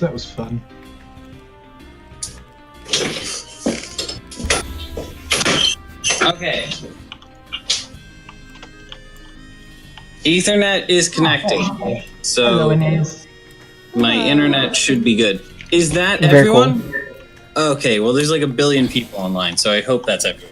That was fun. Okay. Ethernet is connecting, so my internet should be good. Is that Very everyone? cool. Okay, well, there's like 1 billion people online, so I hope that's everyone.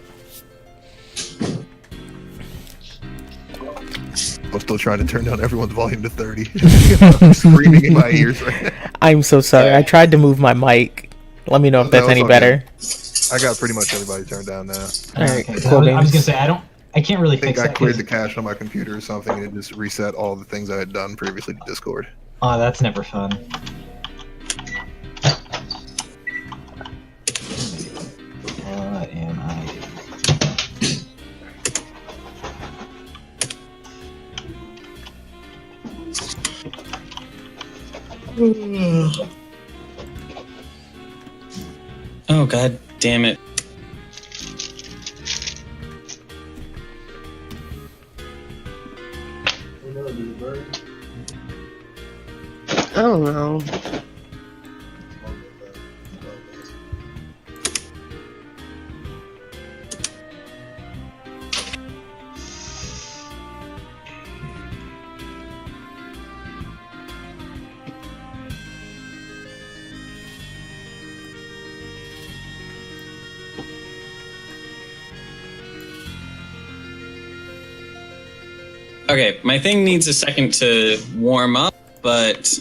I'm still trying to turn down everyone's volume to 30. Screaming in my ears right now. I'm so sorry. I tried to move my mic. Let me know if that's any better. I got pretty much everybody turned down now. Alright, Okay, cool I was beans. gonna say I can't really I think fix I that. cleared the cache on my computer or something and it just reset all the things I had done previously to Discord. Oh, that's never fun. What am I doing? Oh, god damn it. I don't know. Okay, my thing needs a second to warm up, but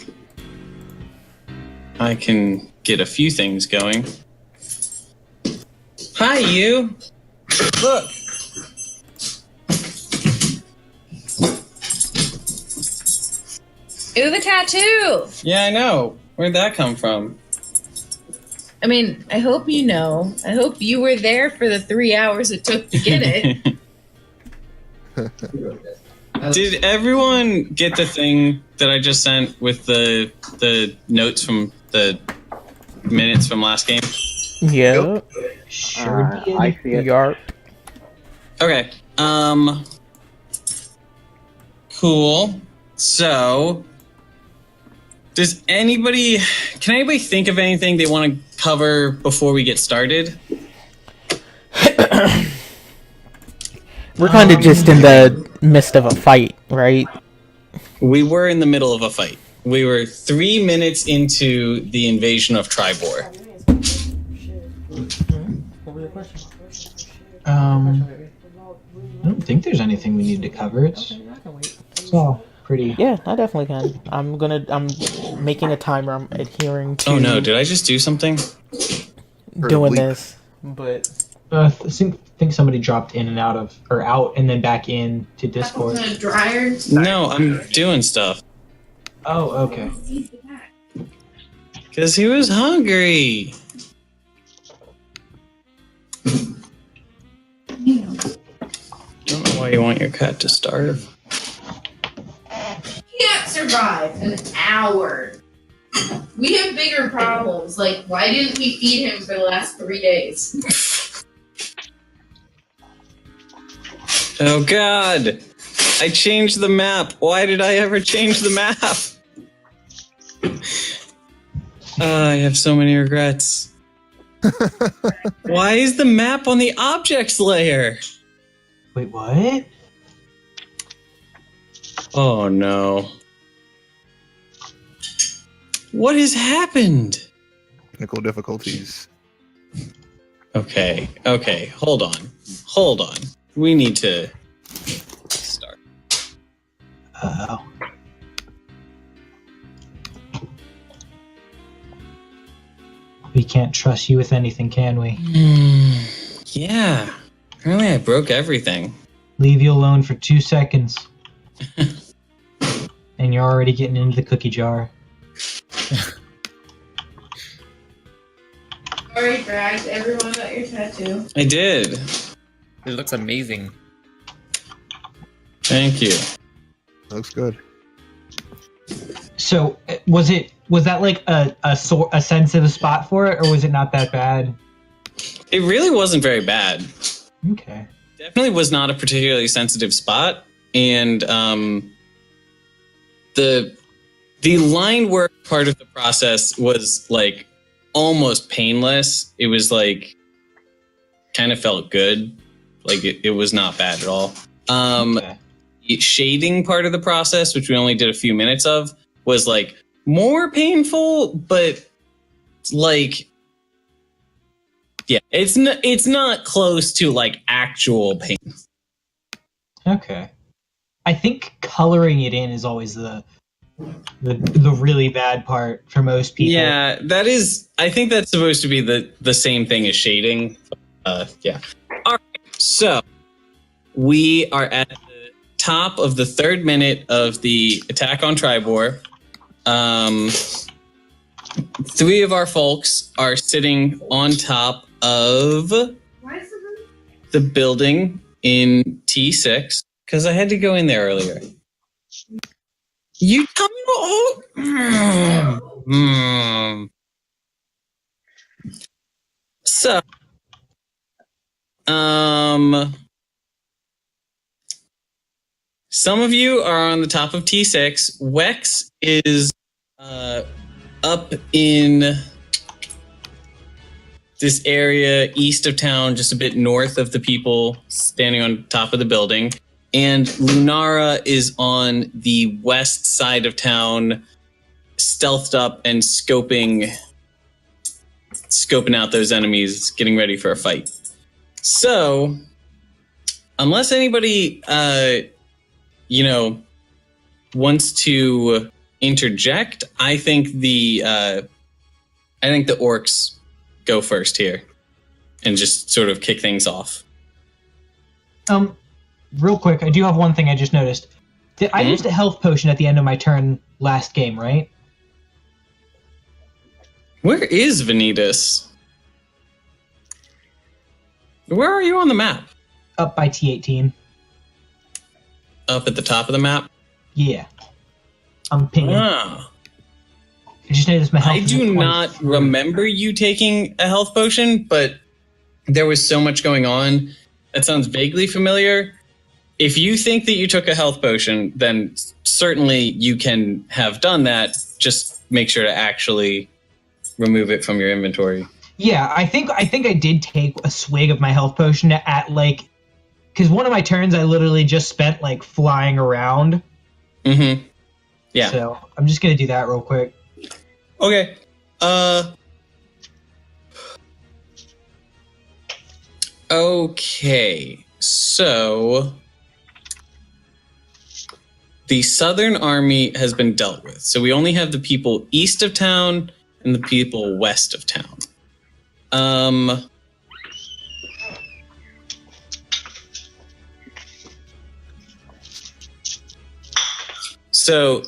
I can get a few things going. Hi, you! Look! Ooh, the tattoo! Yeah, I know. Where'd that come from? I mean, I hope you know. I hope you were there for the 3 hours it took to get it. Did everyone get the thing that I just sent with the notes from the minutes from last game? Yeah. Sure did. I see it. Yarp. Okay. Cool. So, can anybody think of anything they want to cover before we get started? We're kind of just in the midst of a fight, right? We were in the middle of a fight. We were 3 minutes into the invasion of Tribor. I don't think there's anything we need to cover. It's all pretty. Yeah, I definitely can. I'm making a timer. I'm adhering to Oh no, did I just do something? doing Bleep. this, but I think somebody dropped in and out of, or out and then back in to Discord. A dryer. No, I'm doing stuff. Oh, okay. Because he was hungry. Don't know why you want your cat to starve. He can't survive an hour. We have bigger problems. Like, why didn't we feed him for the last 3 days? Oh god! I changed the map. Why did I ever change the map? I have so many regrets. Why is the map on the objects layer? Wait, what? Oh no. What has happened? Technical difficulties. Okay, hold on. We need to start. Oh. We can't trust you with anything, can we? Yeah. Apparently I broke everything. Leave you alone for 2 seconds. And you're already getting into the cookie jar. Already bragged to everyone about your tattoo. I did. It looks amazing. Thank you. Looks good. So, was that like a sensitive spot for it, or was it not that bad? It really wasn't very bad. Okay. Definitely was not a particularly sensitive spot, and the The line work part of the process was like almost painless. It was like kind of felt good. Like it was not bad at all. Okay. The shading part of the process, which we only did a few minutes of, was like more painful, but like, yeah, it's not close to like actual pain. Okay. I think coloring it in is always the really bad part for most people. Yeah, that is. I think that's supposed to be the same thing as shading. Yeah. All right. So we are at the top of the 3rd minute of the attack on Tribor. 3 of our folks are sitting on top of the building in T6 because I had to go in there earlier. You tell me So, some of you are on the top of T6. Wex is up in this area east of town, just a bit north of the people standing on top of the building. And Lunara is on the west side of town, stealthed up and scoping out those enemies, getting ready for a fight. So, unless anybody, wants to interject, I think the orcs go first here and just sort of kick things off. Real quick, I do have one thing I just noticed. I used a health potion at the end of my turn last game, right? Where is Venitus? Where are you on the map? Up by T18. Up at the top of the map? Yeah. I'm pinging. Ah. I just noticed my health. I do not remember you taking a health potion, but there was so much going on. That sounds vaguely familiar. If you think that you took a health potion, then certainly you can have done that. Just make sure to actually remove it from your inventory. Yeah, I think I did take a swig of my health potion at like, because one of my turns I literally just spent like flying around. Mm-hmm. Yeah. So I'm just gonna do that real quick. Okay. Okay. So the Southern Army has been dealt with. So we only have the people east of town and the people west of town. So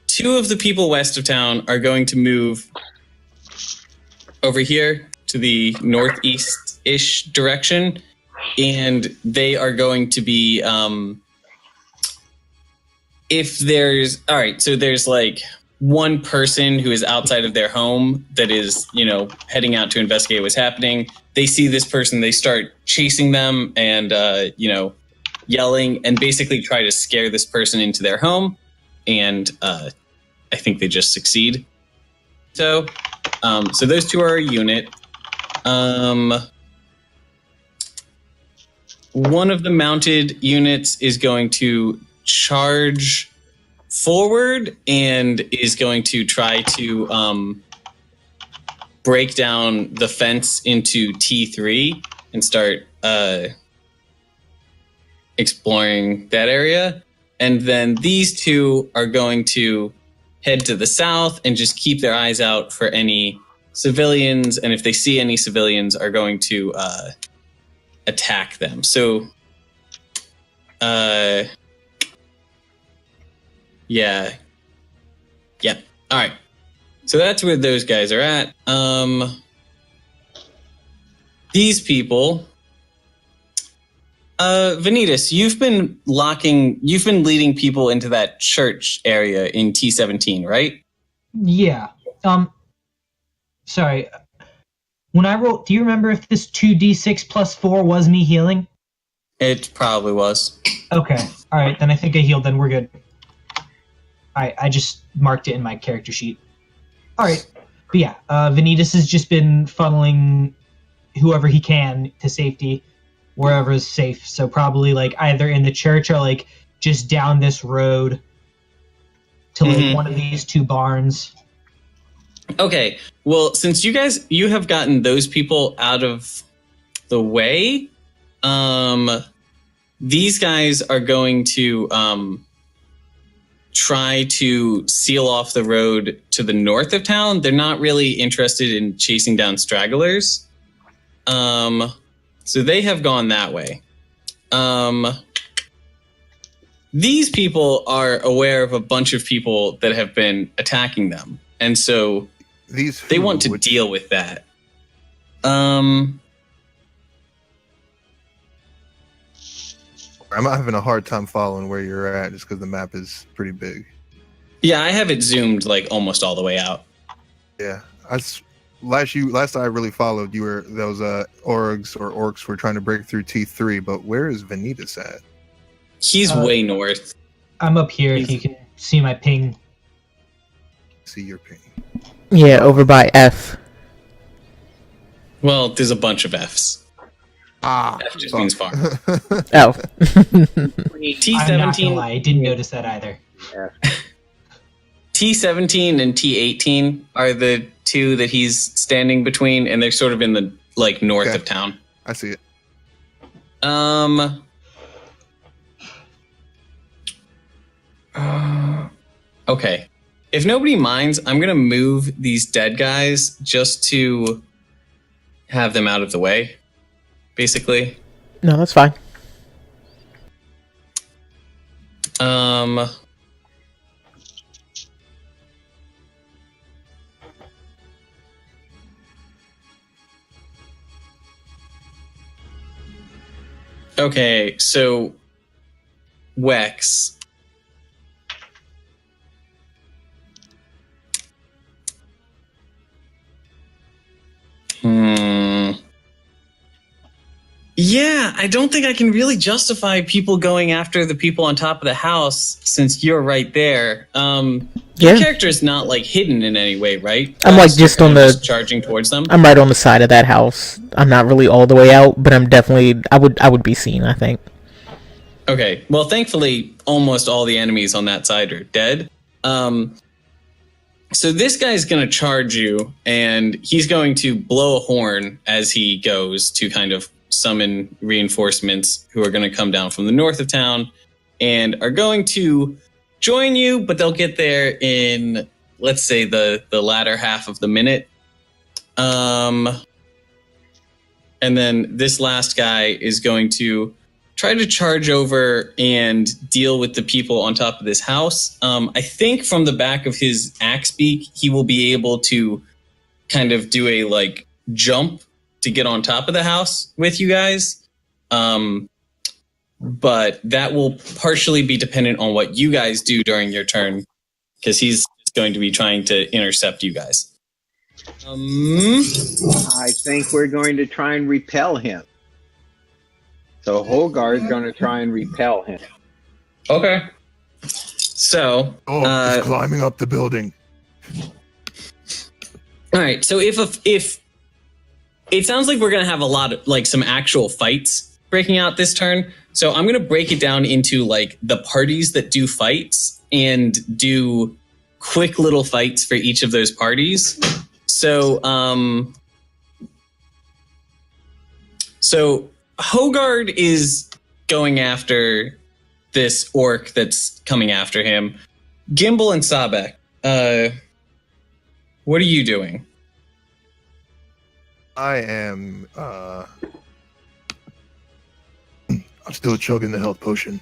2 of the people west of town are going to move over here to the northeast-ish direction, and they are going to be so there's like one person who is outside of their home that is, heading out to investigate what's happening. They see this person, they start chasing them and, yelling and basically try to scare this person into their home. And I think they just succeed. So those 2 are a unit. One of the mounted units is going to charge forward and is going to try to break down the fence into T3 and start exploring that area. And then these 2 are going to head to the south and just keep their eyes out for any civilians. And if they see any civilians, are going to attack them. So, yeah. All right. So that's where those guys are at. These people. Venitus, you've been leading people into that church area in T17, right? Yeah. Sorry. When I rolled, do you remember if this 2d6 plus 4 was me healing? It probably was. Okay. All right. Then I think I healed. Then we're good. I just marked it in my character sheet. All right. But yeah, Venitus has just been funneling whoever he can to safety, wherever is safe. So probably like either in the church or like just down this road to like one of these two barns. Okay. Well, since you have gotten those people out of the way, these guys are going to try to seal off the road to the north of town. They're not really interested in chasing down stragglers. So they have gone that way. These people are aware of a bunch of people that have been attacking them. And so they want to deal with that. I'm having a hard time following where you're at just because the map is pretty big. Yeah, I have it zoomed like almost all the way out. Yeah. Last I really followed, those orgs or orcs were trying to break through T3, but where is Venitus at? He's way north. I'm up here if you can see my ping. See your ping. Yeah, over by F. Well, there's a bunch of Fs. F just means far. Oh. T17. I'm not gonna lie, I didn't notice that either. T17 and T18 are the two that he's standing between, and they're sort of in the like north of town. I see it. Okay. If nobody minds, I'm gonna move these dead guys just to have them out of the way, basically. No, that's fine. Okay, so Wex. Yeah, I don't think I can really justify people going after the people on top of the house since you're right there. Your character's not like hidden in any way, right? I'm like just on the charging towards them. I'm right on the side of that house. I'm not really all the way out, but I'm definitely I would be seen, I think. Okay. Well, thankfully almost all the enemies on that side are dead. So this guy's going to charge you, and he's going to blow a horn as he goes to kind of summon reinforcements who are going to come down from the north of town and are going to join you, but they'll get there in, let's say, the latter half of the minute. And then this last guy is going to try to charge over and deal with the people on top of this house. I think from the back of his axe beak, he will be able to kind of do a like jump to get on top of the house with you guys. But that will partially be dependent on what you guys do during your turn, because he's going to be trying to intercept you guys. I think we're going to try and repel him. So Hogard's going to try and repel him. Okay. So... he's climbing up the building. All right, so if it sounds like we're going to have a lot of, like, some actual fights breaking out this turn. So I'm going to break it down into, like, the parties that do fights and do quick little fights for each of those parties. So Hogard is going after this orc that's coming after him. Gimble and Sahbeik, what are you doing? I am, I'm still chugging the health potion.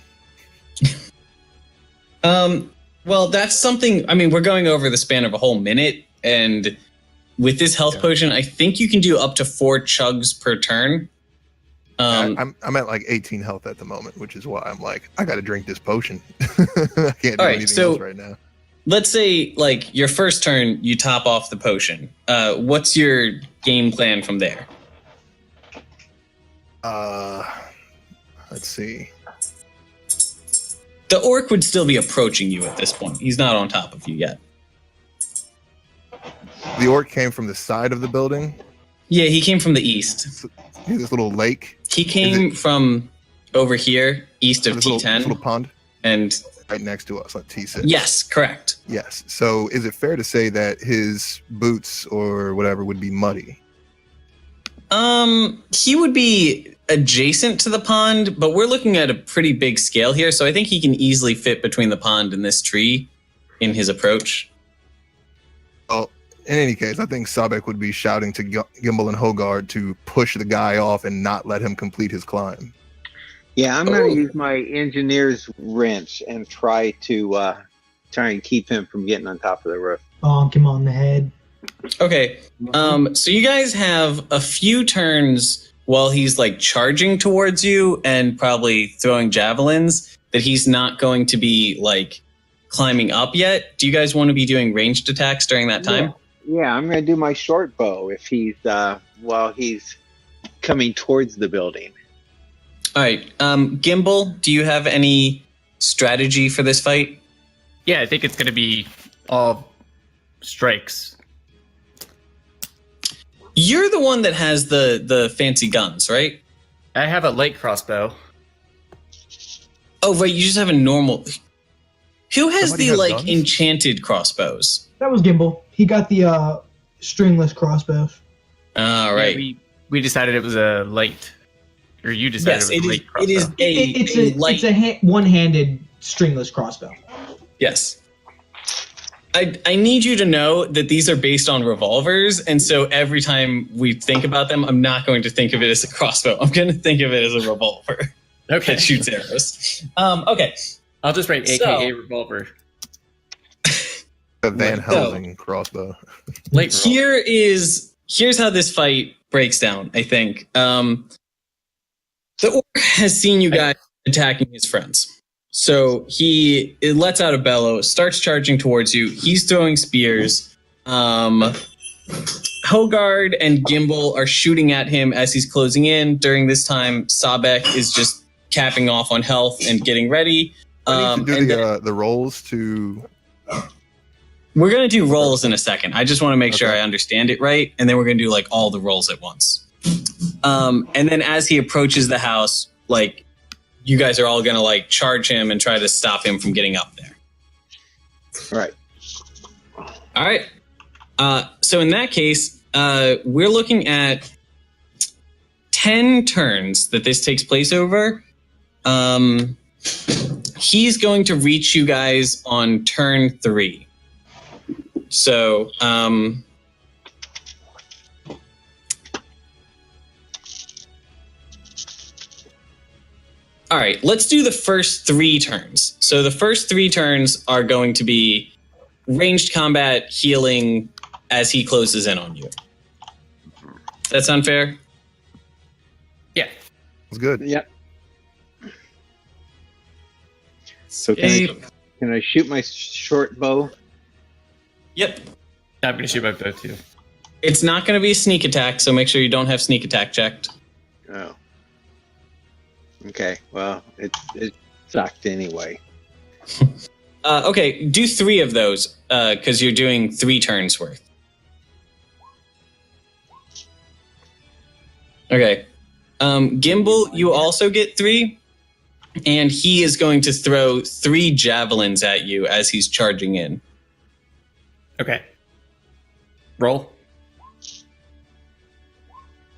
Well, that's something, I mean, we're going over the span of a whole minute, and with this health potion, I think you can do up to 4 chugs per turn. I'm at like 18 health at the moment, which is why I'm like, I gotta drink this potion. I can't do anything else right now. Let's say, like, your first turn, you top off the potion. What's your game plan from there? Let's see. The orc would still be approaching you at this point. He's not on top of you yet. The orc came from the side of the building. Yeah, he came from the east. This little lake. He came from over here, east of T10. This little pond. And right next to us, like T6. Yes, correct. Yes. So is it fair to say that his boots or whatever would be muddy? He would be adjacent to the pond, but we're looking at a pretty big scale here, so I think he can easily fit between the pond and this tree in his approach. Well, in any case, I think Sahbeik would be shouting to Gimble and Hogard to push the guy off and not let him complete his climb. Yeah, I'm going to use my engineer's wrench and try and keep him from getting on top of the roof. Bonk him on the head. Okay, so you guys have a few turns while he's like charging towards you and probably throwing javelins that he's not going to be like climbing up yet. Do you guys want to be doing ranged attacks during that time? Yeah, I'm going to do my short bow if he's while he's coming towards the building. All right, Gimble, do you have any strategy for this fight? Yeah, I think it's going to be all strikes. You're the one that has the fancy guns, right? I have a light crossbow. Oh, right, you just have a normal... Who has Somebody the, has like, guns? enchanted crossbows? That was Gimble. He got the stringless crossbows. All right. Yeah, we decided it was a light. Or you decided Yes, it was a light crossbow. it is light... It's a one-handed stringless crossbow. Yes. I need you to know that these are based on revolvers, and so every time we think about them, I'm not going to think of it as a crossbow. I'm going to think of it as a revolver Okay. that shoots arrows. Okay. I'll just write AKA revolver. A Van Helsing crossbow. Light revolver. Here's how this fight breaks down, I think. The orc has seen you guys attacking his friends. So it lets out a bellow, starts charging towards you. He's throwing spears. Hogard and Gimble are shooting at him as he's closing in. During this time, Sahbeik is just capping off on health and getting ready. I need to do the rolls to... We're going to do rolls in a second. I just want to make sure I understand it right. And then we're going to do like all the rolls at once. And then as he approaches the house, like... you guys are all going to like charge him and try to stop him from getting up there. Right. All right. So in that case, we're looking at 10 turns that this takes place over. He's going to reach you guys on turn 3. So, all right, let's do the first 3 turns. So the first 3 turns are going to be ranged combat, healing as he closes in on you. That sound fair? Yeah. It's good. Yep. So can I shoot my short bow? Yep. I'm going to shoot my bow too. It's not going to be a sneak attack, so make sure you don't have sneak attack checked. Oh. Okay, well, it sucked anyway. Okay, do 3 of those, because you're doing 3 turns worth. Okay. Gimble, you also get 3, and he is going to throw 3 javelins at you as he's charging in. Okay. Roll.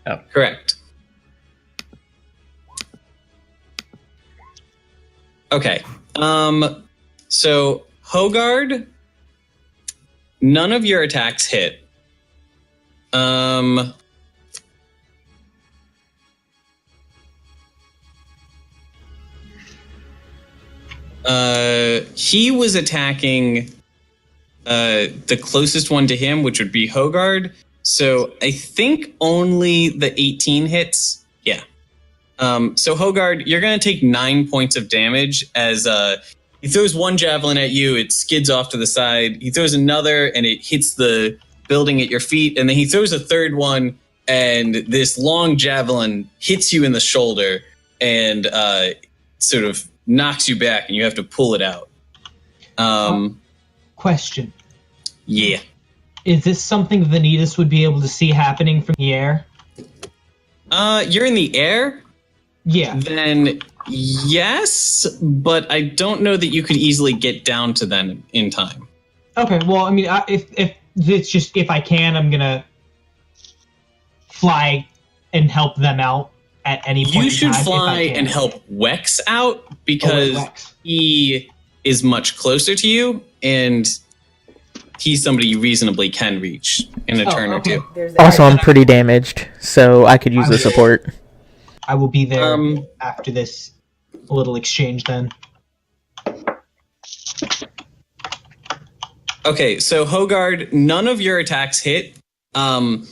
Oh. Correct. Okay. So Hogard, none of your attacks hit. He was attacking the closest one to him, which would be Hogard. So I think only the 18 hits. Yeah. So Hogard, you're going to take 9 points of damage as he throws 1 javelin at you. It skids off to the side. He throws another and it hits the building at your feet. And then he throws a 3rd one and this long javelin hits you in the shoulder and sort of knocks you back, and you have to pull it out. Question. Yeah. Is this something Venitus would be able to see happening from the air? You're in the air? Yeah. Then yes, but I don't know that you could easily get down to them in time. Okay, well, I mean, if it's just, if I can, I'm gonna fly and help them out at any point. You should in time, fly and help Wex out because Wex. he is much closer to you, and he's somebody you reasonably can reach in a turn or two. Also, I'm pretty damaged, so I could use the support. I will be there after this little exchange then. Okay, so Hogard, none of your attacks hit. Them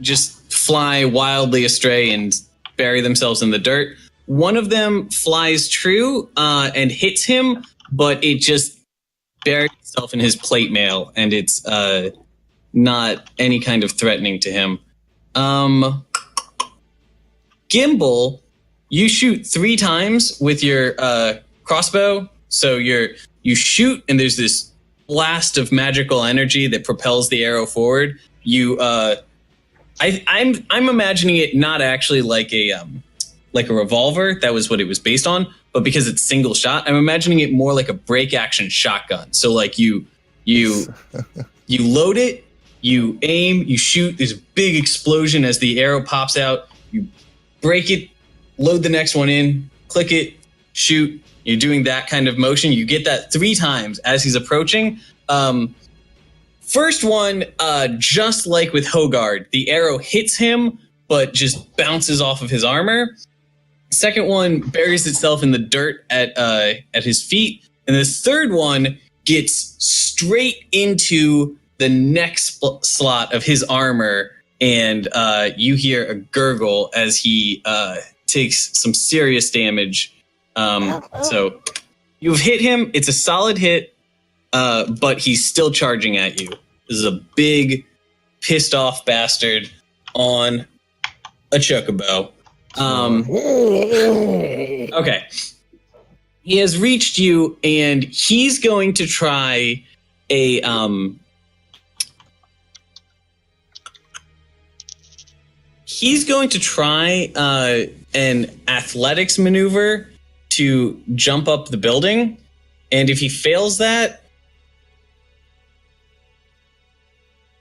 just fly wildly astray and bury themselves in the dirt. One of them flies true and hits him, but it just buries itself in his plate mail, and it's not any kind of threatening to him. Gimble, you shoot 3 times with your crossbow, so you shoot, and there's this blast of magical energy that propels the arrow forward. I'm imagining it not actually like a revolver. That was what it was based on, but because it's single shot, I'm imagining it more like a break action shotgun. So like you load it, you aim, you shoot. There's a big explosion as the arrow pops out. You break it, load the next one in, click it, shoot. You're doing that kind of motion. You get that 3 times as he's approaching. First one, just like with Hogard, the arrow hits him, but just bounces off of his armor. Second one buries itself in the dirt at his feet. And the third one gets straight into the neck slot of his armor. And you hear a gurgle as he takes some serious damage. So you've hit him. It's a solid hit, but he's still charging at you. This is a big, pissed off bastard on a chocobo. Okay. He has reached you, and he's going to try a an athletics maneuver to jump up the building, and if he fails that,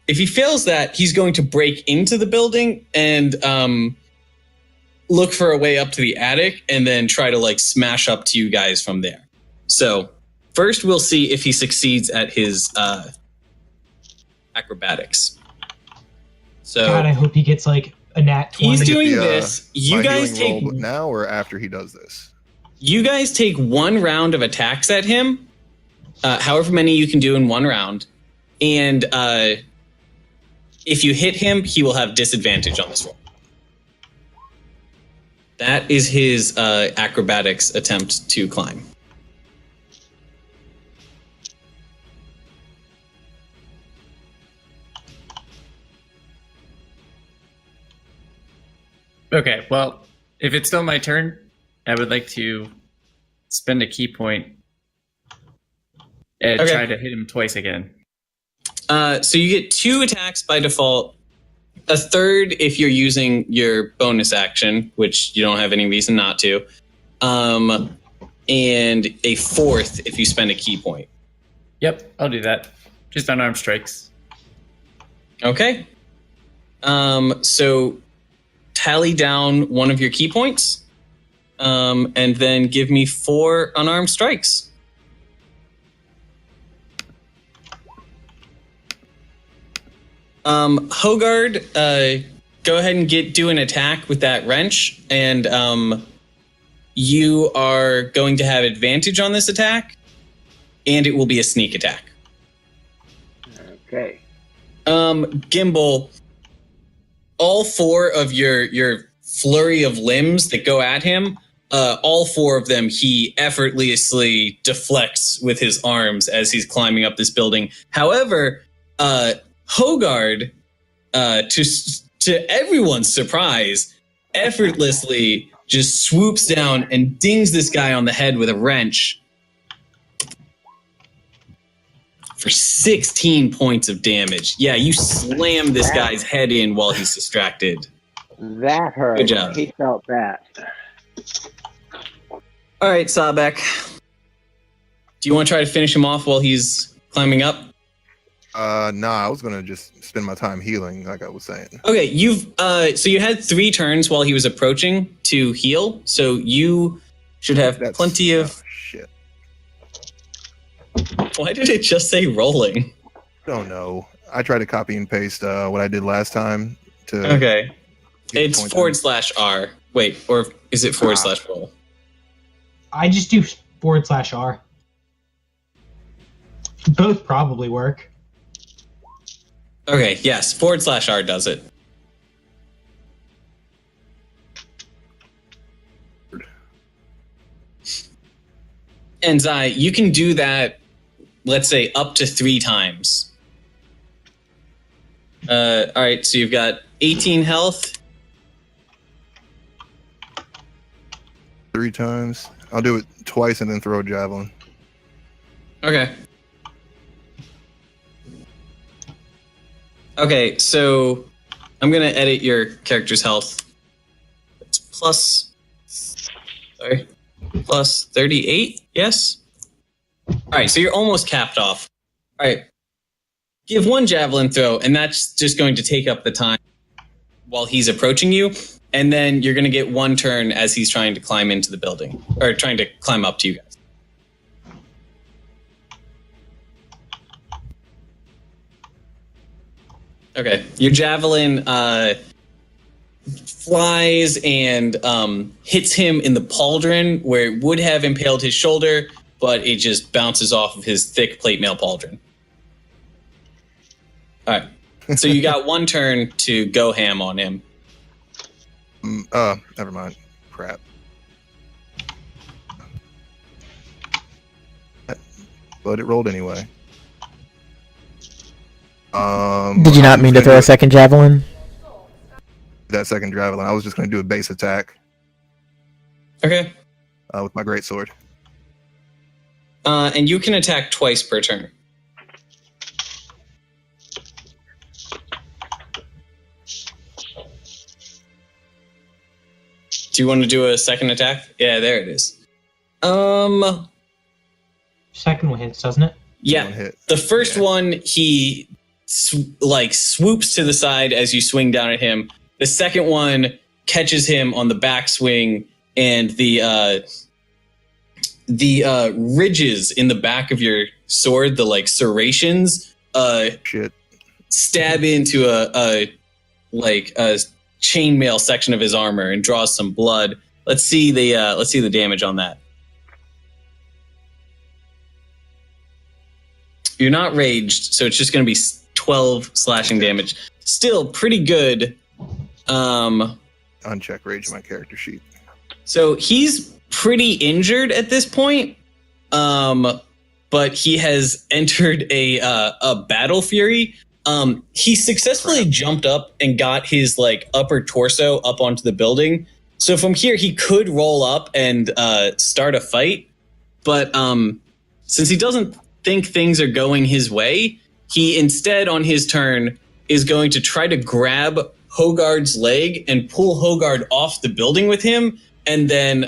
he's going to break into the building and look for a way up to the attic, and then try to like smash up to you guys from there. So first, we'll see if he succeeds at his acrobatics. So God, I hope he gets like a nat 20. He's doing this. You guys take now or after he does this. You guys take 1 round of attacks at him, however many you can do in 1 round. And if you hit him, he will have disadvantage on this roll. That is his acrobatics attempt to climb. Okay, well, if it's still my turn, I would like to spend a key point and try to hit him twice again. So you get 2 attacks by default, a third if you're using your bonus action, which you don't have any reason not to, and a 4th if you spend a key point. Yep, I'll do that. Just unarmed strikes. Okay. So tally down one of your key points, and then give me 4 unarmed strikes. Hogard, go ahead and do an attack with that wrench, and you are going to have advantage on this attack, and it will be a sneak attack. Okay. Gimble, all 4 of your flurry of limbs that go at him, all 4 of them he effortlessly deflects with his arms as he's climbing up this building. However, Hogard, to everyone's surprise, effortlessly just swoops down and dings this guy on the head with a wrench for 16 points of damage. Yeah, you slam this guy's head in while he's distracted. That hurt. Good job. He felt that. All right, Sahbeik. Do you want to try to finish him off while he's climbing up? Nah, I was gonna just spend my time healing, like I was saying. Okay, so you had 3 turns while he was approaching to heal, so you should have plenty of... Oh, shit. Why did it just say rolling? Don't know. I tried to copy and paste what I did last time to... Okay. It's /R. Wait, or is it /roll? I just do /R. Both probably work. Okay, yes, /R does it. And Zai, you can do that, let's say, up to 3 times. Alright, so you've got 18 health. 3 times. I'll do it twice and then throw a javelin. Okay. Okay, so I'm going to edit your character's health. It's plus 38, yes? Alright, so you're almost capped off. Alright. Give 1 javelin throw, and that's just going to take up the time while he's approaching you. And then you're going to get 1 turn as he's trying to climb into the building. Or trying to climb up to you guys. Okay, your javelin flies and hits him in the pauldron where it would have impaled his shoulder, but it just bounces off of his thick plate mail pauldron. All right, so you got 1 turn to go ham on him. Never mind. Crap. But it rolled anyway. Did you not mean to throw a second javelin? That second javelin, I was just going to do a base attack. Okay. With my greatsword. And you can attack twice per turn. Do you want to do a second attack? Yeah, there it is. Second one hits, doesn't it? Yeah. The first one, he swoops to the side as you swing down at him. The second one catches him on the backswing, and the ridges in the back of your sword, the serrations, stab into a chainmail section of his armor and draws some blood. Let's see the damage on that. You're not raged, so it's just going to be 12 slashing damage. Still pretty good. Uncheck rage in my character sheet. So he's pretty injured at this point, but he has entered a battle fury. He successfully jumped up and got his upper torso up onto the building. So from here, he could roll up and start a fight. But since he doesn't think things are going his way, he instead on his turn is going to try to grab Hogard's leg and pull Hogard off the building with him, and then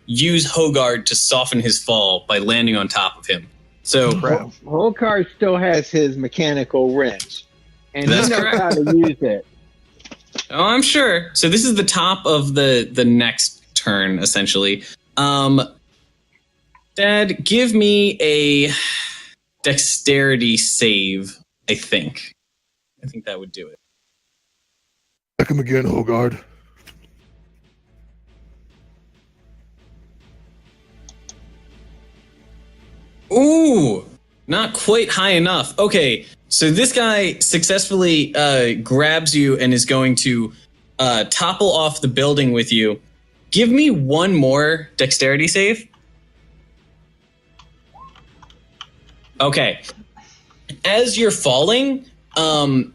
use Hogard to soften his fall by landing on top of him. So Hogard still has his mechanical wrench, and he knows how to use it. Oh, I'm sure. So this is the top of the next turn, essentially. Dad, give me a dexterity save, I think. I think that would do it. Check him again, Hogard. Ooh, not quite high enough. Okay, so this guy successfully grabs you and is going to topple off the building with you. Give me 1 more dexterity save. Okay. As you're falling,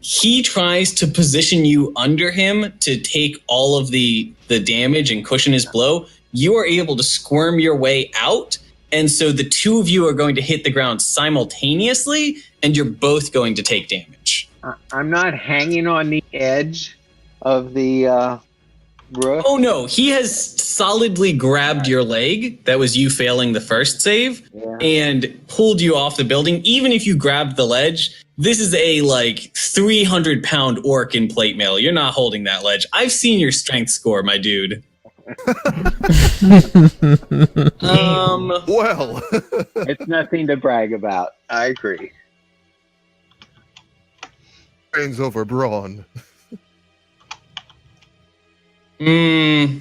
He tries to position you under him to take all of the damage and cushion his blow. You are able to squirm your way out, and so the two of you are going to hit the ground simultaneously, and you're both going to take damage. I'm not hanging on the edge of the roof. Oh no, he has solidly grabbed your leg. That was you failing the first save, and pulled you off the building. Even if you grabbed the ledge, this is a 300-pound orc in plate mail. You're not holding that ledge. I've seen your strength score, my dude. Well, It's nothing to brag about. I agree. reigns over brawn. I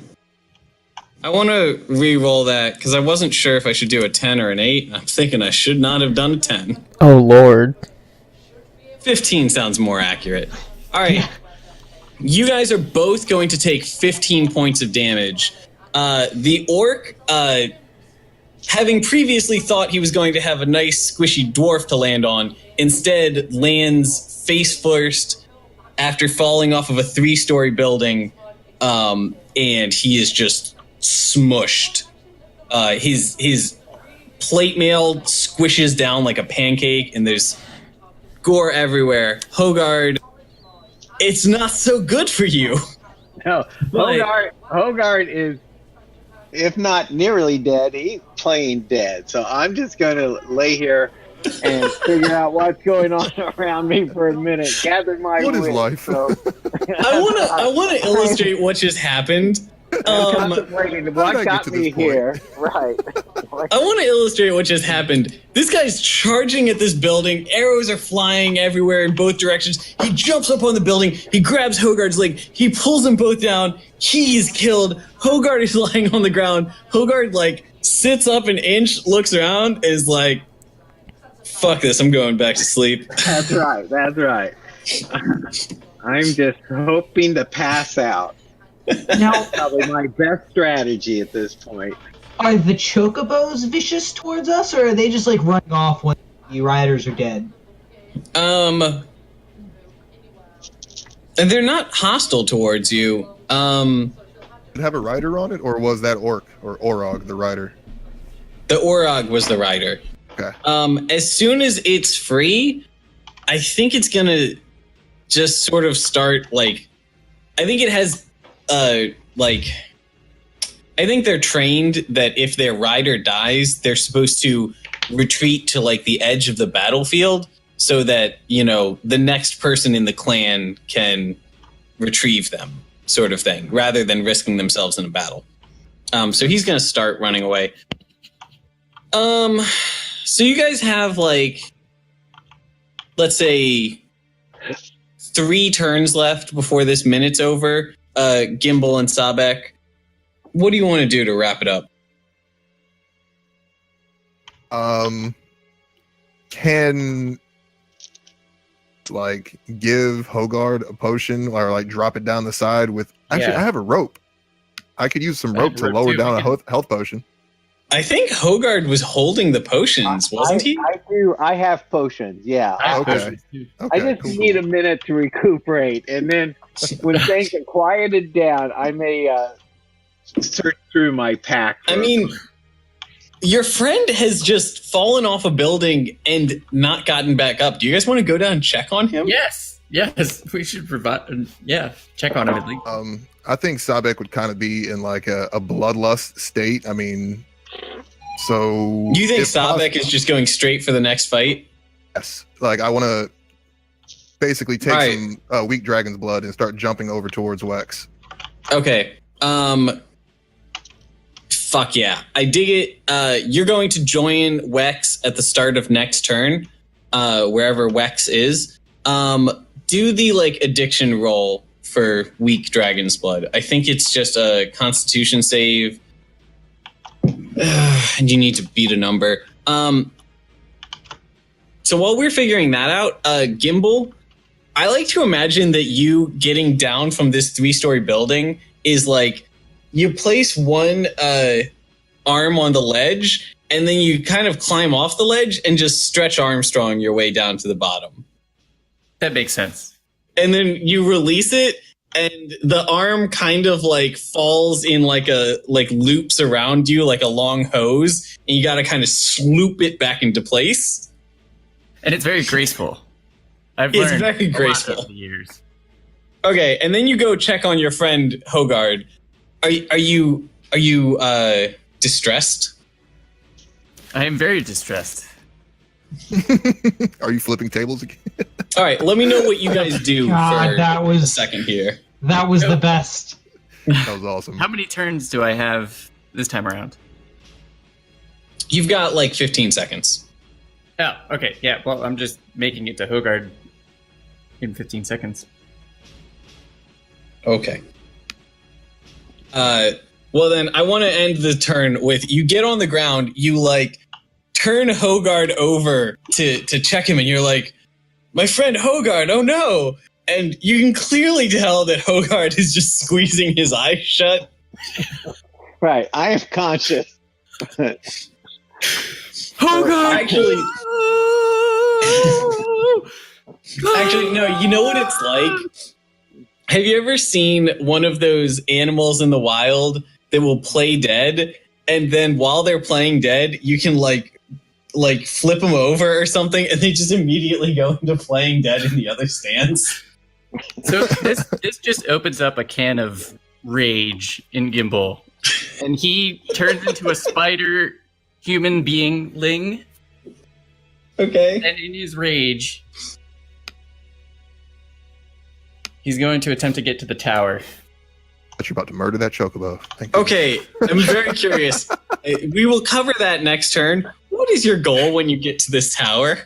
want to re-roll that because I wasn't sure if I should do a 10 or an 8. I'm thinking I should not have done a 10. Oh Lord. 15 sounds more accurate. All right. You guys are both going to take 15 points of damage. The orc, having previously thought he was going to have a nice squishy dwarf to land on, instead lands face first after falling off of a 3-story building, and he is just smushed. His plate mail squishes down like a pancake, and there's gore everywhere. Hogard, it's not so good for you. No, Hogard is, if not nearly dead, he's plain dead. So I'm just going to lay here and figure out what's going on around me for a minute. Gather my What is wits. life? So, I want to illustrate what just happened. contemplating what How'd I get got to me this point? here. Right. I want to illustrate what just happened. This guy's charging at this building. Arrows are flying everywhere in both directions. He jumps up on the building. He grabs Hogard's leg. He pulls them both down. He's killed. Hogard is lying on the ground. Hogard sits up an inch, looks around, and is like, "Fuck this! I'm going back to sleep." That's right. That's right. I'm just hoping to pass out. Now, Probably my best strategy at this point. are the chocobos vicious towards us, or are they just running off when the riders are dead? And they're not hostile towards you. Did it have a rider on it, or was that orc or orog the rider? The Orog was the rider. Okay. As soon as it's free, I think it's gonna just sort of start I think it has I think they're trained that if their rider dies, they're supposed to retreat to the edge of the battlefield so that, the next person in the clan can retrieve them, sort of thing, rather than risking themselves in a battle. So he's going to start running away. So you guys have let's say 3 turns left before this minute's over. Gimble and Sahbeik, what do you want to do to wrap it up? Can give Hogard a potion or drop it down the side with. Actually, Yeah. I have a rope. I could use some rope to rope lower too, down we a can- health potion. I think Hogard was holding the potions, wasn't he? I do. I have potions. Yeah. Okay. I just need a minute to recuperate, and then when things are quieted down, I may search through my pack. I mean, your friend has just fallen off a building and not gotten back up. Do you guys want to go down and check on him? Yes, we should provide. Check on him at least. I think Sahbeik would kind of be in a bloodlust state. I mean, so You think if Sahbeik is just going straight for the next fight? Yes. I want to basically take Right. some weak dragon's blood and start jumping over towards Wex. Okay. Fuck yeah. I dig it. You're going to join Wex at the start of next turn, wherever Wex is. Do the addiction roll for weak dragon's blood. I think it's just a constitution save. And you need to beat a number. So while we're figuring that out, Gimble, I like to imagine that you getting down from this 3-story building is you place one arm on the ledge, and then you kind of climb off the ledge and just stretch Armstrong your way down to the bottom. That makes sense. And then you release it, and the arm kind of like falls in like loops around you like a long hose, and you got to kind of swoop it back into place. And it's very graceful. It's very graceful over the years. Okay, and then you go check on your friend Hogard. Are you distressed? I am very distressed. Are you flipping tables again? All right, let me know what you guys do God, for that was a second here. That was the best. That was awesome. How many turns do I have this time around? You've got like 15 seconds. Oh, okay. Yeah, well, I'm just making it to Hogard in 15 seconds. Okay. Well, then I want to end the turn with you get on the ground, you like turn Hogard over to check him, and you're like, my friend Hogard, oh no! And you can clearly tell that Hogard is just squeezing his eyes shut. Right, I am conscious. Hogard! Actually, no, you know what it's like? Have you ever seen one of those animals in the wild that will play dead, and then while they're playing dead, you can like flip them over or something, and they just immediately go into playing dead in the other stance? So this just opens up a can of rage in Gimble, and he turns into a spider human being-ling. Okay. And in his rage, he's going to attempt to get to the tower. But you're about to murder that chocobo. Thank you. Okay, I'm very curious. We will cover that next turn. What is your goal when you get to this tower?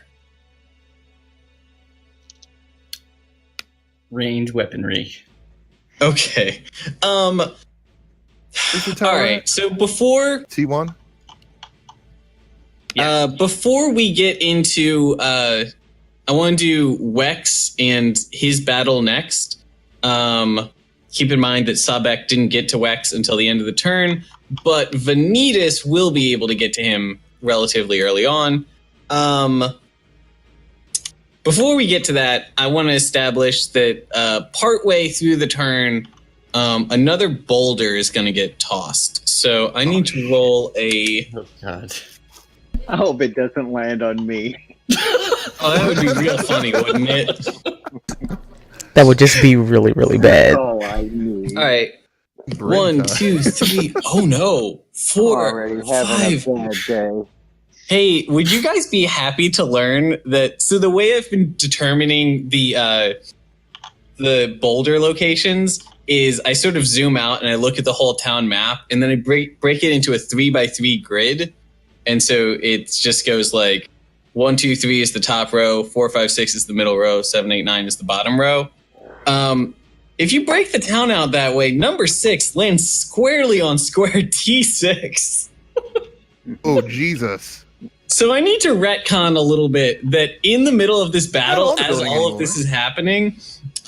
Range weaponry. Okay. All right. So before T1. before we get into, I want to do Wex and his battle next. Keep in mind that Sahbeik didn't get to Wex until the end of the turn, but Venitus will be able to get to him relatively early on. Before we get to that, I want to establish that partway through the turn, another boulder is going to get tossed. So I need to roll a... Oh, God. I hope it doesn't land on me. Oh, that would be real funny, wouldn't it? That would just be really, really bad. Oh, I knew. All right. Brain 1, time. 2, 3. Oh, no. 4, Already having 5. a bad day. Hey, would you guys be happy to learn that? So the way I've been determining the boulder locations is I sort of zoom out and I look at the whole town map, and then I break it into a 3x3 grid, and so it just goes like 1, 2, 3 is the top row, 4, 5, 6 is the middle row, 7, 8, 9 is the bottom row. If you break the town out that way, number 6 lands squarely on square T6. Oh, Jesus. So I need to retcon a little bit that in the middle of this battle, as all of this is happening,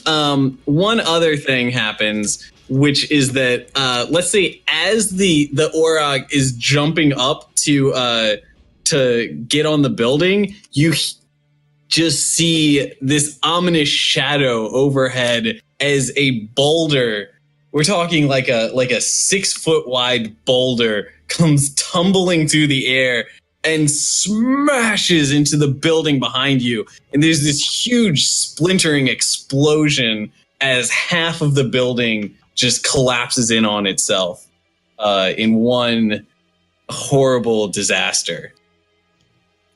one other thing happens, which is that let's say as the Orog is jumping up to get on the building, you just see this ominous shadow overhead as a boulder. We're talking like a 6 foot wide boulder comes tumbling through the air and smashes into the building behind you. And there's this huge splintering explosion as half of the building just collapses in on itself in one horrible disaster.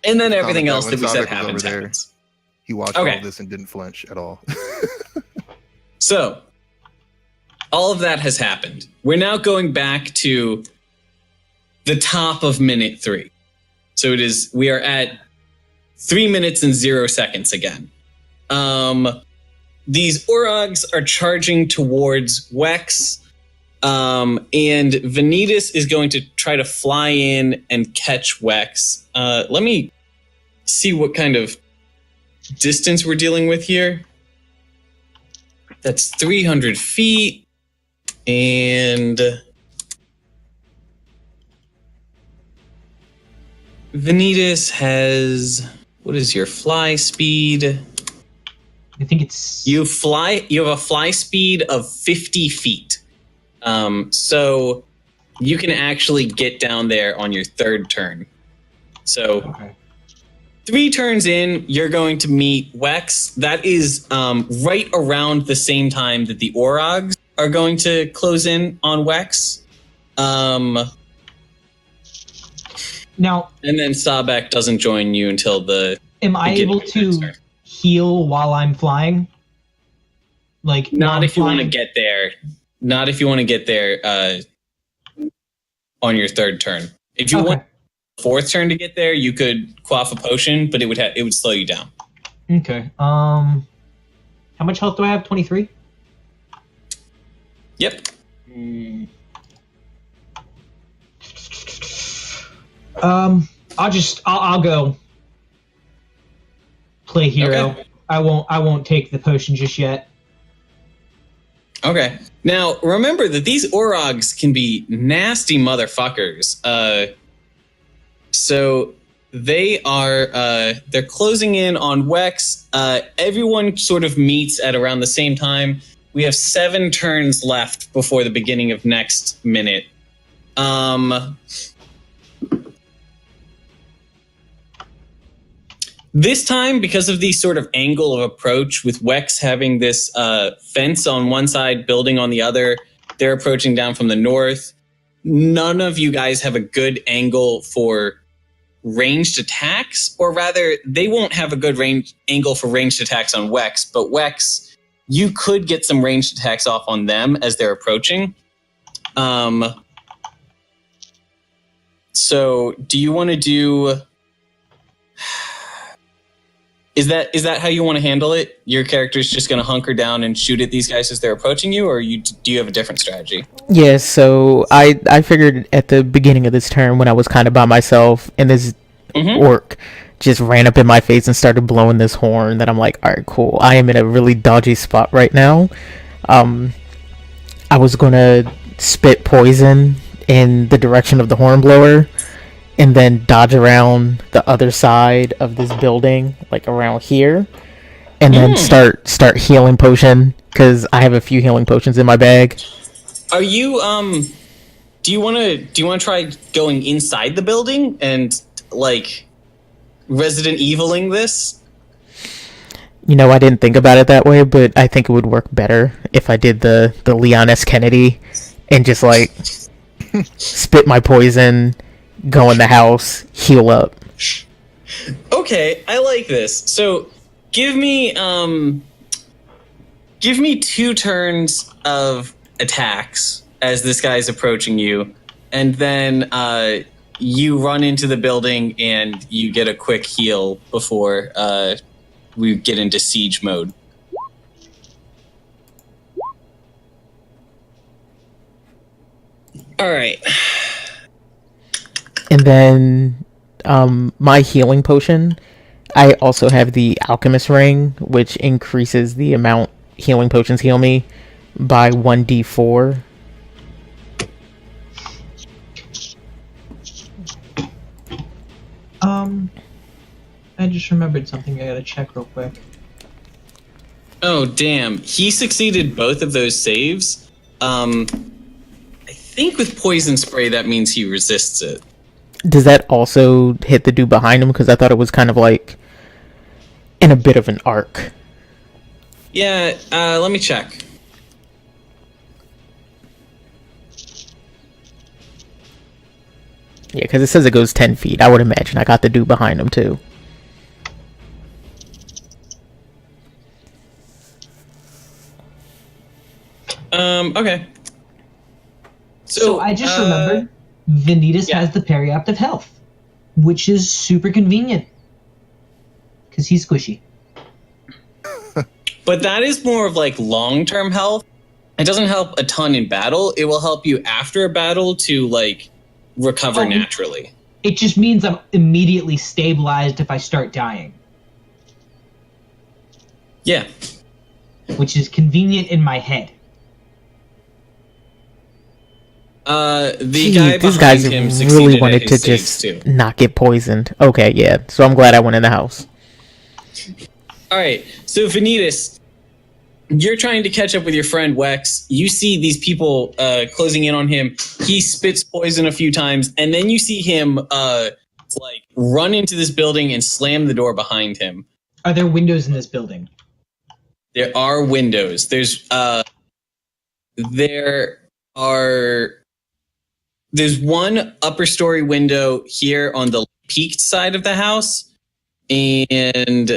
And then everything else that we said happens. He watched all of this and didn't flinch at all. So, all of that has happened. We're now going back to the top of minute 3. So we are at 3 minutes and 0 seconds again. These Orogs are charging towards Wex, and Venitus is going to try to fly in and catch Wex. Let me see what kind of distance we're dealing with here. That's 300 feet, and Venitus has... What is your fly speed? I think it's You have a fly speed of 50 feet. So you can actually get down there on your third turn. So okay. 3 turns in, you're going to meet Wex. That is right around the same time that the Orcs are going to close in on Wex. Now, and then Sahbeik doesn't join you until the. Am I able to heal while I'm flying? Like not if you want to get there. Not if you want to get there on your third turn. If you want fourth turn to get there, you could quaff a potion, but it would slow you down. Okay. How much health do I have? 23? Yep. I'll go play hero. Okay. I won't take the potion just yet. Okay. Now, remember that these Orcs can be nasty motherfuckers. So they are they're closing in on Wex. Everyone sort of meets at around the same time. We have 7 turns left before the beginning of next minute. This time, because of the sort of angle of approach, with Wex having this fence on one side, building on the other, they're approaching down from the north. None of you guys have a good angle for ranged attacks, or rather, they won't have a good angle for ranged attacks on Wex, but Wex, you could get some ranged attacks off on them as they're approaching. So, do you want to do... Is that how you want to handle it? Your character's just going to hunker down and shoot at these guys as they're approaching you, or do you have a different strategy? Yeah, so I figured at the beginning of this turn when I was kind of by myself and this orc just ran up in my face and started blowing this horn that I'm like, all right, cool. I am in a really dodgy spot right now. I was going to spit poison in the direction of the horn blower and then dodge around the other side of this building, like around here, and then start healing potion, because I have a few healing potions in my bag. Are you do you want to try going inside the building and like Resident Eviling this? You know, I didn't think about it that way, but I think it would work better if I did the Leon S. Kennedy and just like spit my poison, go in the house, heal up. Okay, I like this. So give me 2 turns of attacks as this guy's approaching you, and then you run into the building and you get a quick heal before we get into siege mode. All right. And then my healing potion, I also have the alchemist ring, which increases the amount healing potions heal me by 1d4. I just remembered something I gotta check real quick. Oh, damn. He succeeded both of those saves. I think with poison spray, that means he resists it. Does that also hit the dude behind him? Because I thought it was kind of like in a bit of an arc. Yeah, let me check. Yeah, because it says it goes 10 feet. I would imagine I got the dude behind him too. Okay. So I just remembered Venitus has the periaptive health, which is super convenient because he's squishy. But that is more of like long-term health. It doesn't help a ton in battle. It will help you after a battle to like recover naturally. It just means I'm immediately stabilized if I start dying. Yeah. Which is convenient in my head. These guys really wanted to just not get poisoned. Okay, yeah. So I'm glad I went in the house. All right. So Venitus, you're trying to catch up with your friend Wex. You see these people closing in on him. He spits poison a few times, and then you see him run into this building and slam the door behind him. Are there windows in this building? There are windows. There's one upper story window here on the peaked side of the house, and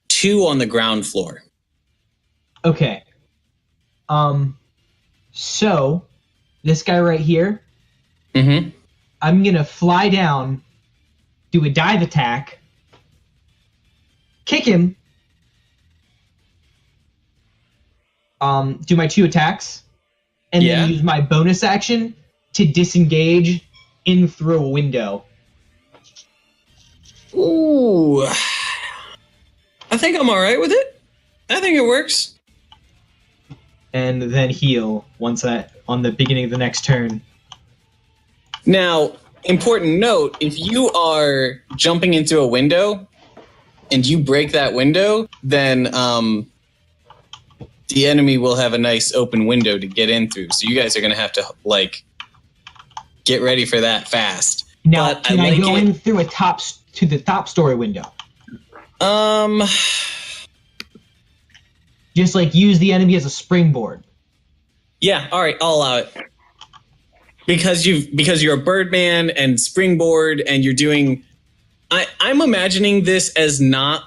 2 on the ground floor. Okay. So this guy right here, Mm-hmm. I'm gonna fly down, do a dive attack, kick him, do my 2 attacks, and then use my bonus action to disengage in through a window. Ooh. I think I'm all right with it. I think it works. And then heal on the beginning of the next turn. Now, important note, if you are jumping into a window and you break that window, then the enemy will have a nice open window to get in through. So you guys are going to have to, get ready for that fast. Now, but can I go in through to the top story window? Just use the enemy as a springboard. Yeah, all right, I'll allow it. Because you're a birdman and springboard and you're doing I'm imagining this as not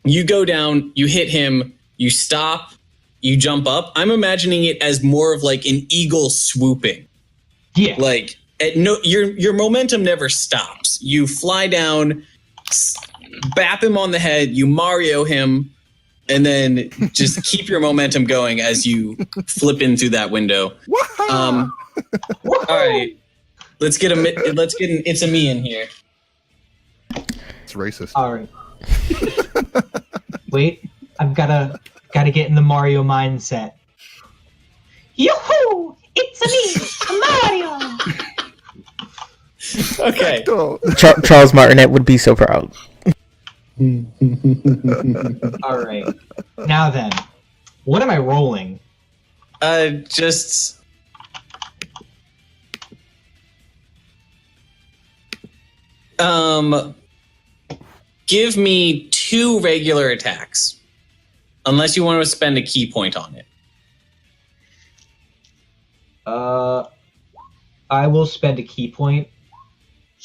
you go down, you hit him, you stop, you jump up. I'm imagining it as more of an eagle swooping. Yeah. Your momentum never stops. You fly down, bap him on the head, you Mario him, and then just keep your momentum going as you flip in through that window. All right, let's get an it's a me in here. It's racist. All right. Wait, I've gotta get in the Mario mindset. Yoo-hoo! It's a me, Mario. Okay. Charles Martinet would be so proud. All right. Now then, what am I rolling? Just give me 2 regular attacks, unless you want to spend a key point on it. I will spend a key point,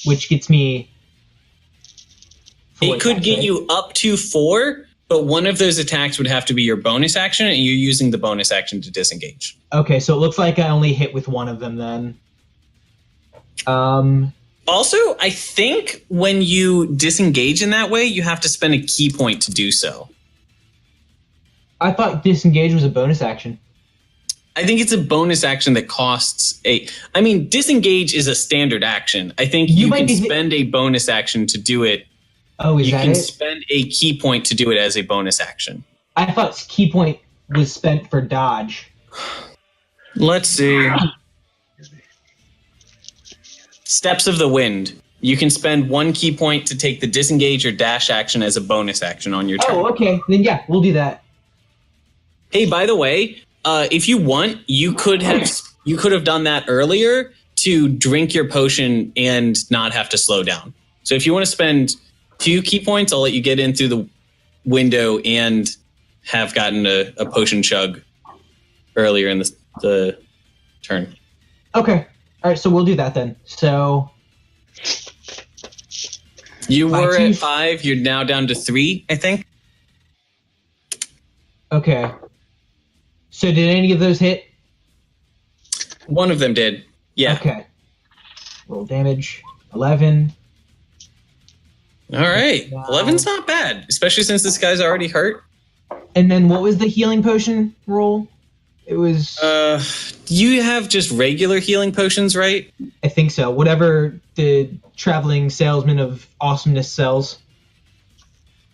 which gets me. It could get you up to 4, but one of those attacks would have to be your bonus action, and you're using the bonus action to disengage. Okay, so it looks like I only hit with one of them then. Also, I think when you disengage in that way, you have to spend a key point to do so. I thought disengage was a bonus action. I think it's a bonus action that costs disengage is a standard action. I think you can spend a bonus action to do it. Oh, is that it? You can spend a key point to do it as a bonus action. I thought key point was spent for dodge. Let's see. Steps of the Wind. You can spend 1 key point to take the disengage or dash action as a bonus action on your turn. Oh, okay. Then yeah, we'll do that. Hey, by the way, if you want, you could have done that earlier to drink your potion and not have to slow down. So if you want to spend 2 key points, I'll let you get in through the window and have gotten a potion chug earlier in the turn. Okay. All right, so we'll do that then. So you were at 5. You're now down to 3, I think. Okay. So did any of those hit? One of them did. Yeah. Okay. Roll damage. 11. All right. 11's not bad, especially since this guy's already hurt. And then what was the healing potion roll? It was... you have just regular healing potions, right? I think so. Whatever the traveling salesman of awesomeness sells.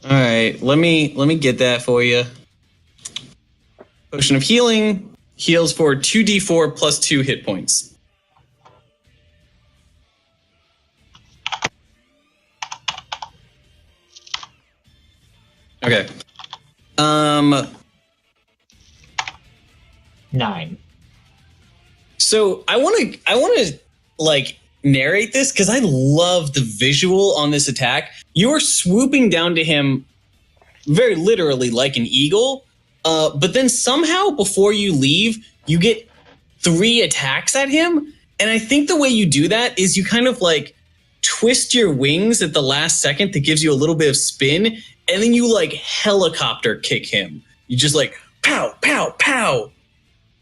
All right. Let me get that for you. Potion of Healing heals for 2d4 plus 2 hit points. Okay. 9. So I want to like narrate this because I love the visual on this attack. You're swooping down to him very literally like an eagle, but then somehow before you leave, you get 3 attacks at him. And I think the way you do that is you kind of like twist your wings at the last second that gives you a little bit of spin, and then you like helicopter kick him. You just like pow, pow, pow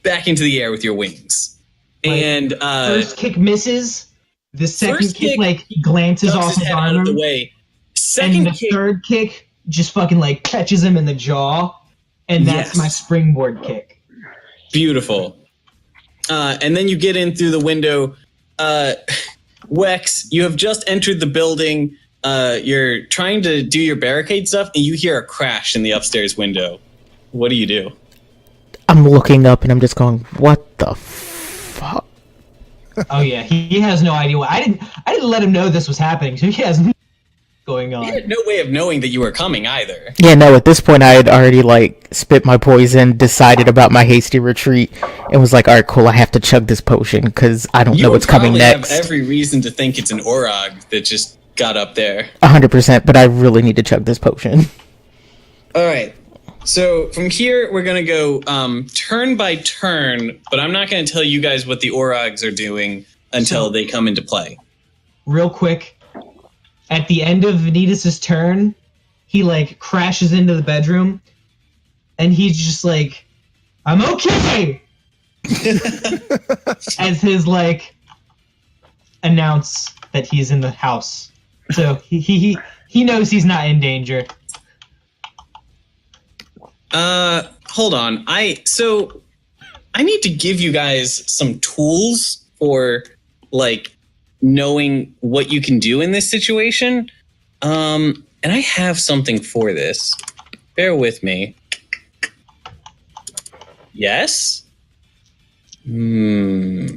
back into the air with your wings. Like, and first kick misses. The second first kick kick like glances ducks off his his head out armor, of the way. and Second the kick, third kick just fucking like catches him in the jaw, and that's Yes. my springboard kick. beautiful. And then you get in through the window. Wex, you have just entered the building. You're trying to do your barricade stuff, and you hear a crash in the upstairs window. What do you do? I'm looking up and I'm just going, what the fuck? Oh yeah, he has no idea what I didn't let him know this was happening, so he has no going on. He had no way of knowing that you were coming either. Yeah, no, at this point I had already, like, spit my poison, decided about my hasty retreat, and was like, alright, cool, I have to chug this potion, because I don't know what's coming next. You have every reason to think it's an Orog that just got up there. 100%, but I really need to chug this potion. Alright, so from here we're going to go turn by turn, but I'm not going to tell you guys what the Orogs are doing until they come into play. Real quick, at the end of Venitus's turn, he like crashes into the bedroom, and he's just like, "I'm okay," as his like announce that he's in the house. So he knows he's not in danger. Hold on. I need to give you guys some tools for like knowing what you can do in this situation. And I have something for this. Bear with me. Yes? Hey,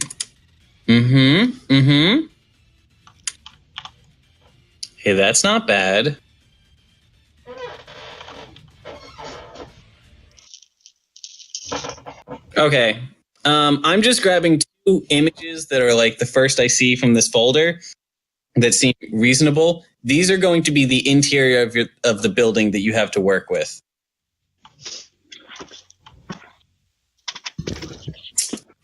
that's not bad. Okay. I'm just grabbing 2 images that are like the first I see from this folder that seem reasonable. These are going to be the interior of the building that you have to work with.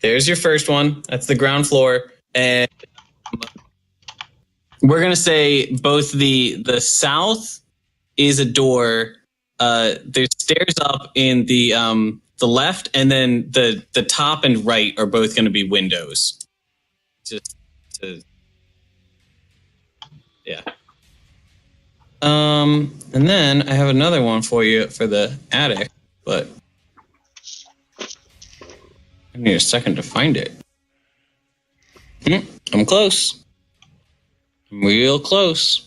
There's your first one. That's the ground floor. And we're going to say both the south is a door. There's stairs up in the left, and then the top and right are both going to be windows. Yeah. And then I have another one for you for the attic, but I need a second to find it. I'm close. I'm real close.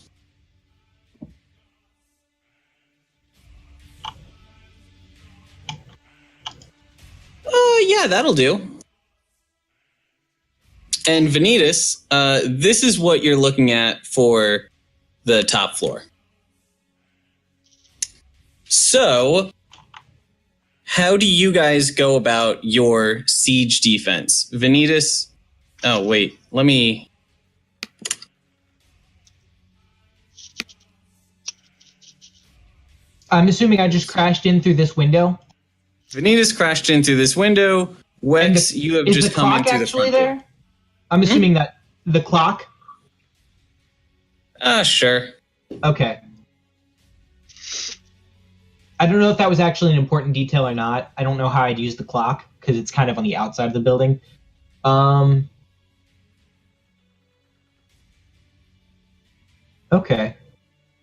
Yeah, that'll do. And Venitus, this is what you're looking at for the top floor. So, how do you guys go about your siege defense? Venitus, oh wait, let me... I'm assuming I just crashed in through this window. Venitus crashed in through this window. Wex, you have just come in through the front door. there? I'm assuming that the clock. Sure. Okay. I don't know if that was actually an important detail or not. I don't know how I'd use the clock because it's kind of on the outside of the building. Okay.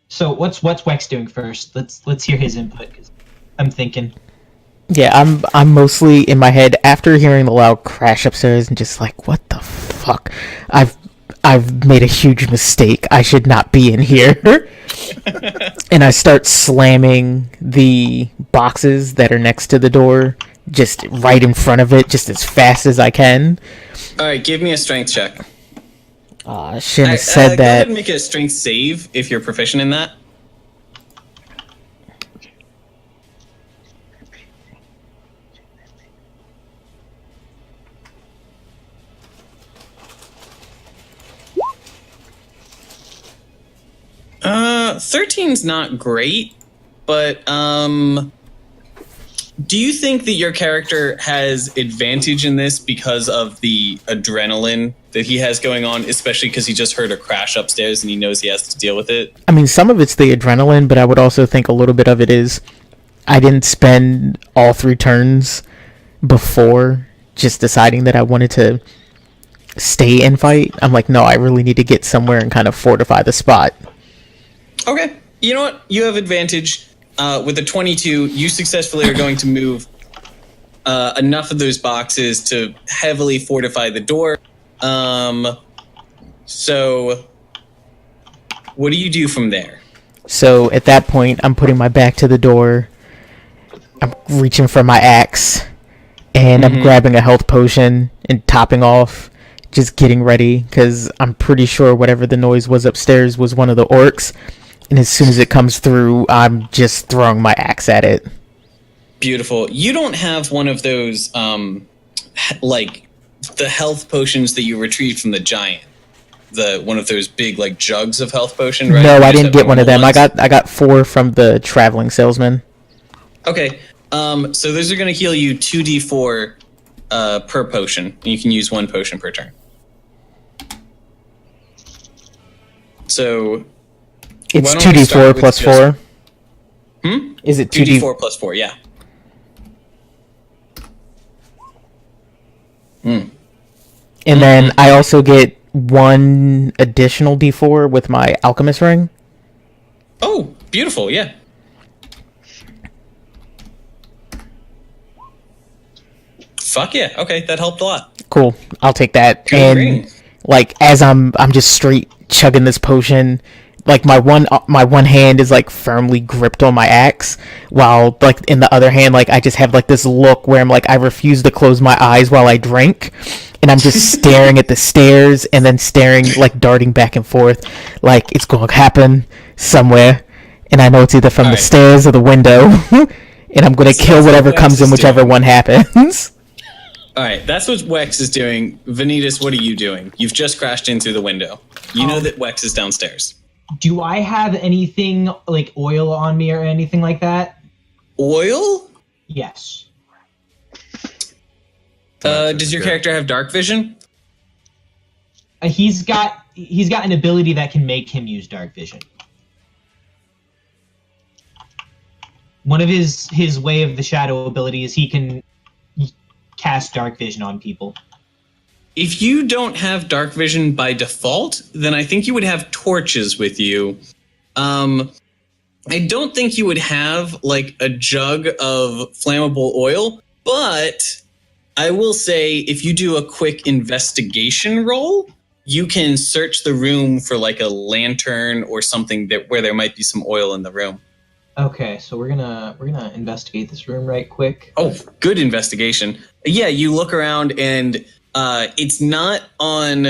So what's Wex doing first? Let's hear his input because I'm thinking. Yeah, I'm mostly in my head after hearing the loud crash upstairs and just like, what the fuck? I've made a huge mistake. I should not be in here. And I start slamming the boxes that are next to the door, just right in front of it, just as fast as I can. All right, give me a strength check. I shouldn't have said Go ahead that. and make a strength save if you're proficient in that. 13's not great, but do you think that your character has advantage in this because of the adrenaline that he has going on, especially because he just heard a crash upstairs and he knows he has to deal with it? I mean, some of it's the adrenaline, but I would also think a little bit of it is I didn't spend all 3 turns before just deciding that I wanted to stay and fight. I'm like, no, I really need to get somewhere and kind of fortify the spot. Okay. You know what? You have advantage. With a 22, you successfully are going to move enough of those boxes to heavily fortify the door. So, what do you do from there? So, at that point, I'm putting my back to the door. I'm reaching for my axe. And I'm grabbing a health potion and topping off. Just getting ready, because I'm pretty sure whatever the noise was upstairs was one of the orcs. And as soon as it comes through, I'm just throwing my axe at it. Beautiful. You don't have one of those, like, the health potions that you retrieved from the giant. One of those big, like, jugs of health potion, right? No, I didn't get one of them. I got 4 from the traveling salesman. Okay. So those are going to heal you 2d4 per potion. And you can use 1 potion per turn. So... It's 2d4 plus 4. Is it 2d4 plus 4, yeah. And then I also get 1 additional d4 with my alchemist ring. Oh, beautiful, yeah. Fuck yeah, okay, that helped a lot. Cool, I'll take that. Good and ring. like as I'm just straight chugging this potion. Like my one hand is like firmly gripped on my axe, while like in the other hand, like I just have like this look where I'm like I refuse to close my eyes while I drink, and I'm just staring at the stairs and then staring like darting back and forth, like it's going to happen somewhere, and I know it's either from the stairs or the window, and I'm going to kill whatever comes in, whichever one happens. All right, that's what Wex is doing. Venitus, what are you doing? You've just crashed in through the window. You know that Wex is downstairs. Do I have anything like oil on me or anything like that? Oil? Yes. Does your character have dark vision? He's got an ability that can make him use dark vision. One of his way of the shadow ability is he can cast dark vision on people. If you don't have dark vision by default, then I think you would have torches with you. I don't think you would have like a jug of flammable oil, but I will say if you do a quick investigation roll, you can search the room for like a lantern or something where there might be some oil in the room. Okay, so we're gonna investigate this room right quick. Oh, good investigation. Yeah, you look around and it's not on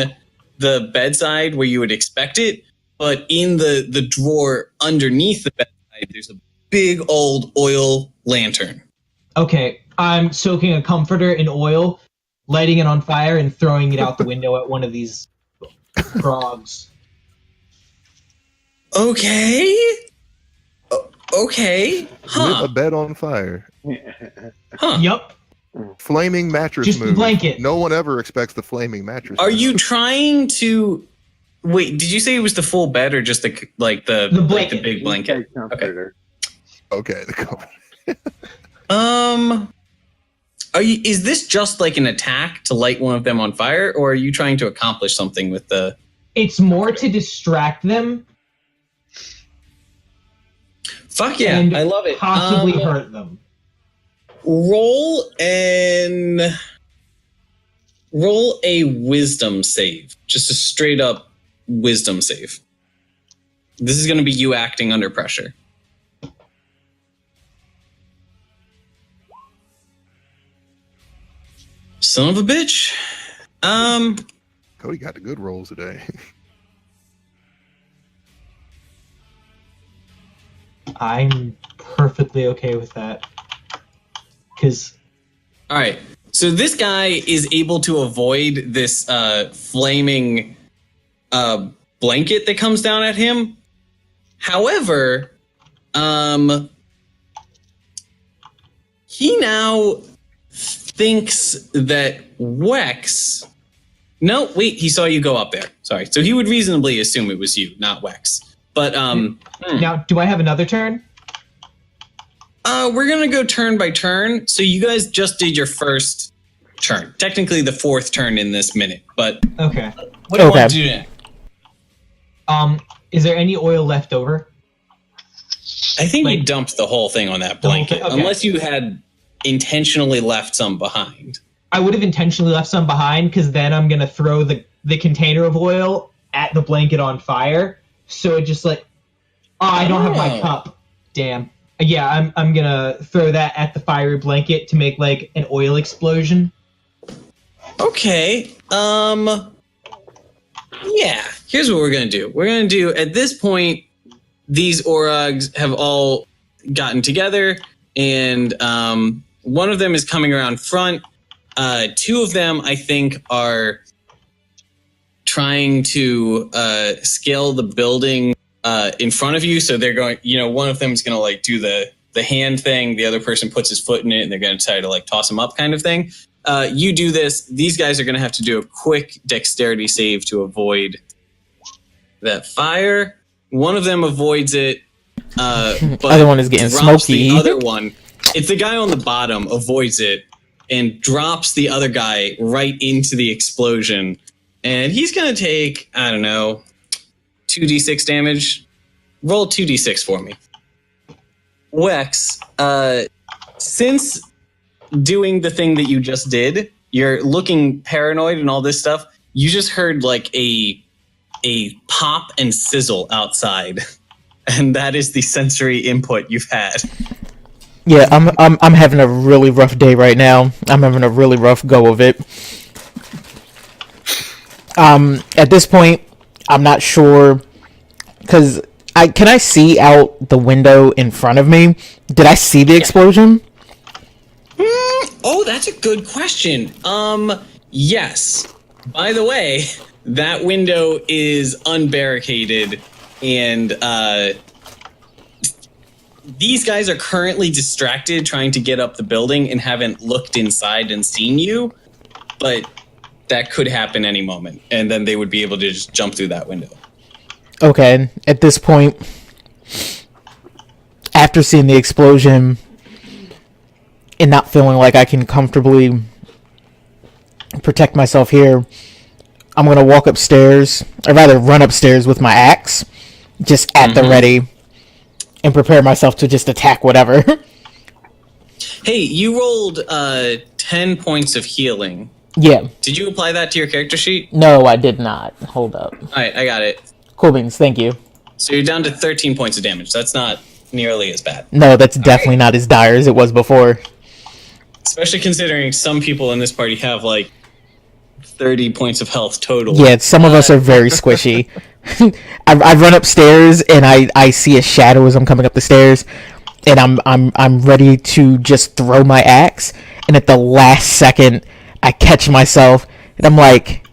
the bedside where you would expect it, but in the drawer underneath the bedside, there's a big old oil lantern. Okay, I'm soaking a comforter in oil, lighting it on fire, and throwing it out the window at one of these frogs. Okay. Okay. Lit a bed on fire. Huh. Yup. Flaming mattress Just move. the blanket. No one ever expects the flaming mattress. Are move. you trying to... Wait, did you say it was the full bed or just the blanket. Like the big blanket? Comforter. Okay, the comforter. Is this just like an attack to light one of them on fire, or are you trying to accomplish something with the... It's more to distract them. Fuck yeah, I love it. Possibly hurt them. Roll a wisdom save. Just a straight up wisdom save. This is going to be you acting under pressure. Son of a bitch. Cody got the good rolls today. I'm perfectly okay with that. Because... Alright, so this guy is able to avoid this flaming blanket that comes down at him, However, he now thinks that Wex. No, wait, he saw you go up there. Sorry. So he would reasonably assume it was you, not Wex. But Now, do I have another turn? We're gonna go turn by turn. So you guys just did your first turn. Technically the fourth turn in this minute, but Okay. what do you want to do next? Is there any oil left over? I think Like- you dumped the whole thing on that The whole blanket, thing? Okay. unless you had intentionally left some behind. I would have intentionally left some behind because then I'm gonna throw the container of oil at the blanket on fire. So it just like, I don't have my Oh. cup. Damn. Yeah, I'm gonna throw that at the fiery blanket to make like an oil explosion. Okay. Yeah. Here's what we're gonna do. We're gonna do at this point. These Orogs have all gotten together, and one of them is coming around front. Two of them, I think, are trying to scale the building in front of you. So they're going. One of them is gonna like do the hand thing. The other person puts his foot in it, and they're gonna try to like toss him up, kind of thing. You do this. These guys are going to have to do a quick dexterity save to avoid that fire. One of them avoids it. But Other one is getting drops smoky. The other one, it's the guy on the bottom, avoids it and drops the other guy right into the explosion. And he's going to take, I don't know, 2d6 damage. Roll 2d6 for me. Wex, since doing the thing that you just did, you're looking paranoid and all this stuff. You just heard like a pop and sizzle outside, and that is the sensory input you've had. Yeah, I'm having a really rough day right now. I'm having a really rough go of it. At this point, I'm not sure because can I see out the window in front of me? Did I see the explosion? Oh, that's a good question. Yes. By the way, that window is unbarricaded, and these guys are currently distracted trying to get up the building and haven't looked inside and seen you, but that could happen any moment, and then they would be able to just jump through that window. Okay, at this point, after seeing the explosion and not feeling like I can comfortably protect myself here, I'm going to walk upstairs, or rather run upstairs with my axe, just at the ready, and prepare myself to just attack whatever. Hey, you rolled 10 points of healing. Yeah. Did you apply that to your character sheet? No, I did not. Hold up. All right, I got it. Cool beans, thank you. So you're down to 13 points of damage. That's not nearly as bad. No, that's definitely not as dire as it was before. Especially considering some people in this party have like 30 points of health total. Yeah, some of us are very squishy. I run upstairs and I see a shadow as I'm coming up the stairs, and I'm ready to just throw my axe, and at the last second I catch myself and I'm like,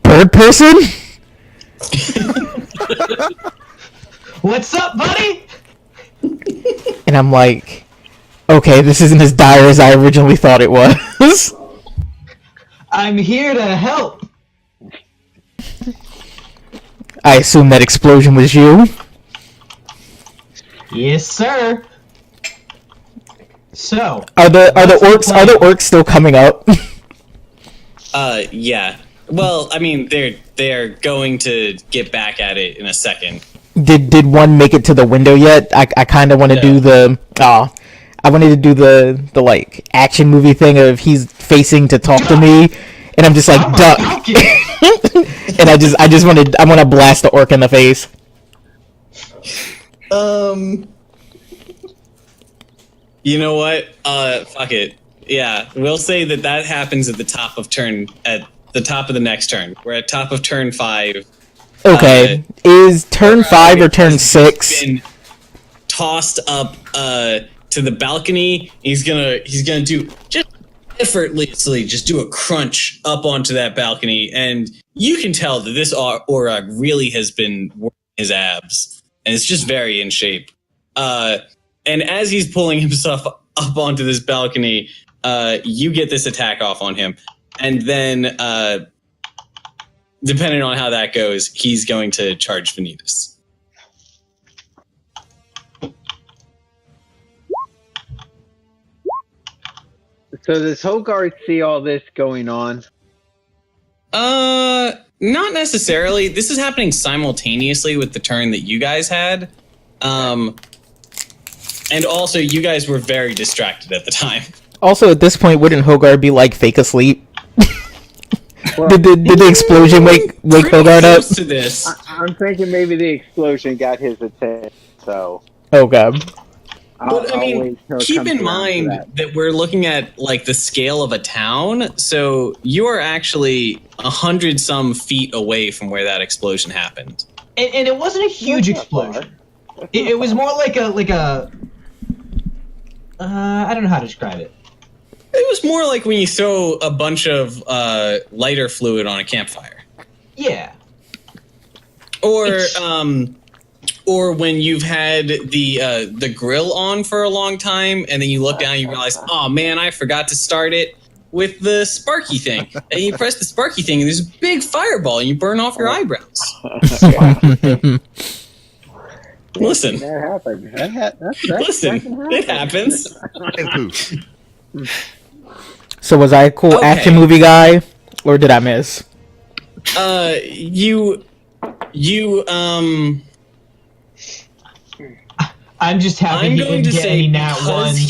bird person? What's up, buddy? And I'm like, okay, this isn't as dire as I originally thought it was. I'm here to help. I assume that explosion was you. Yes, sir. So, Are the orcs still coming up? Yeah. Well, I mean, they're going to get back at it in a second. Did one make it to the window yet? I kind of want to do the I wanted to do the like action movie thing of he's facing to talk to me, and I'm just like duck, and I want to blast the orc in the face. You know what? Fuck it. Yeah, we'll say that happens at the top of the next turn. We're at top of turn 5. Okay, is turn 5 or turn 6? Been tossed up to the balcony. He's gonna do just effortlessly do a crunch up onto that balcony, and you can tell that this Orog really has been working his abs, and it's just very in shape. And as he's pulling himself up onto this balcony, you get this attack off on him. And then, depending on how that goes, he's going to charge Venitus. So does Hogard see all this going on? Not necessarily. This is happening simultaneously with the turn that you guys had. And also, you guys were very distracted at the time. Also, at this point, wouldn't Hogard be like fake asleep? Did the explosion wake Hogard up? To this. I'm thinking maybe the explosion got his attention. So. Oh god. But I mean, keep in mind that we're looking at like the scale of a town. So you are actually 100-some feet away from where that explosion happened. And it wasn't a huge explosion. It was more like a I don't know how to describe it. It was more like when you throw a bunch of lighter fluid on a campfire. Yeah. Or when you've had the grill on for a long time, and then you look down and you realize, oh man, I forgot to start it with the sparky thing. And you press the sparky thing, and there's a big fireball, and you burn off your eyebrows. Listen. That happened. Listen, it happens. So was I a cool action movie guy, or did I miss? I'm just happy he didn't get any nat ones.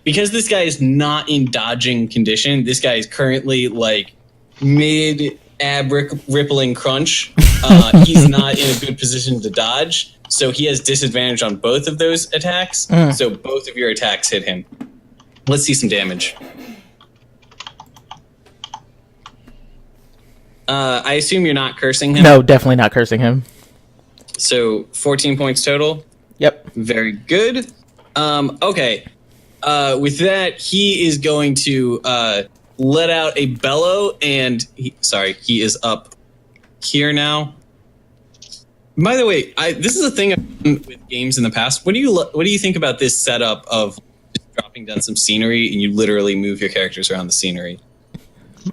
Because this guy is not in dodging condition, this guy is currently like mid ab rippling crunch. He's not in a good position to dodge, so he has disadvantage on both of those attacks. So both of your attacks hit him. Let's see some damage. I assume you're not cursing him? No, definitely not cursing him. So 14 points total? Yep. Very good. Okay. With that, he is going to let out a bellow, and he is up here now. By the way, this is a thing I've done with games in the past. What do you think about this setup of just dropping down some scenery and you literally move your characters around the scenery?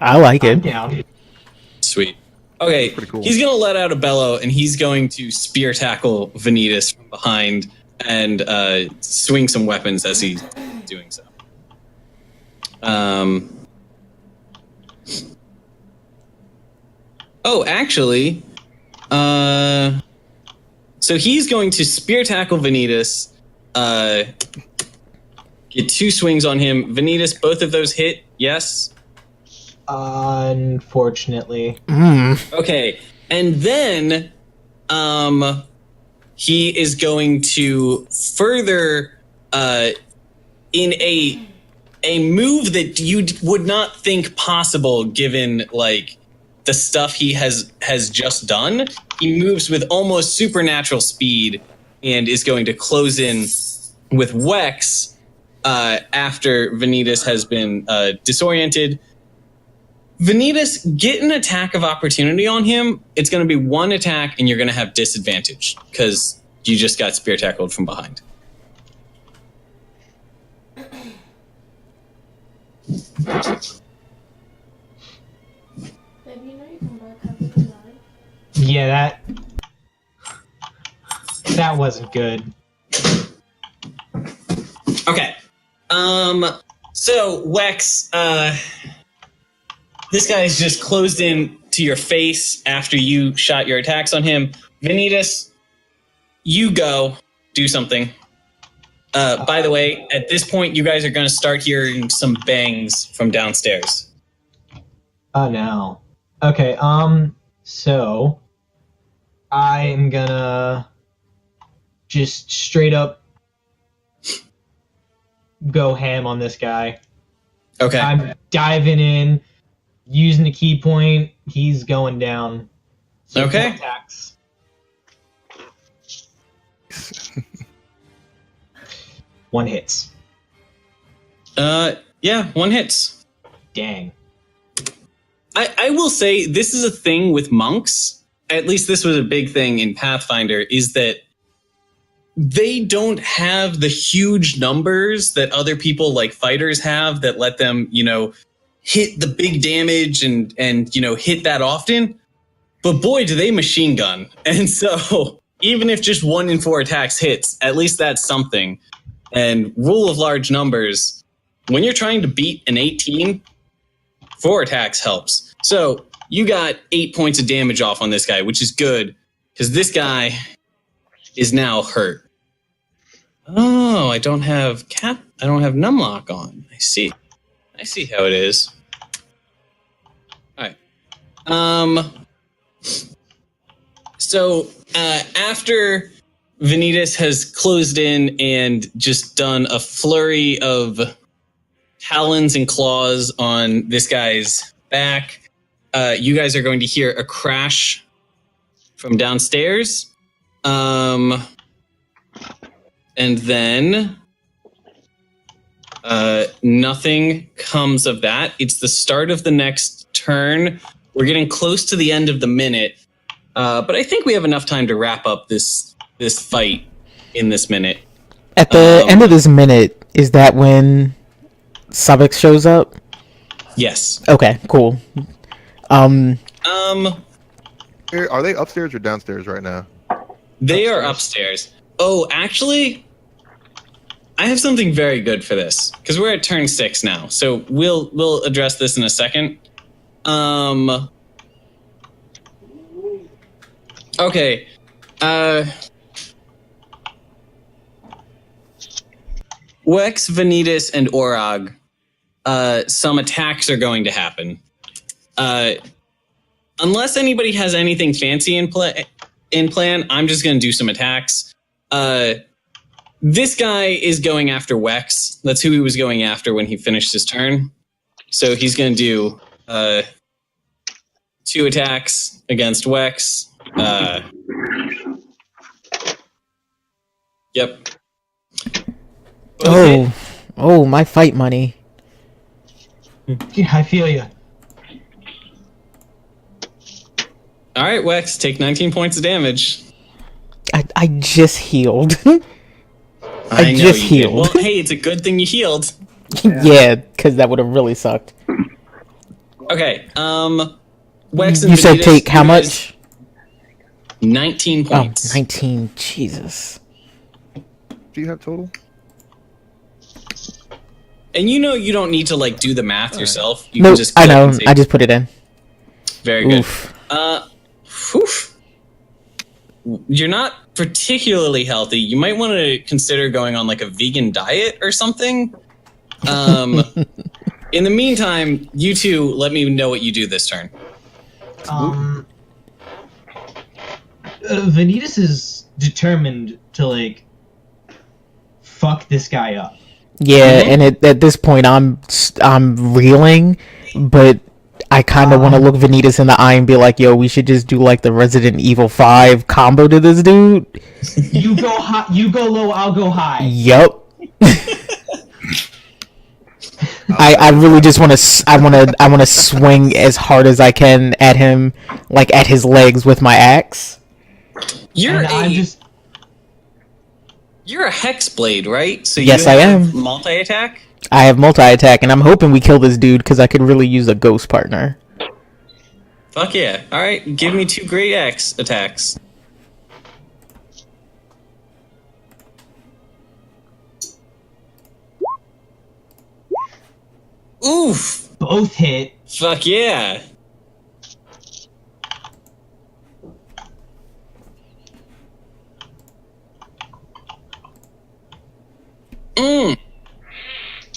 I like it. I'm down. Sweet. Okay, cool. He's going to let out a bellow, and he's going to spear tackle Venitus from behind and swing some weapons as he's doing so. Oh, actually, so he's going to spear tackle Venitus, get 2 swings on him. Venitus, both of those hit, yes? Unfortunately. Okay, and then he is going to further in a move that you would not think possible given like the stuff he has just done. He moves with almost supernatural speed and is going to close in with Wex after Venitus has been disoriented. Venitus, get an attack of opportunity on him. It's going to be 1 attack, and you're going to have disadvantage because you just got spear tackled from behind. Yeah, that wasn't good. Okay. So Wex, this guy's just closed in to your face after you shot your attacks on him. Venitus, you go do something. By the way, at this point, you guys are going to start hearing some bangs from downstairs. Oh no. Okay. So I am gonna just straight up go ham on this guy. Okay. I'm diving in, using the key point. He's going down. So okay. Attacks. One hits. Yeah, 1 hits. Dang. I will say this is a thing with monks. at least this was a big thing in Pathfinder, is that they don't have the huge numbers that other people like fighters have that let them, hit the big damage and hit that often. But boy, do they machine gun. And so even if just 1 in 4 attacks hits, at least that's something. And rule of large numbers, when you're trying to beat an 18, 4 attacks helps. So you got 8 points of damage off on this guy, which is good because this guy is now hurt. Oh, I don't have Numlock on. I see how it is. All right. So after Venitus has closed in and just done a flurry of talons and claws on this guy's back, you guys are going to hear a crash from downstairs. And then nothing comes of that. It's the start of the next turn. We're getting close to the end of the minute. But I think we have enough time to wrap up this fight in this minute. At the end of this minute, is that when Sahbeik shows up? Yes. Okay, cool. Are they upstairs or downstairs right now? They are upstairs. Oh, actually, I have something very good for this because we're at turn 6 now. So we'll address this in a second. Okay. Wex, Venitus, and Orog. Some attacks are going to happen. Unless anybody has anything fancy in plan, I'm just going to do some attacks. This guy is going after Wex. That's who he was going after when he finished his turn. So he's going to do 2 attacks against Wex. Yep. Oh, my fight money. Yeah, I feel you. All right, Wex, take 19 points of damage. I just healed. I know just you healed. Did. Well, hey, it's a good thing you healed. Yeah, because that would have really sucked. Okay, Wex and you said Venitus, take how much? 19 points. 19. Jesus. Do you have total? And you don't need to do the math yourself. You No, can just I click know. and see. I just put it in. Very good. Oof. You're not particularly healthy. You might want to consider going on a vegan diet or something. In the meantime, you two let me know what you do this turn. Venitus is determined to fuck this guy up. Yeah, and at this point, I'm reeling, but I kind of want to look Venitus in the eye and be like, "Yo, we should just do the Resident Evil 5 combo to this dude." You go high, you go low, I'll go high. Yup. I really just want to I want to swing as hard as I can at him, at his legs with my axe. You're a Hexblade, right? So yes, you I have am. Multi-attack? I have multi-attack, and I'm hoping we kill this dude because I could really use a ghost partner. Fuck yeah. Alright, give me 2 great axe attacks. Oof! Both hit. Fuck yeah.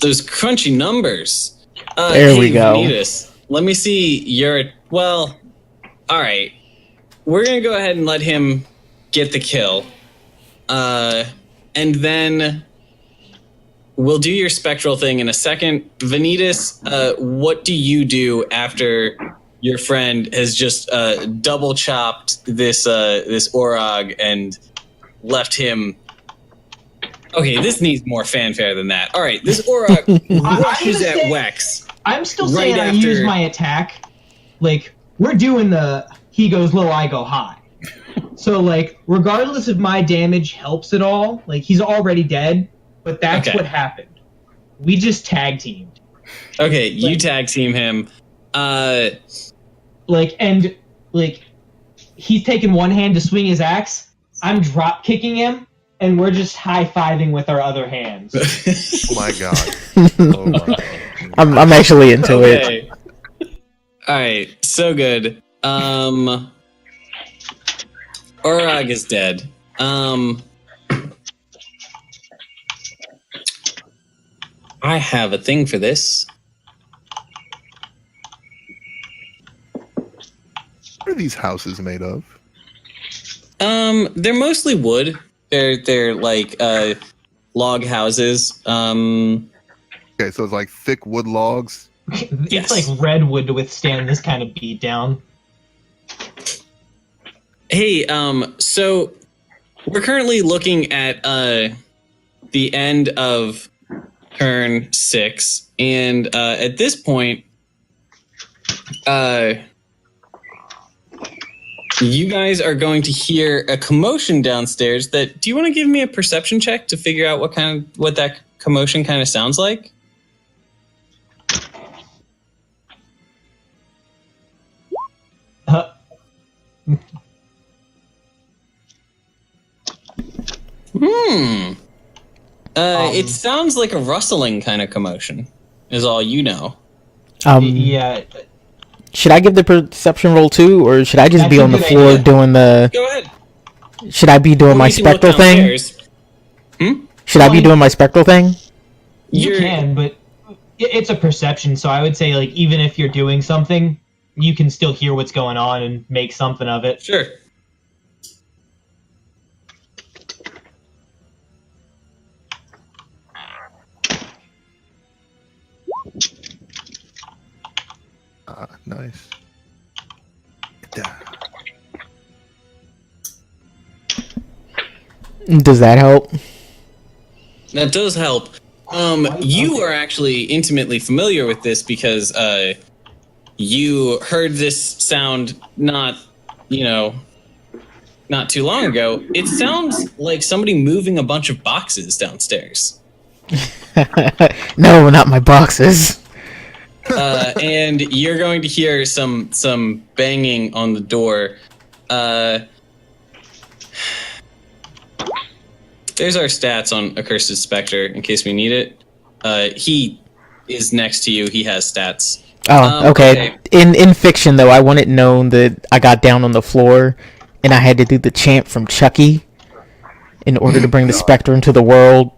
Those crunchy numbers. There we go. Venitus, let me see your... Well, alright. We're going to go ahead and let him get the kill. And then we'll do your spectral thing in a second. Venitus, what do you do after your friend has just double chopped this Orog and left him... Okay, this needs more fanfare than that. All right, this Orog rushes at Wex. I'm still saying I use my attack. We're doing the he goes low, I go high. So, like, regardless if my damage helps at all, like, he's already dead, but that's what happened. We just tag teamed. Okay, you tag team him. He's taking one hand to swing his axe. I'm drop kicking him, and we're just high fiving with our other hands. Oh my god. Oh my. I'm actually into it. All right, so good. Orog is dead. I have a thing for this. What are these houses made of? They're mostly wood. They're like log houses. Okay, so it's like thick wood logs. It's like redwood to withstand this kind of beatdown. Hey, so we're currently looking at the end of turn 6, and at this point, you guys are going to hear a commotion downstairs. Do you want to give me a perception check to figure out what that commotion kind of sounds like? It sounds like a rustling kind of commotion, is all you know. Yeah. Should I give the perception roll too, or should I just be on the floor doing the... Go ahead. Should I be doing my spectral thing? Should I be doing my spectral thing? You can, but it's a perception, so I would say, like, even if you're doing something, you can still hear what's going on and make something of it. Sure. Nice. Does that help? That does help. You are actually intimately familiar with this because you heard this sound not too long ago. It sounds like somebody moving a bunch of boxes downstairs. No, not my boxes. And you're going to hear some banging on the door. There's our stats on Accursed Spectre in case we need it. He is next to you. He has stats. Oh, okay. In fiction, though, I want it known that I got down on the floor and I had to do the chant from Chucky in order to bring the Spectre into the world.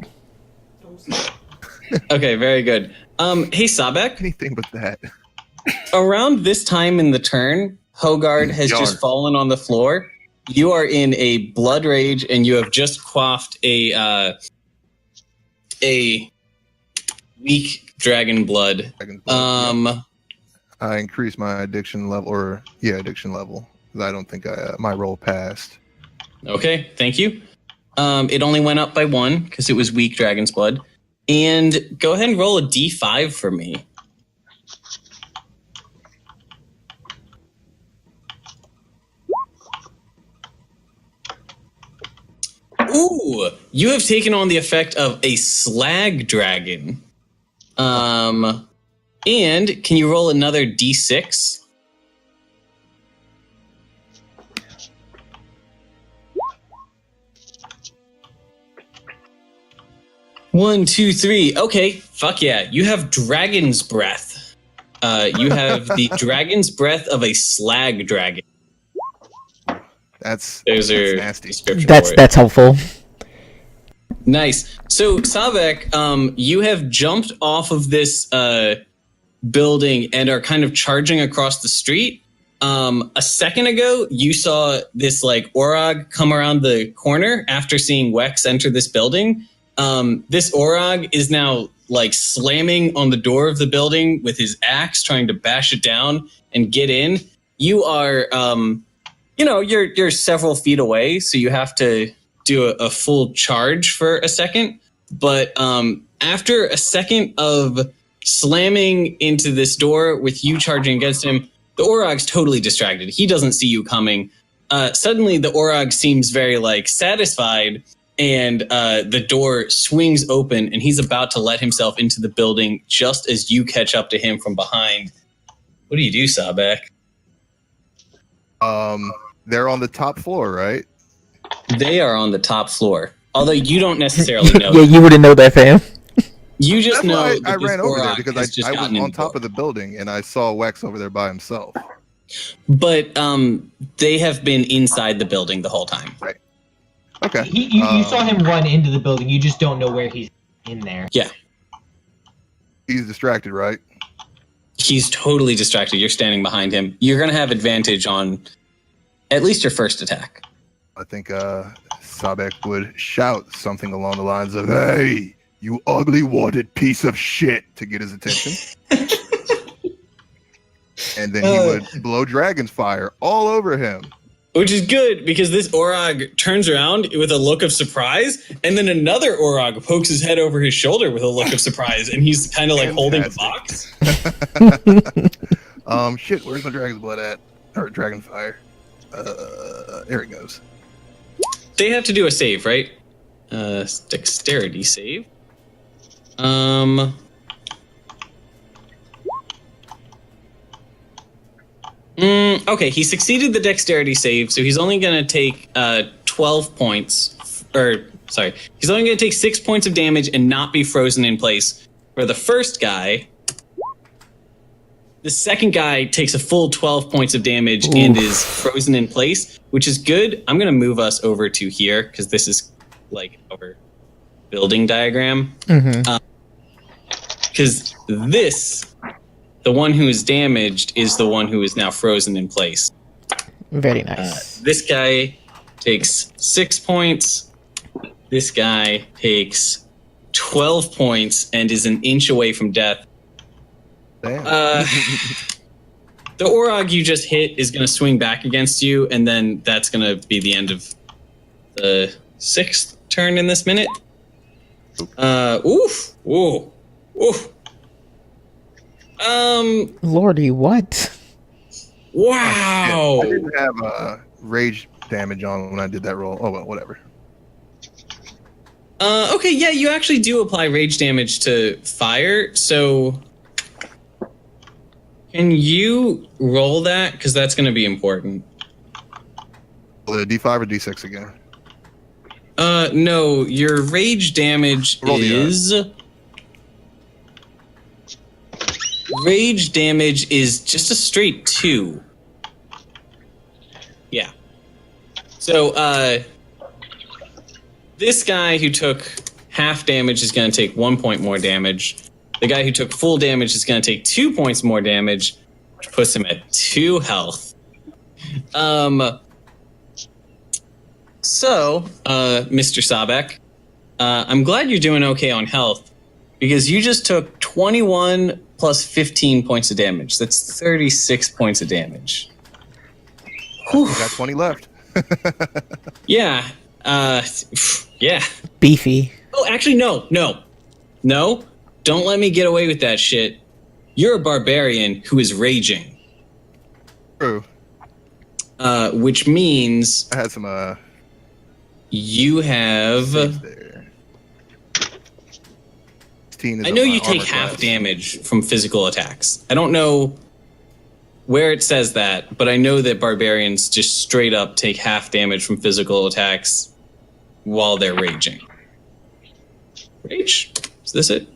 Okay, very good. Hey, Sahbeik. Anything but that. Around this time in the turn, Hogard has just fallen on the floor. You are in a blood rage, and you have just quaffed a weak dragon blood. I increased my addiction level, addiction level. I don't think my roll passed. Okay, thank you. It only went up by 1 because it was weak dragon's blood. And go ahead and roll a d5 for me. Ooh, you have taken on the effect of a slag dragon. And can you roll another d6? One, two, three. Okay, fuck yeah. You have dragon's breath. You have the dragon's breath of a slag dragon. That's nasty. That's helpful. Nice. So, Sahbeik, you have jumped off of this building and are kind of charging across the street. A second ago, you saw this Orog come around the corner after seeing Wex enter this building. This Orog is now slamming on the door of the building with his axe, trying to bash it down and get in. You are, you're several feet away, so you have to do a full charge for a second. But after a second of slamming into this door with you charging against him, The Orog's totally distracted. He doesn't see you coming. Suddenly, the Orog seems very satisfied, and the door swings open, and he's about to let himself into the building just as you catch up to him from behind. What do you do, Sahbeik? They're on the top floor, right? They are on the top floor. Although you don't necessarily know. Yeah, you wouldn't know that, fam. You just That's know why that I this ran over there Orog because has I just was gotten in on top of the building and I saw Wex over there by himself. But they have been inside the building the whole time. Right. Okay. You saw him run into the building. You just don't know where he's in there. Yeah. He's distracted, right? He's totally distracted. You're standing behind him. You're going to have advantage on at least your first attack. I think Sahbeik would shout something along the lines of, "Hey, you ugly warded piece of shit," to get his attention. And then he would blow dragon's fire all over him. Which is good, because this Orog turns around with a look of surprise, and then another Orog pokes his head over his shoulder with a look of surprise, and he's kind of holding a box. Shit, where's my dragon's blood at? Or dragon fire? There it goes. They have to do a save, right? Dexterity save. Okay, he succeeded the dexterity save, so he's only going to take 12 points. He's only going to take 6 points of damage and not be frozen in place. For the first guy, the second guy takes a full 12 points of damage and is frozen in place, which is good. I'm going to move us over to here, because this is our building diagram. Because the one who is damaged is the one who is now frozen in place. Very nice. This guy takes 6 points. This guy takes 12 points and is an inch away from death. Damn. The Orog you just hit is going to swing back against you, and then that's going to be the end of the 6th turn in this minute. Oof. Lordy, what? Wow. I didn't have rage damage on when I did that roll. Oh, well, whatever. Okay, yeah, you actually do apply rage damage to fire, so can you roll that? Because that's going to be important. The D5 or D6 again? No, your rage damage is... Rage damage is just a straight 2. Yeah. So, this guy who took half damage is going to take 1 point more damage. The guy who took full damage is going to take 2 points more damage, which puts him at 2 health. So, Mr. Sahbeik, I'm glad you're doing okay on health, because you just took 21 plus 15 points of damage. That's 36 points of damage. You got 20 left. Yeah. Yeah. Beefy. Oh, actually, no. Don't let me get away with that shit. You're a barbarian who is raging. True. Which means I had some you have... there. I know you take half damage from physical attacks. I don't know where it says that, but I know that barbarians just straight up take half damage from physical attacks while they're raging. Rage? Is this it?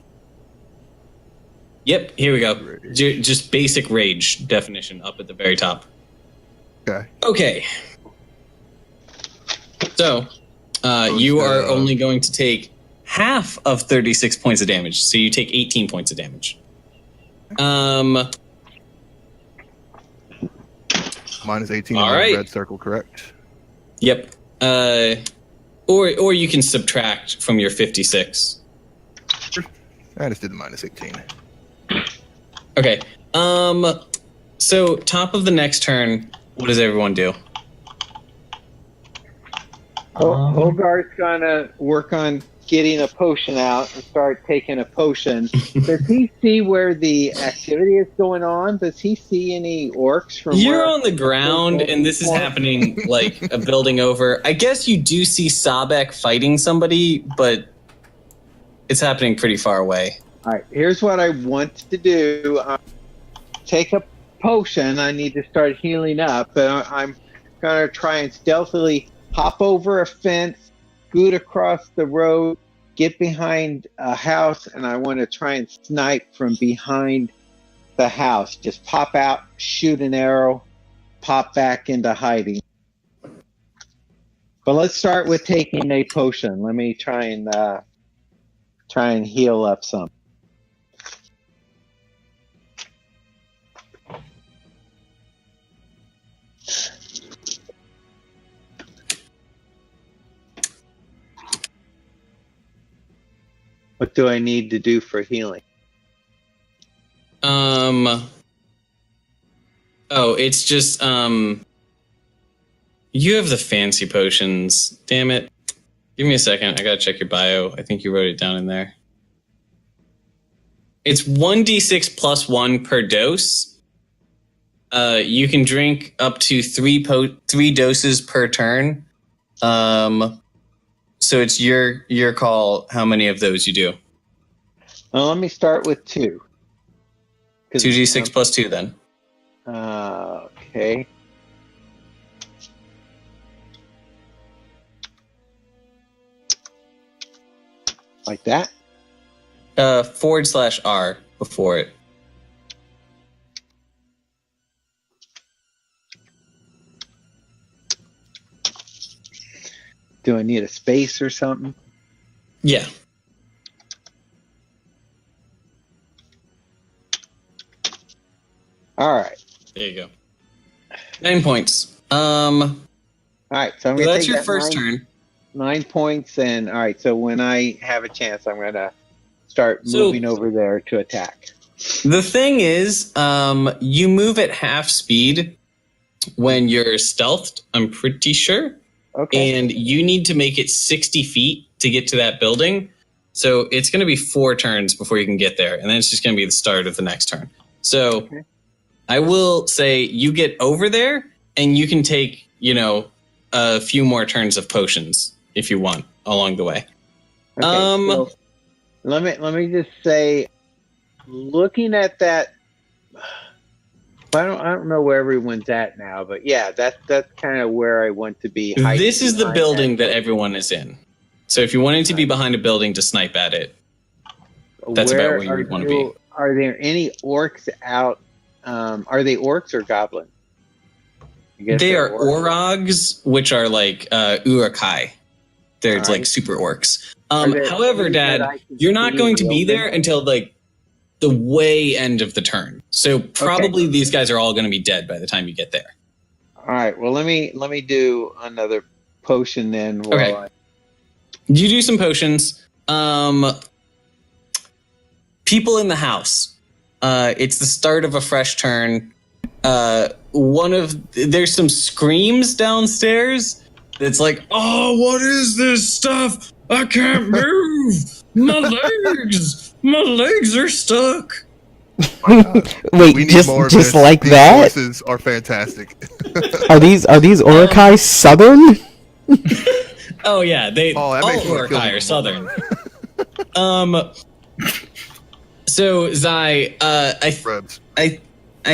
Yep, here we go. Just basic rage definition up at the very top. Okay. So, you are only going to take half of 36 points of damage, so you take 18 points of damage. Minus 18 all in right. the red circle, correct? Yep. Or you can subtract from your 56. I just did the minus 18. Okay. So top of the next turn, what does everyone do? Hogard's gonna work on getting a potion out and start taking a potion. Does he see where the activity is going on? Does he see any orcs from You're where on the ground, and this is happening like a building over. I guess you do see Sahbeik fighting somebody, but it's happening pretty far away. All right, here's what I want to do. Take a potion. I need to start healing up, but I'm going to try and stealthily hop over a fence, scoot across the road, get behind a house, and I want to try and snipe from behind the house. Just pop out, shoot an arrow, pop back into hiding. But let's start with taking a potion. Let me try and heal up some. What do I need to do for healing? Oh, it's just, you have the fancy potions. Damn it. Give me a second. I gotta check your bio. I think you wrote it down in there. It's 1d6 plus 1 per dose. You can drink up to 3 doses per turn. So it's your call how many of those you do. Well, let me start with 2. 2d6 plus 2 then. Okay. Like that? /R before it. Do I need a space or something? Yeah. All right. There you go. 9 points. All right. So I'm So gonna that's take your that first turn. 9 points, and all right. So when I have a chance, I'm gonna start So- moving over there to attack. The thing is, you move at half speed when you're stealthed, I'm pretty sure. Okay. And you need to make it 60 feet to get to that building. So it's going to be 4 turns before you can get there. And then it's just going to be the start of the next turn. So Okay. I will say you get over there and you can take, a few more turns of potions if you want along the way. Okay, so let me just say, looking at that, I don't know where everyone's at now, but yeah, that's kind of where I want to be. This is the behind building that everyone is in. So if you wanted to be behind a building to snipe at it, that's about where you would want to be. Are there any orcs out? Are they orcs or goblins? I guess They they're are orcs. Orogs, which are like Urukai. They're All right. like super orcs. Are there However, any that Dad, I can you're not see going to in the be open? there until like the way end of the turn. So probably these guys are all going to be dead by the time you get there. All right. Well, let me do another potion then. Okay. You do some potions. People in the house. It's the start of a fresh turn. There's some screams downstairs. It's like, oh, what is this stuff? I can't move. My legs are stuck. Wait, We need just more of just this. like These that? voices are fantastic. Are these Orokai Southern? Oh yeah, that all makes me feel Urukai are southern. So Zai, Rubs. I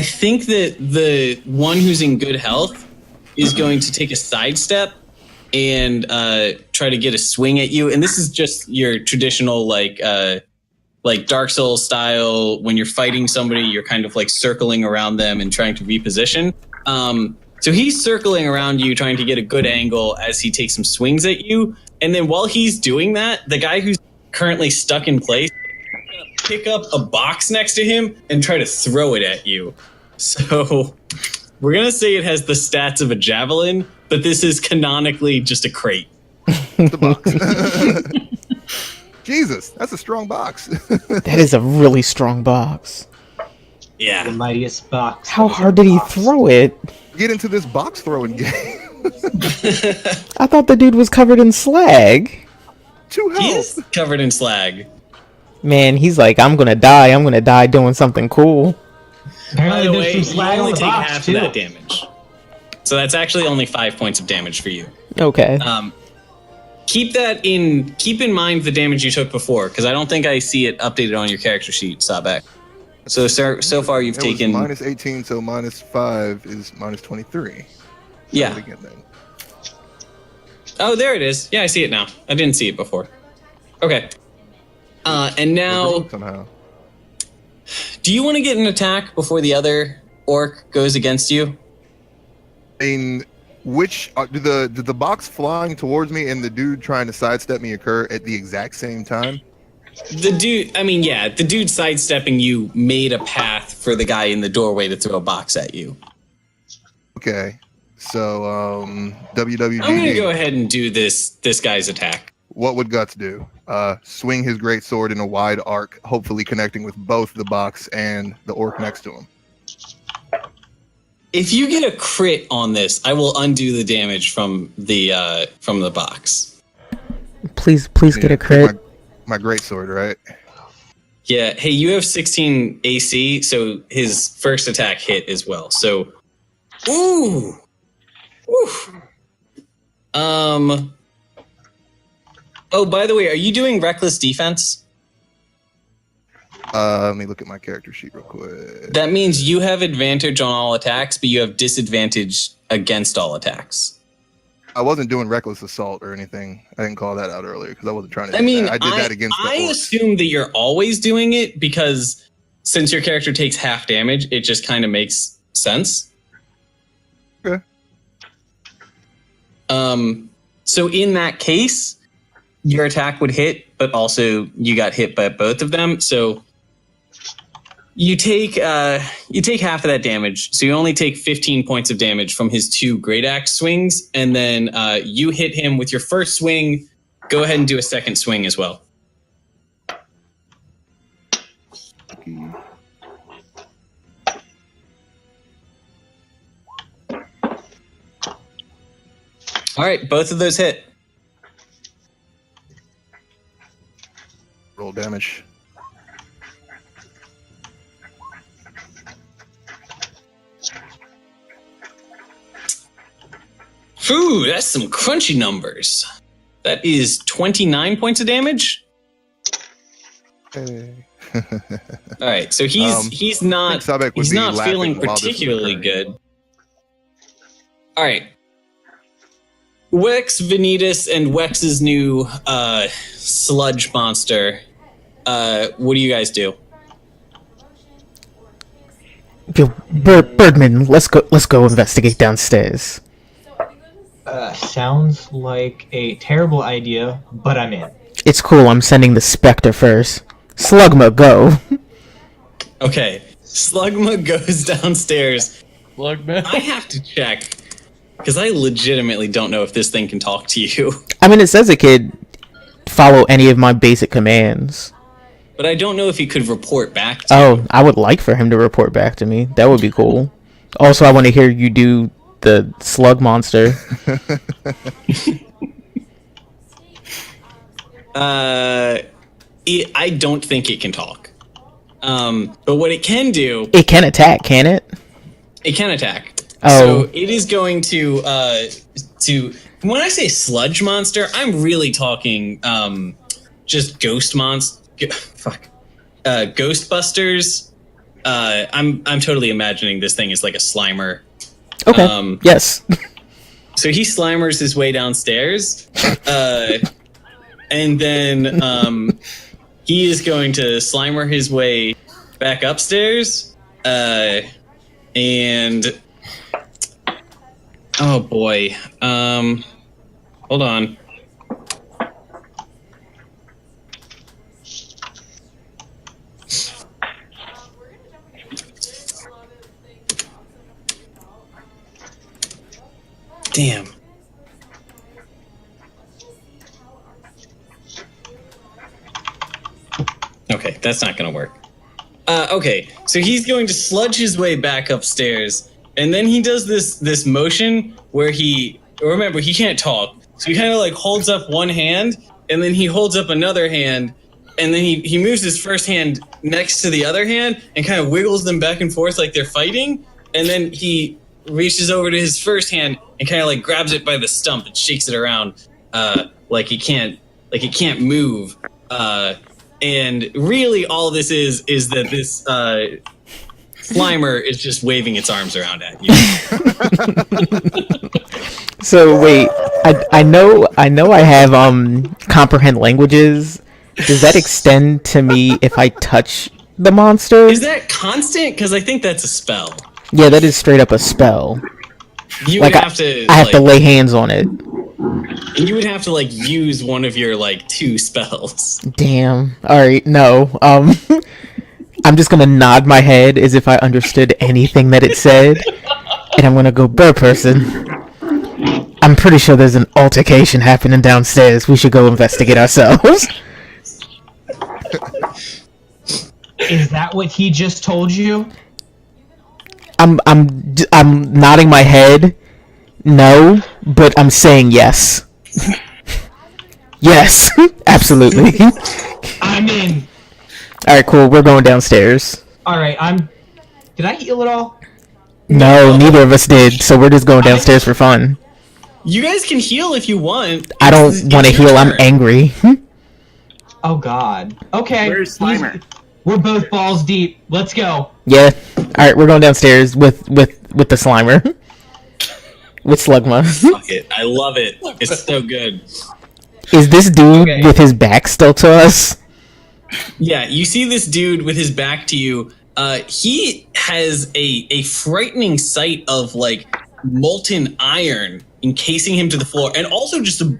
think that the one who's in good health is going to take a sidestep and try to get a swing at you. And this is just your traditional like Dark Souls style. When you're fighting somebody, you're kind of like circling around them and trying to reposition. So he's circling around you, trying to get a good angle as he takes some swings at you. And then while he's doing that, the guy who's currently stuck in place is going to pick up a box next to him and try to throw it at you. So we're going to say it has the stats of a javelin, but this is canonically just a crate. The box. Jesus, that's a strong box. That is a really strong box. The Yeah. mightiest box. How that was hard ever did he boxed. throw it? Get into this box throwing game. I thought the dude was covered in slag. 2 health. He is covered in slag. Man, he's like, I'm gonna die doing something cool. By Apparently the there's way, some you slag on only the take box, half too. of that damage. So that's actually only 5 points of damage for you. Okay. Keep in mind the damage you took before, because I don't think I see it updated on your character sheet, Sahbeik. So far you've It was taken minus 18, so minus 5 is minus 23. Yeah. Again, then. Oh, there it is. Yeah, I see it now. I didn't see it before. Okay. And now, Somehow. do you want to get an attack before the other orc goes against you? I mean, which did the box flying towards me and the dude trying to sidestep me occur at the exact same time? The dude sidestepping you made a path for the guy in the doorway to throw a box at you. Okay, so WWGD. I'm gonna go ahead and do this guy's attack. What would Guts do? Swing his great sword in a wide arc, hopefully connecting with both the box and the orc next to him. If you get a crit on this, I will undo the damage from the box. Please get a crit. My great sword, right? Yeah. Hey, you have 16 AC, so his first attack hit as well. So, ooh. Oh, by the way, are you doing reckless defense? Let me look at my character sheet real quick. That means you have advantage on all attacks, but you have disadvantage against all attacks. I wasn't doing reckless assault or anything. I didn't call that out earlier because I wasn't trying to. I mean, that. I did that against the I orcs. assume that you're always doing it because since your character takes half damage, it just kind of makes sense. Okay. So in that case, your attack would hit, but also you got hit by both of them. So you take half of that damage. So you only take 15 points of damage from his 2 great axe swings, and then you hit him with your first swing. Go ahead and do a second swing as well. All right, both of those hit. Roll damage. Phew, that's some crunchy numbers. That is 29 points of damage. Hey. All right, so he's not Sahbeik would he's be not laughing feeling while this is particularly occurring. good. All right, Wex, Venitus, and Wex's new sludge monster. What do you guys do? Birdman, let's go investigate downstairs. Sounds like a terrible idea, but I'm in. It's cool, I'm sending the Spectre first. Slugma, go. Okay, Slugma goes downstairs. Slugma. I have to check, because I legitimately don't know if this thing can talk to you. I mean, it says it could follow any of my basic commands. But I don't know if he could report back to Oh, I would like for him to report back to me. That would be cool. Also, I want to hear you do the slug monster. I don't think it can talk. But what it can do... It can attack, can it? It can attack. Oh. So it is going to... When I say sludge monster, I'm really talking just ghost monster... Fuck. Ghostbusters. I'm totally imagining this thing is like a Slimer. Okay, yes. So he Slimers his way downstairs. And then he is going to Slimer his way back upstairs. And... Oh, boy. Hold on. Damn. Okay, that's not gonna work. Okay, so he's going to sludge his way back upstairs, and then he does this motion where remember, he can't talk, so he kind of like holds up one hand, and then he holds up another hand, and then he moves his first hand next to the other hand and kind of wiggles them back and forth like they're fighting, and then he reaches over to his first hand and kind of like grabs it by the stump and shakes it around like it can't move. And really all this is that this Slimer is just waving its arms around at you. So wait, I know I have comprehend languages. Does that extend to me if I touch the monster? Is that constant? Because I think that's a spell. Yeah, that is straight up a spell. You like would have to. I have to lay hands on it. You would have to like use one of your like 2 spells. Damn. All right. No. I'm just gonna nod my head as if I understood anything that it said, and I'm gonna go, "Burr person. I'm pretty sure there's an altercation happening downstairs. We should go investigate ourselves." Is that what he just told you? I'm nodding my head. No, but I'm saying yes. Yes, absolutely. I'm in. All right, cool. We're going downstairs. All right, Did I heal at all? No, neither of us did. So we're just going downstairs for fun. You guys can heal if you want. I don't want to heal. I'm angry. Oh God. Okay. Where's Slimer? We're both balls deep. Let's go. Yeah. All right, we're going downstairs with the Slimer. With Slugma. Fuck it. I love it. It's so good. Is this dude with his back still to us? Yeah, you see this dude with his back to you. He has a frightening sight of like molten iron encasing him to the floor, and also just a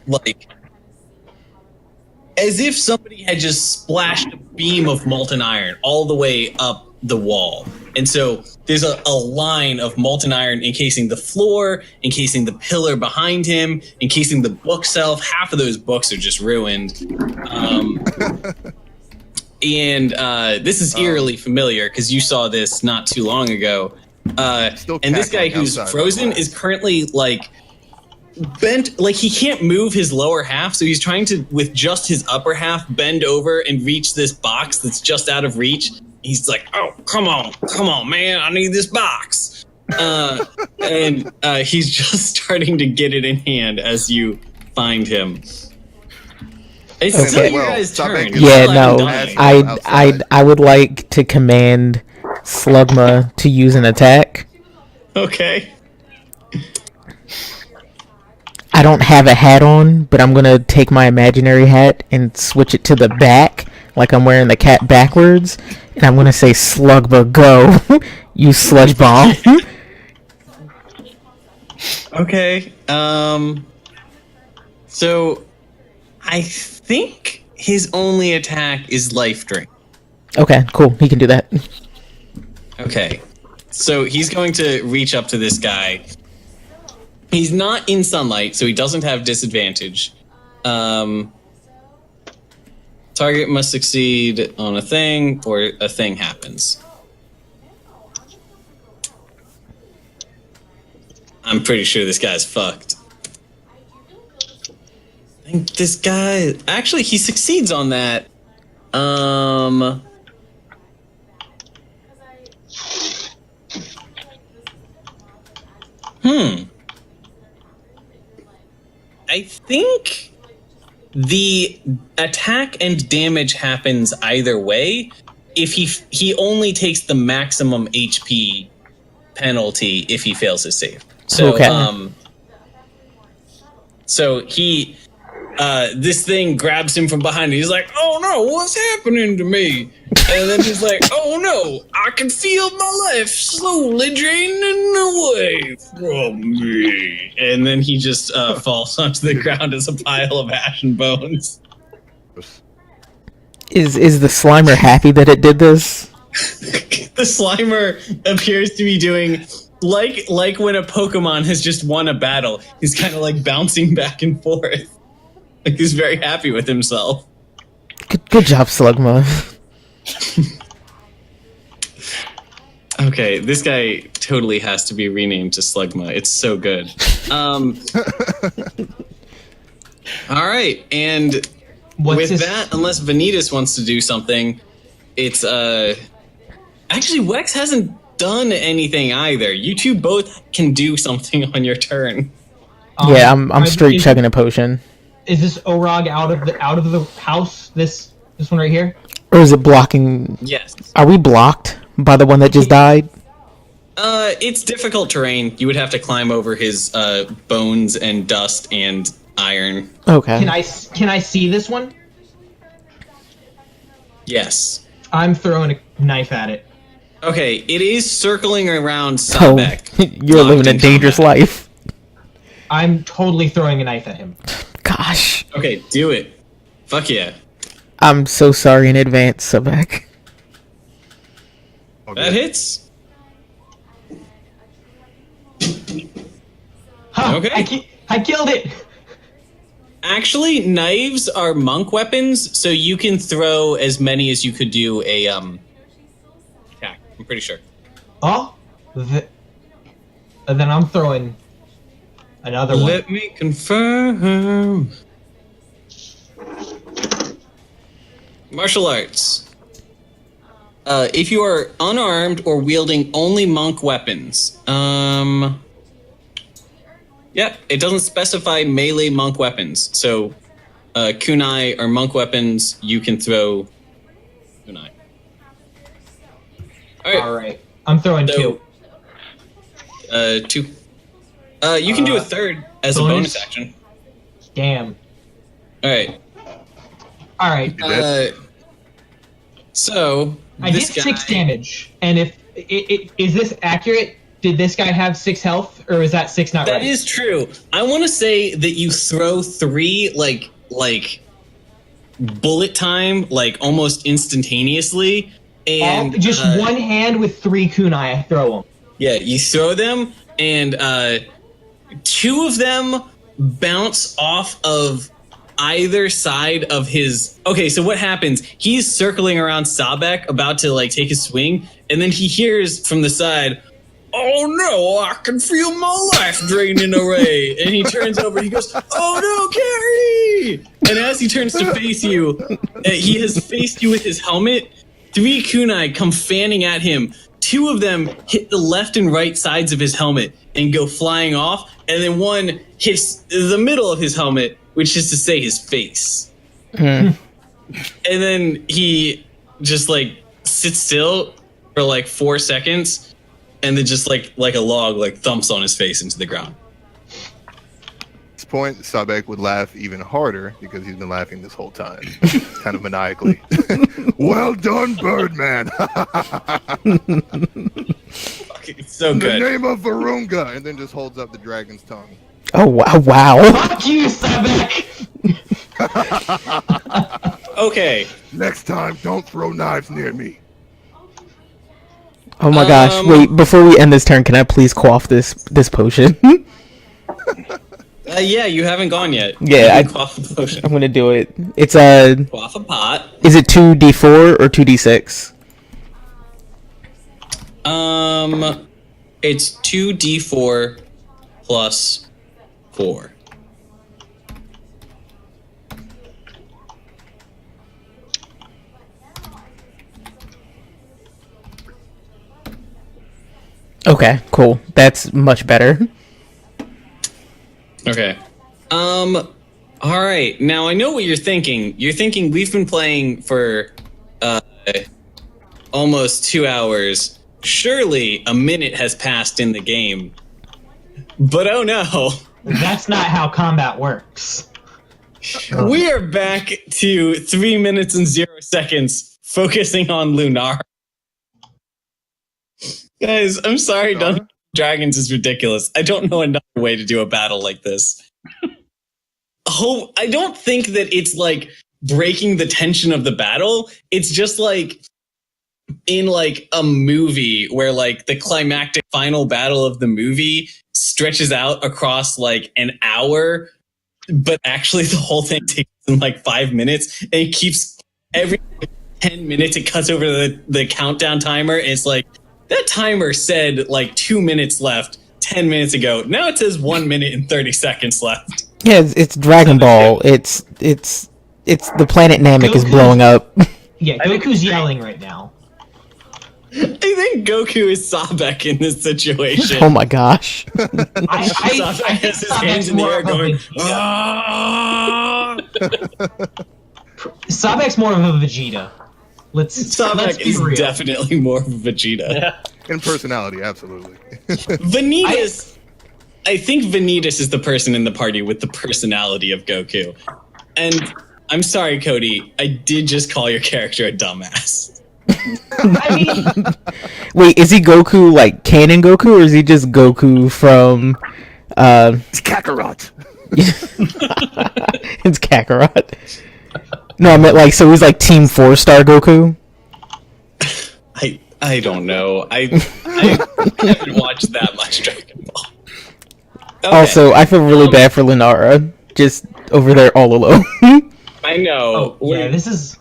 like as if somebody had just splashed a beam of molten iron all the way up the wall. And so there's a line of molten iron encasing the floor, encasing the pillar behind him, encasing the bookshelf. Half of those books are just ruined. And this is eerily familiar because you saw this not too long ago. And this guy who's frozen is currently like bent, like he can't move his lower half, so he's trying to, with just his upper half, bend over and reach this box that's just out of reach. He's like, "Oh, come on, man, I need this box." And he's just starting to get it in hand as you find him. It's still your guys' turn. Yeah, no, I would like to command Slugma to use an attack. Okay. I don't have a hat on, but I'm gonna take my imaginary hat and switch it to the back, like I'm wearing the cap backwards, and I'm gonna say, "Slugma, go! You sludge bomb!" Okay. So I think his only attack is life drain. Okay, cool. He can do that. Okay. So he's going to reach up to this guy. He's not in sunlight, so he doesn't have disadvantage. Target must succeed on a thing, or a thing happens. I'm pretty sure this guy's fucked. I think this guy... Actually, he succeeds on that. I think the attack and damage happens either way. If he only takes the maximum HP penalty if he fails his save. So so he this thing grabs him from behind. He's like, "Oh no, what's happening to me?" And then he's like, "Oh no, I can feel my life slowly draining away from me." And then he just falls onto the ground as a pile of ashen bones. Is the Slimer happy that it did this? The Slimer appears to be doing like when a Pokemon has just won a battle. He's kind of like bouncing back and forth. Like he's very happy with himself. Good job, Slugma. Okay, this guy totally has to be renamed to Slugma. It's so good. All right, and What's this? that, unless Venitus wants to do something, it's actually Wex hasn't done anything either. You two both can do something on your turn. Yeah, I'm straight chugging a potion. Is this Orog out of the house? This one right here? Or is it blocking? Yes. Are we blocked by the one that just died? It's difficult terrain. You would have to climb over his bones and dust and iron. Okay. Can I see this one? Yes. I'm throwing a knife at it. Okay, it is circling around Sahbeik. You're living a dangerous life. I'm totally throwing a knife at him. Gosh. Okay, do it. Fuck yeah. I'm so sorry in advance, Sahbeik. Okay. That hits. Huh, Okay. I killed it. Actually, knives are monk weapons, so you can throw as many as you could do a attack. I'm pretty sure. Oh, and then I'm throwing another one. Let me confirm. Martial arts. If you are unarmed or wielding only monk weapons, yep, it doesn't specify melee monk weapons. So, kunai or monk weapons, you can throw kunai. All right, I'm throwing So, two. Two. You can do a third as a bonus action. Damn. All right. All right. So I did 6 damage, and if is this accurate? Did this guy have 6 health, or is that 6 not right? That is true. I want to say that you throw 3 like bullet time, like almost instantaneously, and just one hand with 3 kunai. I throw them. Yeah, you throw them, and 2 of them bounce off of either side of his. Okay, so what happens? He's circling around Sahbeik, about to like take a swing, and then he hears from the side, "Oh no, I can feel my life draining away." And he turns over, he goes, "Oh no, Carrie!" And as he turns to face you, he has faced you with his helmet. 3 kunai come fanning at him. 2 of them hit the left and right sides of his helmet and go flying off, and then one hits the middle of his helmet, which is to say his face. And then he just like sits still for like 4 seconds, and then just like a log like thumps on his face into the ground. At this point, Sahbeik would laugh even harder because he's been laughing this whole time, kind of maniacally. Well done, Birdman! It's so In good. the name of Varunga, and then just holds up the dragon's tongue. Oh wow! Fuck you, Sahbeik! Okay. Next time, don't throw knives near me. Oh my gosh! Wait, before we end this turn, can I please quaff this potion? Yeah, you haven't gone yet. Yeah, You can quaff the potion. I'm gonna do it. It's Quaff a pot. Is it 2d4 or 2d6? It's 2d4 plus 4. Okay, cool. That's much better. Okay. All right. Now I know what you're thinking. You're thinking we've been playing for almost 2 hours. Surely a minute has passed in the game. But oh no. That's not how combat works. We are back to 3 minutes and 0 seconds focusing on Lunara. Guys, I'm sorry, Dungeons & Dragons is ridiculous. I don't know another way to do a battle like this. I don't think that it's like breaking the tension of the battle. It's just like in like a movie where like the climactic final battle of the movie stretches out across like an hour, but actually the whole thing takes in like 5 minutes, and it keeps every 10 minutes it cuts over the countdown timer, and it's like that timer said like 2 minutes left 10 minutes ago. Now it says 1 minute and 30 seconds left. Yeah, it's Dragon Ball. It's the planet Namek is Goku. blowing up. Yeah, Goku's yelling right now. I think Goku is Sahbeik in this situation. Oh my gosh. I Sahbeik has his hands in the air going, Sahbeik's more of a Vegeta. Let's Sahbeik be is real. definitely more of a Vegeta. Yeah. In personality, absolutely. Venitus, I think Venitus is the person in the party with the personality of Goku. And I'm sorry, Cody, I did just call your character a dumbass. I mean, Wait, is he Goku like canon Goku, or is he just Goku from It's Kakarot. it's Kakarot? No, I meant like, so he's like Team 4-Star Goku? I don't know. I haven't watched that much Dragon Ball. Okay. Also, I feel really bad for Lunara, just over there all alone. I know. yeah, this is.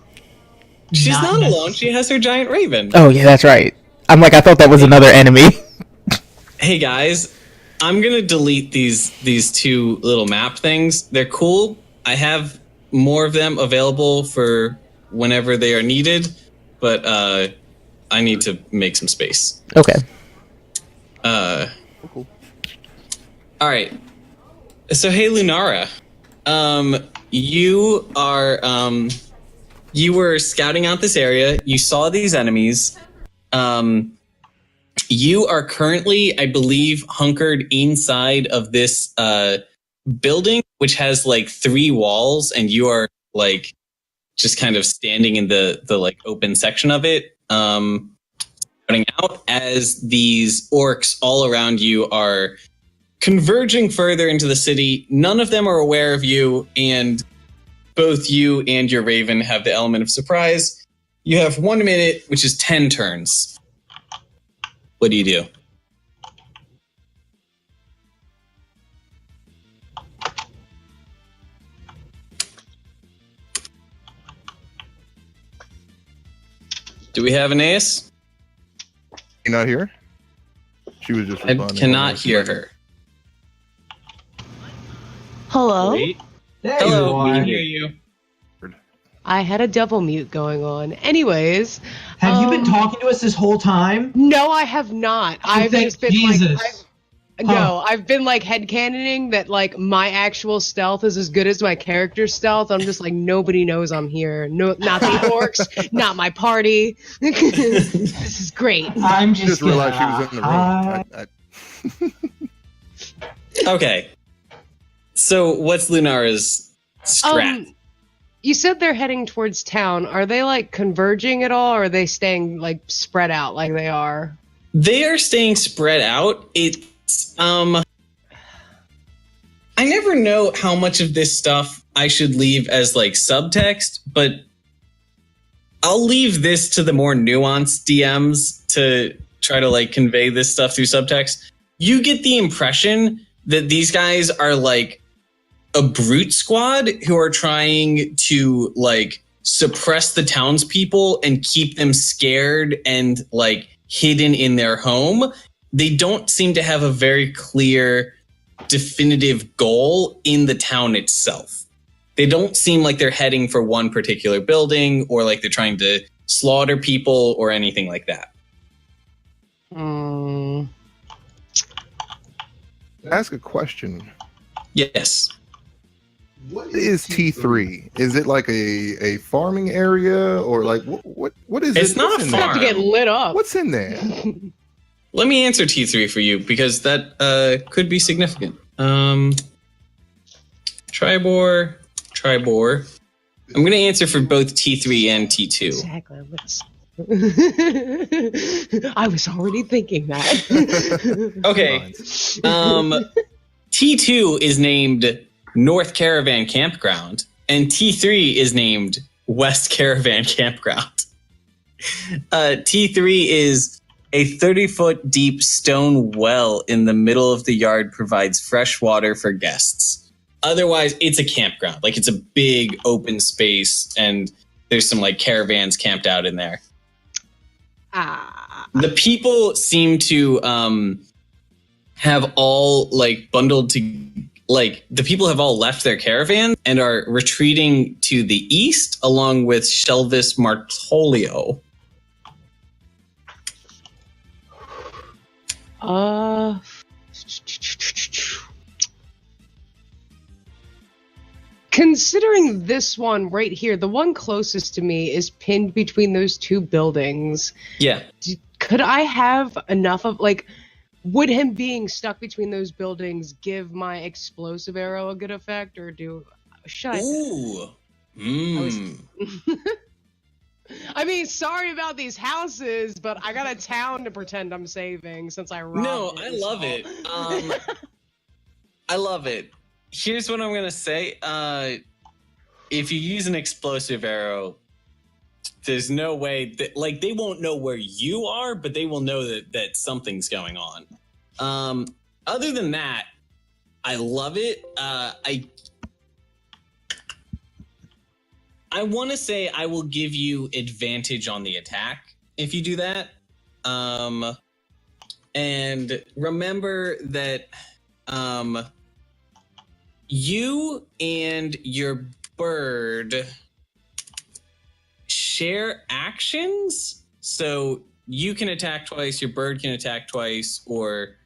She's not alone. necessary. She has her giant raven. Oh yeah, that's right. I'm like, I thought that was another enemy. Hey guys, I'm gonna delete these two little map things. They're cool. I have more of them available for whenever they are needed, but I need to make some space. Okay. Cool. All right. So hey, Lunara, you were scouting out this area. You saw these enemies. You are currently, I believe, hunkered inside of this building, which has like 3 walls, and you are like just kind of standing in the like open section of it, scouting out as these orcs all around you are converging further into the city. None of them are aware of you, and both you and your raven have the element of surprise. You have 1 minute, which is 10 turns. What do you do? Do we have an ace? You not here? She was just I responding. cannot hear her. Hello? Wait. There Hello, you we are. can hear you. I had a double mute going on. Anyways. Have you been talking to us this whole time? No, I have not. I've thank just been Jesus. I've been like headcanoning that like my actual stealth is as good as my character's stealth. I'm just like, nobody knows I'm here. No, not the orcs, not my party. This is great. I'm Just realized she was in the room. Okay. So what's Lunara's strat? You said they're heading towards town. Are they like converging at all, or are they staying like spread out like they are? They are staying spread out. It's I never know how much of this stuff I should leave as like subtext, but I'll leave this to the more nuanced DMs to try to like convey this stuff through subtext. You get the impression that these guys are like a brute squad who are trying to like suppress the townspeople and keep them scared and like hidden in their home. They don't seem to have a very clear, definitive goal in the town itself. They don't seem like they're heading for one particular building or like they're trying to slaughter people or anything like that. Ask a question. Yes. What is T3? Is it like a farming area, or like what is it? It's not What's a in farm. Have to get lit up. What's in there? Let me answer T3 for you because that could be significant. Tribor. I'm going to answer for both T3 and T2. Exactly. I was already thinking that. Okay. T2 is named North Caravan Campground, and T3 is named West Caravan Campground. T3 is a 30-foot deep stone well in the middle of the yard provides fresh water for guests. Otherwise, it's a campground. Like, it's a big open space, and there's some, like, caravans camped out in there. The people seem to have all, like, bundled like the people have all left their caravan and are retreating to the east along with Shelvis Martolio. Considering this one right here, the one closest to me is pinned between those two buildings. Yeah. Could I have enough of, like, would him being stuck between those buildings give my explosive arrow a good effect, or should I? Ooh. I mean, sorry about these houses, but I got a town to pretend I'm saving since I robbed No, it, I love it. I love it. Here's what I'm gonna say. If you use an explosive arrow, there's no way that, like, they won't know where you are, but they will know that something's going on. Other than that, I love it. I want to say I will give you advantage on the attack if you do that. And remember that you and your bird share actions. So you can attack twice, your bird can attack twice, or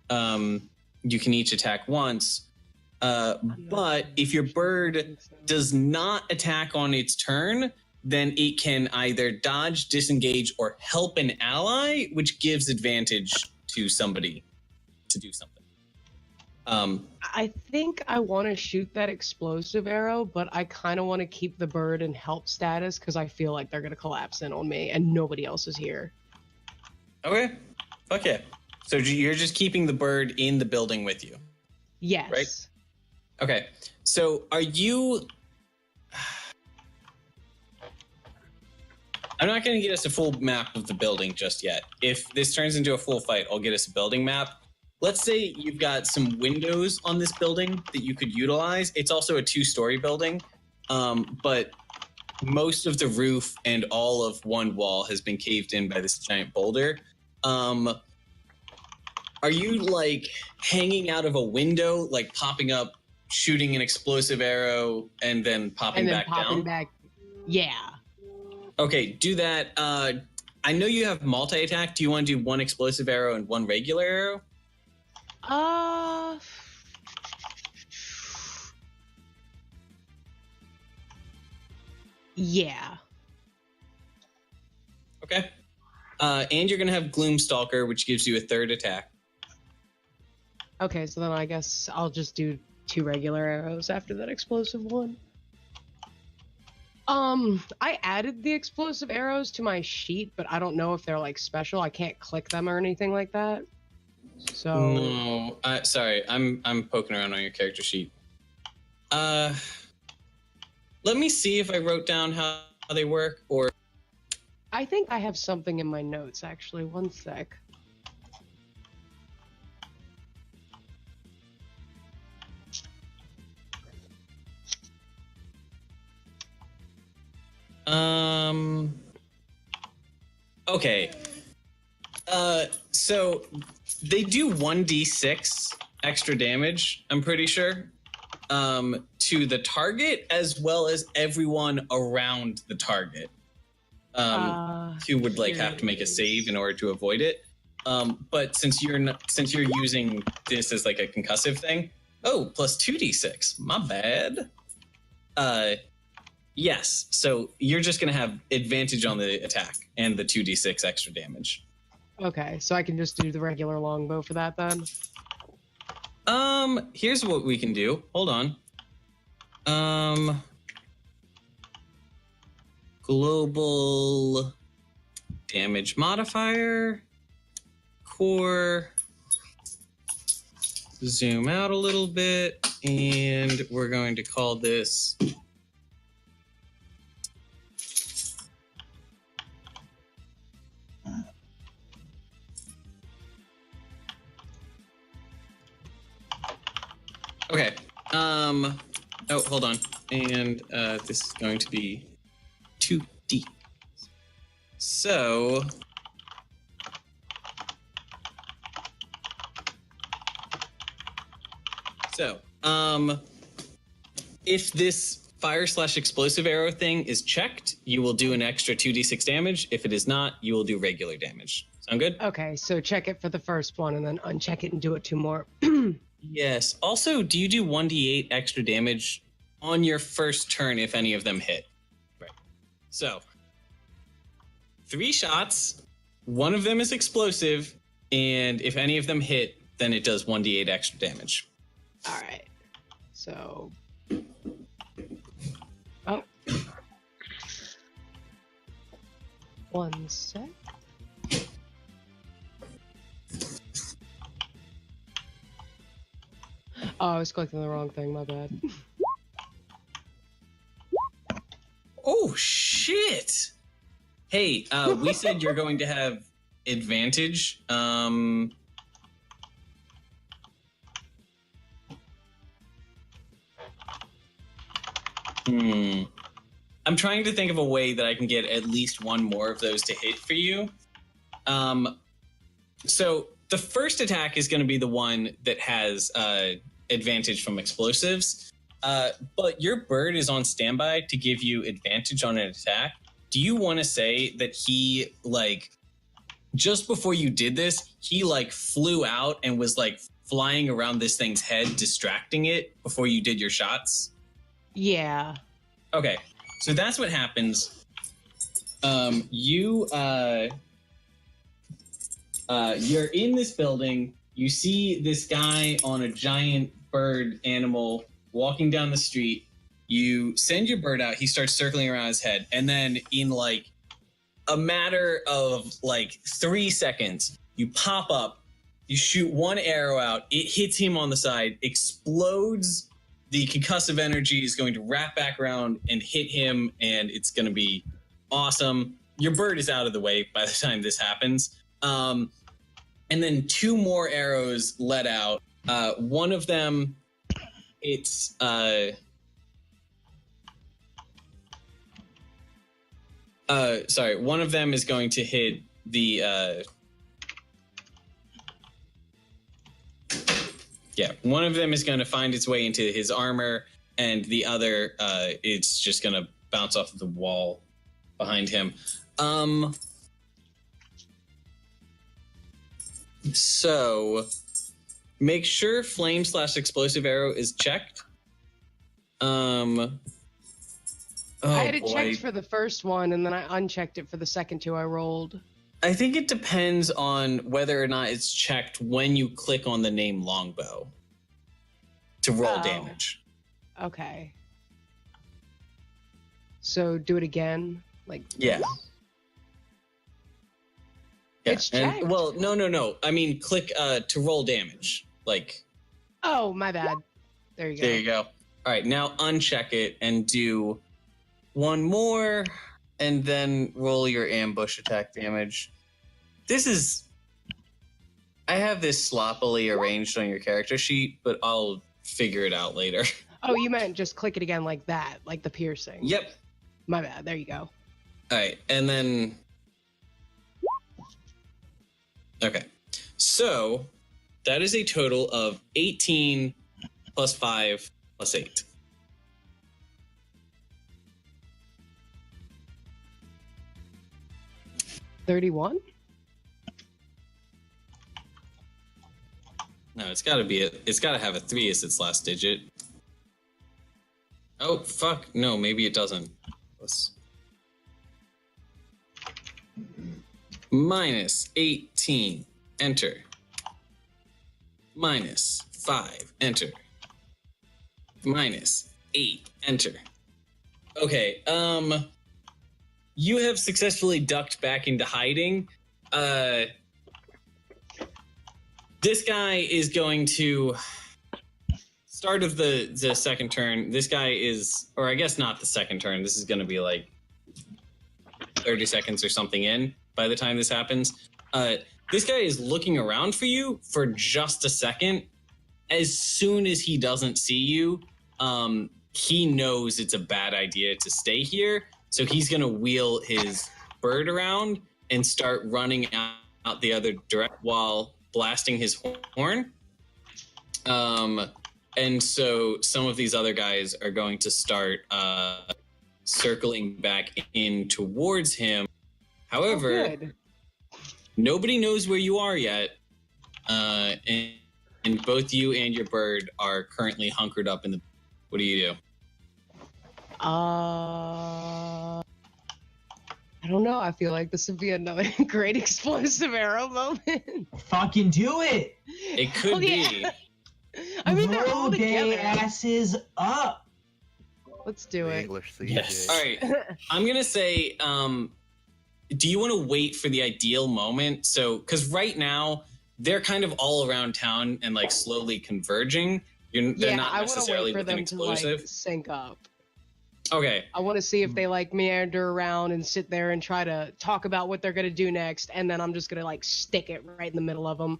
you can each attack once. But if your bird does not attack on its turn, then it can either dodge, disengage, or help an ally, which gives advantage to somebody to do something. I think I want to shoot that explosive arrow, but I kind of want to keep the bird in help status because I feel like they're going to collapse in on me and nobody else is here. Okay. Fuck yeah. So you're just keeping the bird in the building with you? Yes. Right? Okay. So are you... I'm not going to get us a full map of the building just yet. If this turns into a full fight, I'll get us a building map. Let's say you've got some windows on this building that you could utilize. It's also a 2-story building, but most of the roof and all of one wall has been caved in by this giant boulder. Are you, like, hanging out of a window, like popping up, shooting an explosive arrow, and then popping back down? Yeah. Okay, do that. I know you have multi-attack. Do you want to do one explosive arrow and one regular arrow? Yeah. Okay. And you're going to have Gloomstalker, which gives you a 3rd attack. Okay, so then I guess I'll just do 2 regular arrows after that explosive one. I added the explosive arrows to my sheet, but I don't know if they're, like, special. I can't click them or anything like that. So no, sorry, I'm poking around on your character sheet. Let me see if I wrote down how they work, or I think I have something in my notes actually. One sec. Okay. So they do 1d6 extra damage, I'm pretty sure, to the target as well as everyone around the target, who would, like, have to make a save in order to avoid it. But since you're using this as, like, a concussive thing, plus 2d6. My bad. Yes. So you're just gonna have advantage on the attack and the 2d6 extra damage. Okay, so I can just do the regular longbow for that then? Here's what we can do. Hold on. Global damage modifier. Core. Zoom out a little bit, and we're going to call this... Okay. Hold on. And this is going to be 2D. So If this fire/explosive arrow thing is checked, you will do an extra 2d6 damage. If it is not, you will do regular damage. Sound good? Okay, so check it for the first one and then uncheck it and do it 2 more. Yes. Also, do you do 1d8 extra damage on your first turn if any of them hit? Right. So, 3 shots, 1 of them is explosive, and if any of them hit, then it does 1d8 extra damage. All right. So. Oh. 1 sec. Oh, I was clicking the wrong thing, my bad. Oh, shit! Hey, we said you're going to have advantage. I'm trying to think of a way that I can get at least 1 more of those to hit for you. So the first attack is going to be the one that has advantage from explosives. But your bird is on standby to give you advantage on an attack. Do you want to say that he, like, just before you did this, he, like, flew out and was, like, flying around this thing's head, distracting it before you did your shots? Yeah. Okay, so that's what happens. You're in this building. You see this guy on a giant bird animal walking down the street. You send your bird out. He starts circling around his head. And then in like a matter of like 3 seconds, you pop up, you shoot 1 arrow out. It hits him on the side, explodes. The concussive energy is going to wrap back around and hit him, and it's going to be awesome. Your bird is out of the way by the time this happens. And then 2 more arrows let out. One of them, it's... one of them is going to hit the... one of them is going to find its way into his armor, and the other, it's just going to bounce off of the wall behind him. So, make sure flame/explosive arrow is checked. I had it checked for the first one, and then I unchecked it for the second 2 I rolled. I think it depends on whether or not it's checked when you click on the name Longbow to roll damage. Okay. So do it again? Yeah. It's checked. And, well, no. I mean, click to roll damage. Oh, my bad. There you go. There you go. All right, now uncheck it and do 1 more, and then roll your ambush attack damage. I have this sloppily arranged on your character sheet, but I'll figure it out later. Oh, you meant just click it again like that, like the piercing. Yep. My bad. There you go. All right, and then... Okay, so that is a total of 18 plus 5 plus 8. $31? No, it's got to have a 3 as its last digit. Oh, fuck. No, maybe it doesn't. Minus 18. Enter. Minus 5. Enter. Minus 8. Enter. Okay, you have successfully ducked back into hiding. This guy is going to... Start of the second turn, this guy is... Or I guess not the second turn. This is going to be like 30 seconds or something in by the time this happens. This guy is looking around for you for just a second. As soon as he doesn't see you, he knows it's a bad idea to stay here. So he's going to wheel his bird around and start running out the other direction while blasting his horn. And so some of these other guys are going to start circling back in towards him. However, nobody knows where you are yet. And both you and your bird are currently hunkered up in the... What do you do? I don't know. I feel like this would be another great explosive arrow moment. Fucking do it! It could be. I mean, they're all together. Asses up! Let's do it. English Yes. All right. I'm going to say, do you want to wait for the ideal moment? So, because right now, they're kind of all around town and like slowly converging. They're not necessarily I want to wait for with them an explosive. to like sync up. Okay. I want to see if they like meander around and sit there and try to talk about what they're going to do next, and then I'm just going to like stick it right in the middle of them.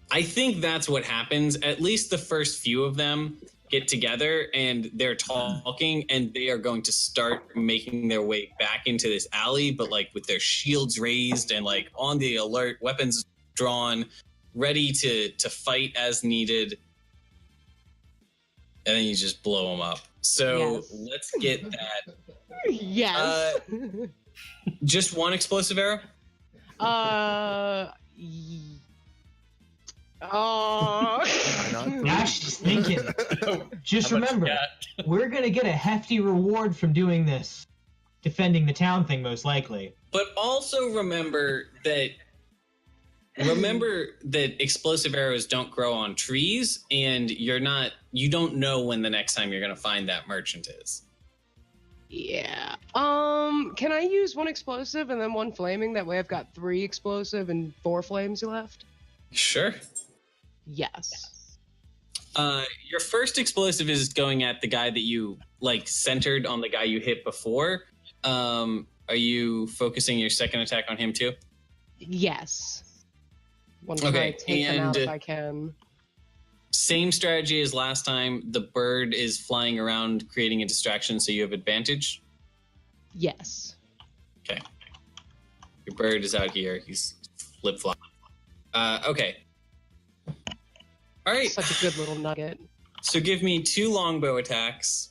I think that's what happens. At least the first few of them get together and they're talking, and they are going to start making their way back into this alley, but like with their shields raised and like on the alert, weapons drawn, ready to fight as needed. And then you just blow them up. So let's get that. Yes. Just one explosive arrow? Now she's thinking. Just remember, we're going to get a hefty reward from doing this. Defending the town thing, most likely. But also remember that explosive arrows don't grow on trees, and you don't know when the next time you're going to find that merchant is. Yeah. Can I use one explosive and then one flaming? That way I've got 3 explosive and 4 flames left. Sure. Yes. Your first explosive is going at the guy that you like centered on the guy you hit before. Are you focusing your second attack on him too? Yes. Want to try to take him out if I can. Same strategy as last time. The bird is flying around, creating a distraction, so you have advantage. Yes. Okay. Your bird is out here. He's flip-flop. Okay. All right. Such a good little nugget. So give me 2 longbow attacks,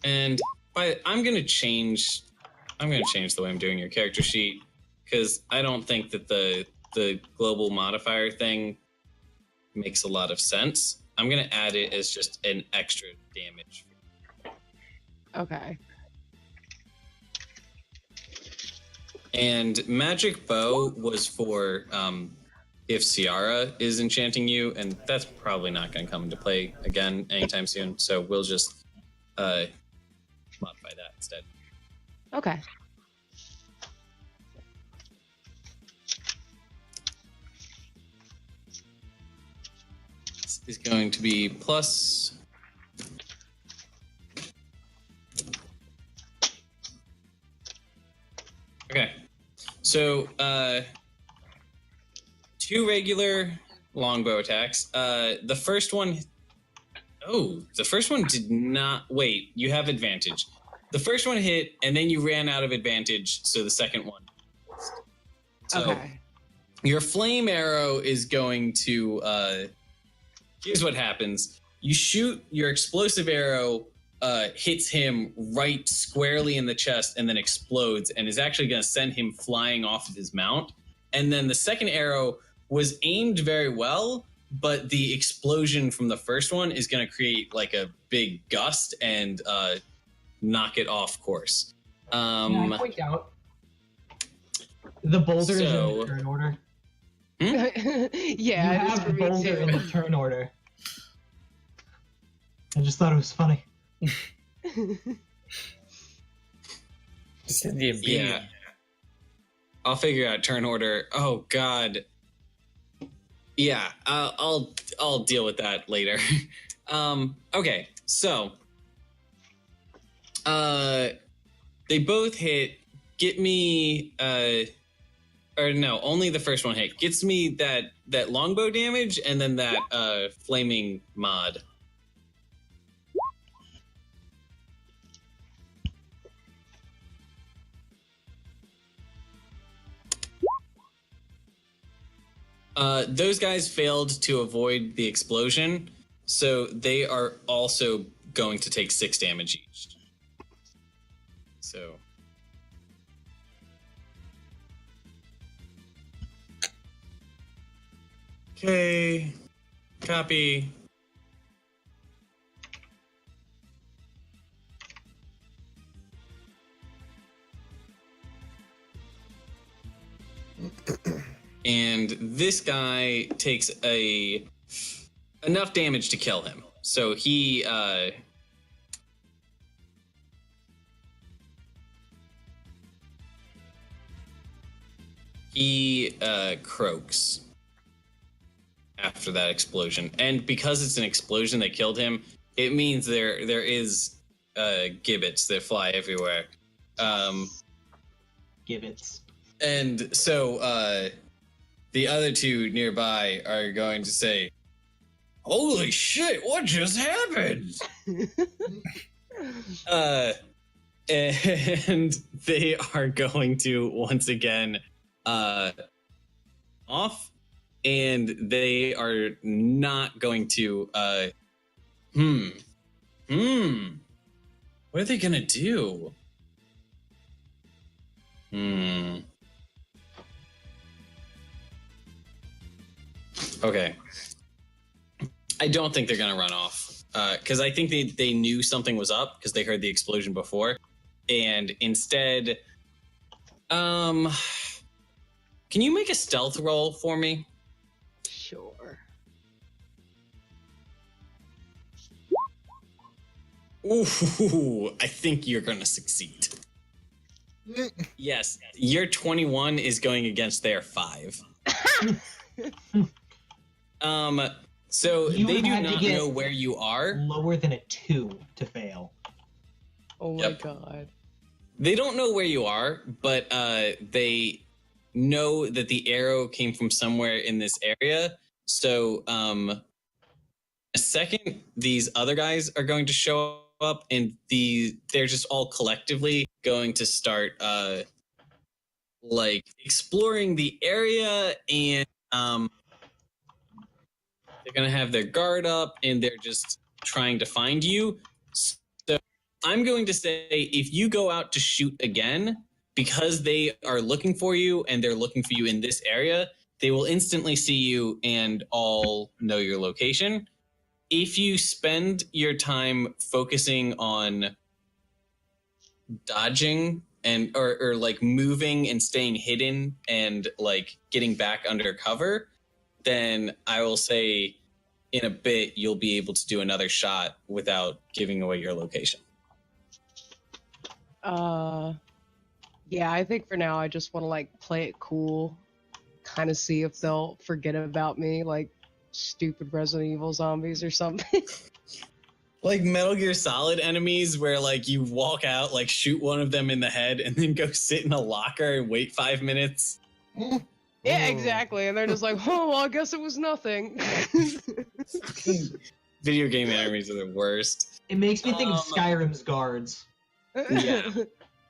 and I'm gonna change the way I'm doing your character sheet, because I don't think that the global modifier thing makes a lot of sense. I'm gonna add it as just an extra damage. Okay. And magic bow was for if Siara is enchanting you, and that's probably not going to come into play again anytime soon. So we'll just modify that instead. Okay. This is going to be plus. Okay. So 2 regular longbow attacks. The first one did not... Wait, you have advantage. The first one hit, and then you ran out of advantage, so the second one... So Okay. Your flame arrow is going to... here's what happens. You shoot, your explosive arrow hits him right squarely in the chest and then explodes, and is actually going to send him flying off of his mount. And then the second arrow was aimed very well, but the explosion from the first one is going to create like a big gust and knock it off course. I point out the boulder is in the turn order. Yeah, You have the boulder in the turn order. I just thought it was funny. Yeah. I'll figure out turn order. Oh God. Yeah, I'll deal with that later. Okay, so they both hit. Get me or no, only the first one hit. Gets me that longbow damage and then that flaming mod. Those guys failed to avoid the explosion, So they are also going to take 6 damage each. So. Okay. Copy. And this guy takes enough damage to kill him. So he croaks after that explosion. And because it's an explosion that killed him, it means there is gibbets that fly everywhere. Gibbets. And so the other 2 nearby are going to say, "Holy shit, what just happened?" And they are going to once again off, and they are not going to what are they gonna do? Okay. I don't think they're going to run off. Because I think they knew something was up because they heard the explosion before. And instead... can you make a stealth roll for me? Sure. Ooh, I think you're going to succeed. Yes, your 21 is going against their 5. So You they do had to not get know where you are. Lower than a 2 to fail. Oh my god. They don't know where you are, but they know that the arrow came from somewhere in this area. So a second, these other guys are going to show up, and they're just all collectively going to start exploring the area, and they're going to have their guard up, and they're just trying to find you. So I'm going to say, if you go out to shoot again, because they are looking for you and they're looking for you in this area, they will instantly see you and all know your location. If you spend your time focusing on dodging and or like moving and staying hidden and like getting back under cover, then I will say in a bit you'll be able to do another shot without giving away your location. Yeah, I think for now I just want to like play it cool, kind of see if they'll forget about me, like stupid Resident Evil zombies or something. Like Metal Gear Solid enemies where like you walk out, like shoot one of them in the head and then go sit in a locker and wait 5 minutes. Yeah, exactly. And they're just like, oh, well, I guess it was nothing. Video game enemies are the worst. It makes me think of Skyrim's guards. Yeah.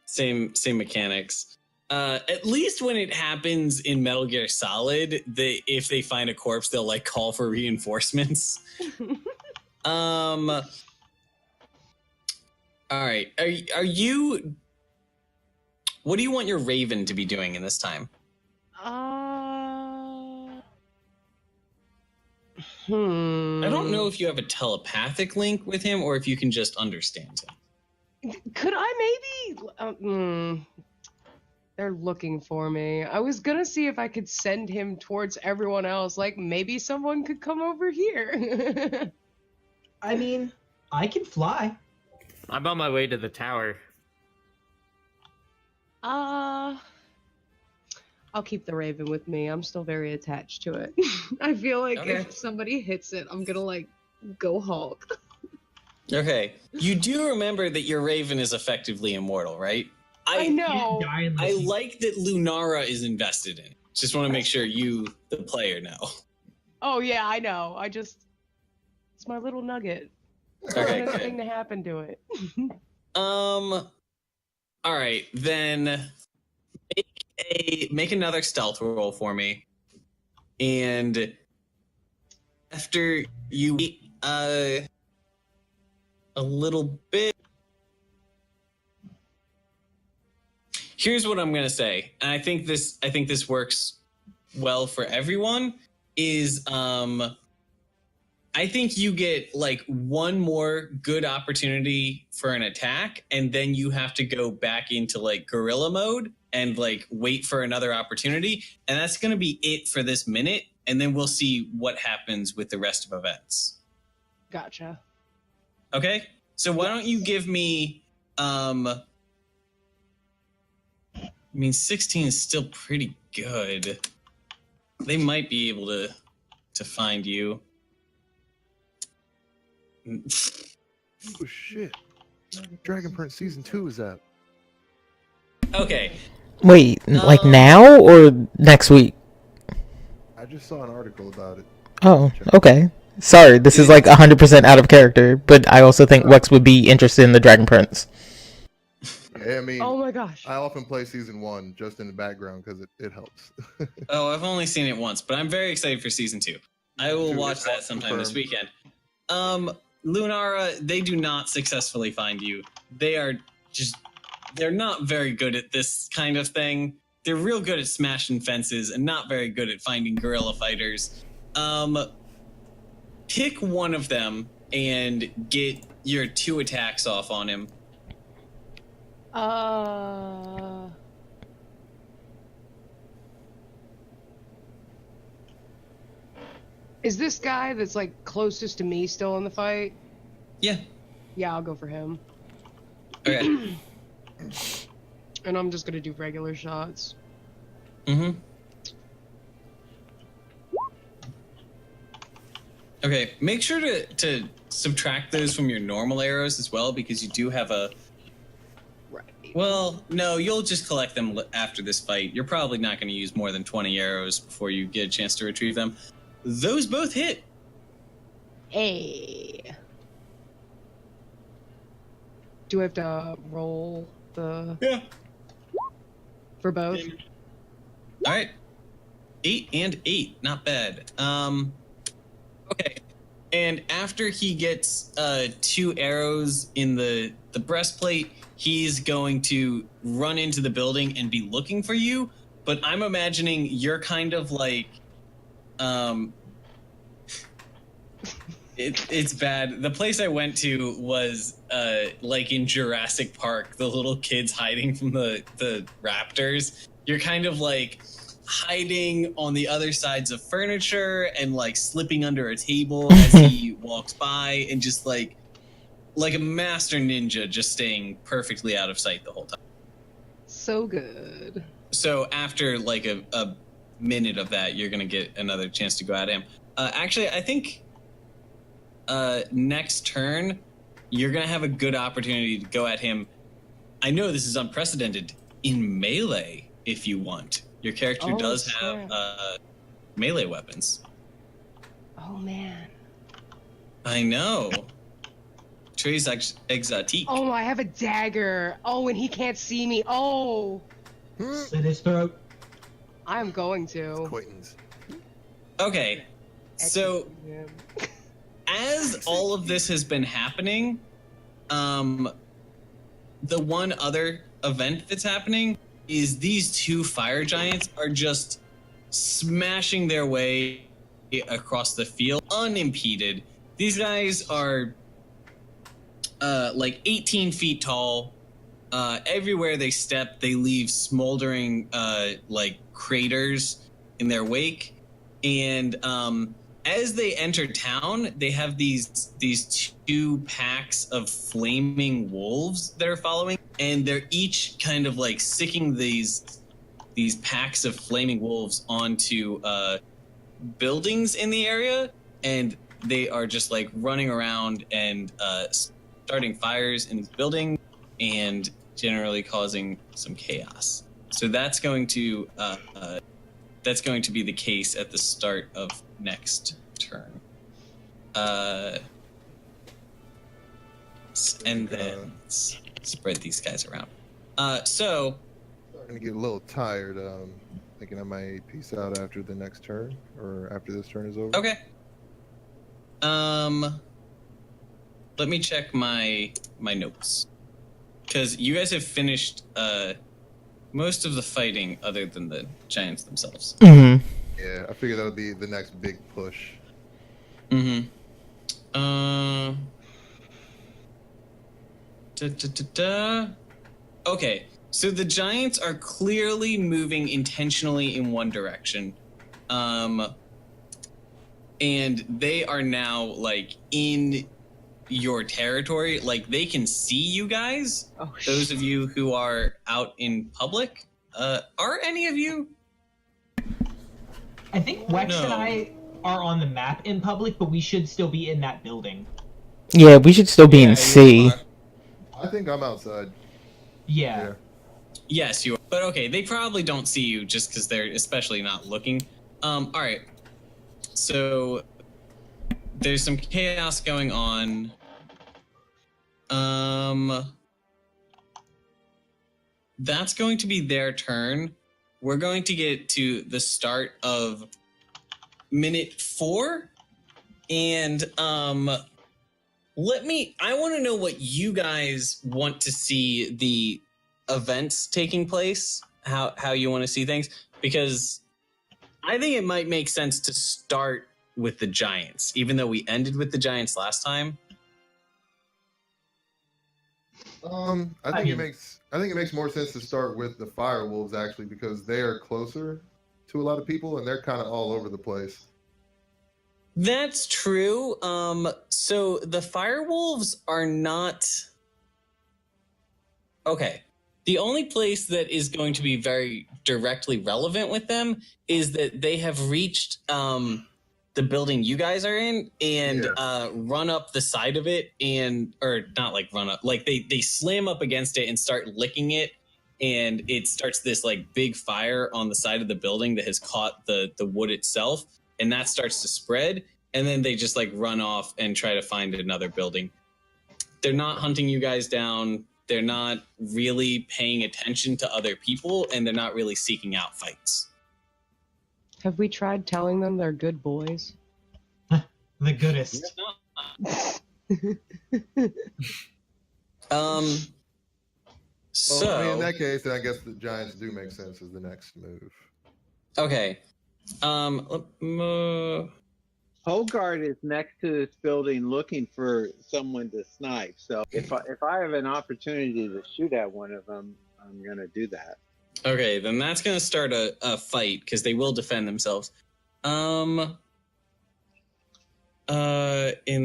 Same mechanics. At least when it happens in Metal Gear Solid, if they find a corpse, they'll like call for reinforcements. All right. Are you? What do you want your Raven to be doing in this time? I don't know if you have a telepathic link with him or if you can just understand him. Could I maybe? They're looking for me. I was gonna see if I could send him towards everyone else. Like maybe someone could come over here. I mean, I can fly. I'm on my way to the tower. I'll keep the Raven with me. I'm still very attached to it. I feel like if somebody hits it, I'm gonna like go Hulk. Okay. You do remember that your Raven is effectively immortal, right? I know. I like that Lunara is invested in it. Just want to make sure you, the player, know. Oh yeah, I know. It's my little nugget. Okay, good. Thing to happen to it. All right, then make another stealth roll for me, and after you a little bit. Here's what I'm gonna say, and I think this works well for everyone. Is I think you get like one more good opportunity for an attack, and then you have to go back into like guerrilla mode and like wait for another opportunity, and that's gonna be it for this minute, and then we'll see what happens with the rest of events. Gotcha. Okay, so why don't you give me I mean 16 is still pretty good. They might be able to find you. Oh shit! Dragon Prince season 2 is out. Okay. Wait, like now or next week? I just saw an article about it. Oh, okay. Sorry, this is like 100% out of character, but I also think Wex would be interested in the Dragon Prince. Yeah, I mean, Oh my gosh. I often play season 1 just in the background because it helps. Oh, I've only seen it once, but I'm very excited for season 2. I will watch that sometime this weekend. Lunara, they do not successfully find you. They're not very good at this kind of thing. They're real good at smashing fences and not very good at finding guerrilla fighters. Pick one of them and get your 2 attacks off on him. Is this guy that's like closest to me still in the fight? Yeah. Yeah, I'll go for him. Okay. And I'm just gonna do regular shots. Mm-hmm. Okay, make sure to subtract those from your normal arrows as well, because you do have a... Right. Well, no, you'll just collect them after this fight. You're probably not going to use more than 20 arrows before you get a chance to retrieve them. Those both hit. Hey. Do I have to roll the... Yeah. For both? All right. 8 and 8. Not bad. Okay. And after he gets 2 arrows in the breastplate, he's going to run into the building and be looking for you. But I'm imagining you're kind of like... It's bad. The place I went to was like in Jurassic Park, the little kids hiding from the raptors. You're kind of like hiding on the other sides of furniture and like slipping under a table as he walks by, and just like a master ninja, just staying perfectly out of sight the whole time. So good. So after like a minute of that, you're gonna get another chance to go at him. Actually, I think next turn you're gonna have a good opportunity to go at him. I know this is unprecedented in melee if you want. Your character does have melee weapons. Oh man. I know. Tres exotique. Oh, I have a dagger. Oh, and he can't see me. Oh. Slit his throat. I'm going to. Acquaintance. Okay. So as all of this has been happening, the one other event that's happening is these 2 fire giants are just smashing their way across the field unimpeded. These guys are like 18 feet tall. Everywhere they step, they leave smoldering like craters in their wake. And as they enter town, they have these 2 packs of flaming wolves that are following, and they're each kind of like sicking these packs of flaming wolves onto buildings in the area, and they are just like running around and starting fires in these buildings and generally causing some chaos. So that's going to be the case at the start of next turn. And then let's spread these guys around. So Starting to get a little tired. Thinking I might peace out after the next turn, or after this turn is over. okay. let me check my notes. Because you guys have finished most of the fighting other than the giants themselves. Mm-hmm. Yeah, I figured that would be the next big push. Mm-hmm. Okay, so the giants are clearly moving intentionally in one direction. And they are now, like, in your territory. Like, they can see you guys. Oh, Those of you who are out in public. Are any of you? I think Wex No. and I are on the map in public, but we should still be in that building. Yeah, we should still be in you C. are. I think I'm outside. Yeah. Yes, you are. But okay, they probably don't see you just because they're especially not looking. All right. So there's some chaos going on. That's going to be their turn. We're going to get to the start of minute 4. And I want to know what you guys want to see the events taking place, how you want to see things, because I think it might make sense to start with the giants, even though we ended with the giants last time. I think it makes more sense to start with the fire wolves actually, because they are closer to a lot of people and they're kind of all over the place. That's true. So the firewolves are not okay. The only place that is going to be very directly relevant with them is that they have reached the building you guys are in and run up the side of it or not like run up, like they slam up against it and start licking it, and it starts this like big fire on the side of the building that has caught the wood itself, and that starts to spread, and then they just like run off and try to find another building. They're not hunting you guys down. They're not really paying attention to other people, and they're not really seeking out fights. Have we tried telling them they're good boys? The goodest. So Well, I mean, in that case, then I guess the giants do make sense as the next move. okay. Hogard is next to this building looking for someone to snipe. So if I have an opportunity to shoot at one of them, I'm gonna do that. Okay, then that's gonna start a fight because they will defend themselves. In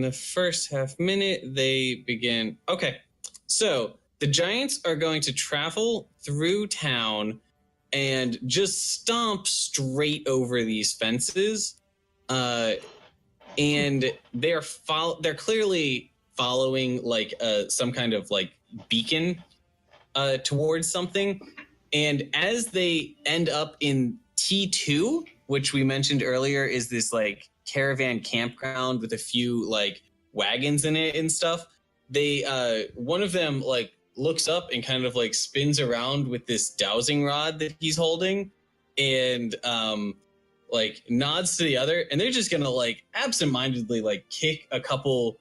the first half minute, they begin. Okay, so the giants are going to travel through town and just stomp straight over these fences. And they're clearly following like some kind of like beacon towards something. And as they end up in T2, which we mentioned earlier is this like caravan campground with a few like wagons in it and stuff, they one of them like looks up and kind of like spins around with this dowsing rod that he's holding, and like nods to the other, and they're just gonna like absentmindedly like kick a couple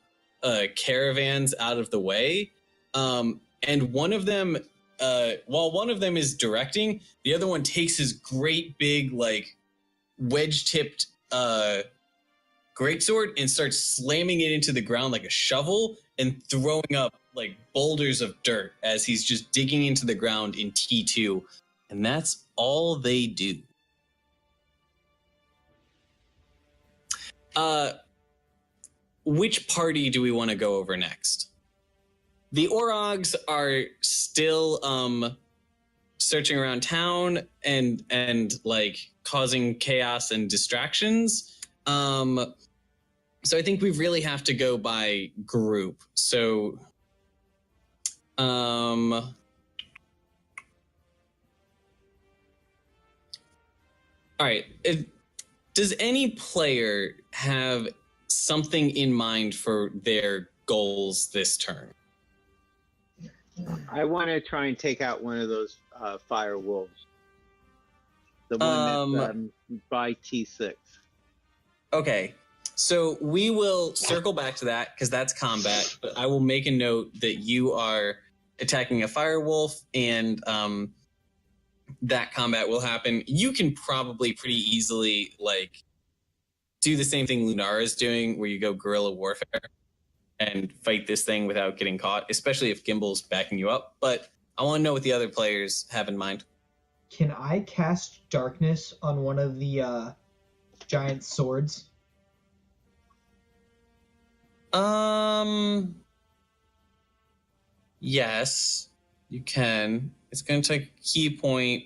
caravans out of the way, and one of them while one of them is directing, the other one takes his great big like wedge-tipped greatsword and starts slamming it into the ground like a shovel and throwing up like boulders of dirt as he's just digging into the ground in T2, and that's all they do. Which party do we want to go over next? The Orcs are still searching around town and like causing chaos and distractions. So I think we really have to go by group. So all right. Does any player have something in mind for their goals this turn? I want to try and take out one of those fire wolves. The one that's by T6. Okay. So we will circle back to that because that's combat. But I will make a note that you are attacking a fire wolf, and that combat will happen. You can probably pretty easily like do the same thing Lunara is doing, where you go guerrilla warfare and fight this thing without getting caught, especially if Gimble's backing you up. But I want to know what the other players have in mind. Can I cast darkness on one of the giant swords? Yes, you can. It's going to take a key point.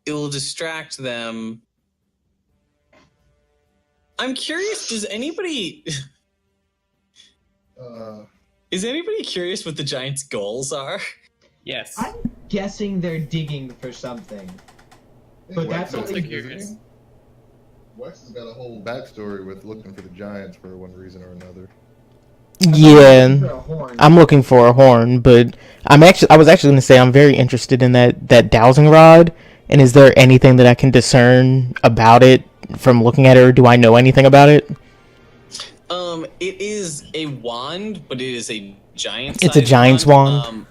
It will distract them. I'm curious, does anybody... is anybody curious what the giant's goals are? Yes. I'm guessing they're digging for something. But that's Sounds only like curious. Wex has got a whole backstory with looking for the giants for one reason or another. Yeah, I'm looking for a horn, but I was actually going to say I'm very interested in that dowsing rod. And is there anything that I can discern about it from looking at it, or do I know anything about it? It is a wand, but it is a giant. It's a giant's wand.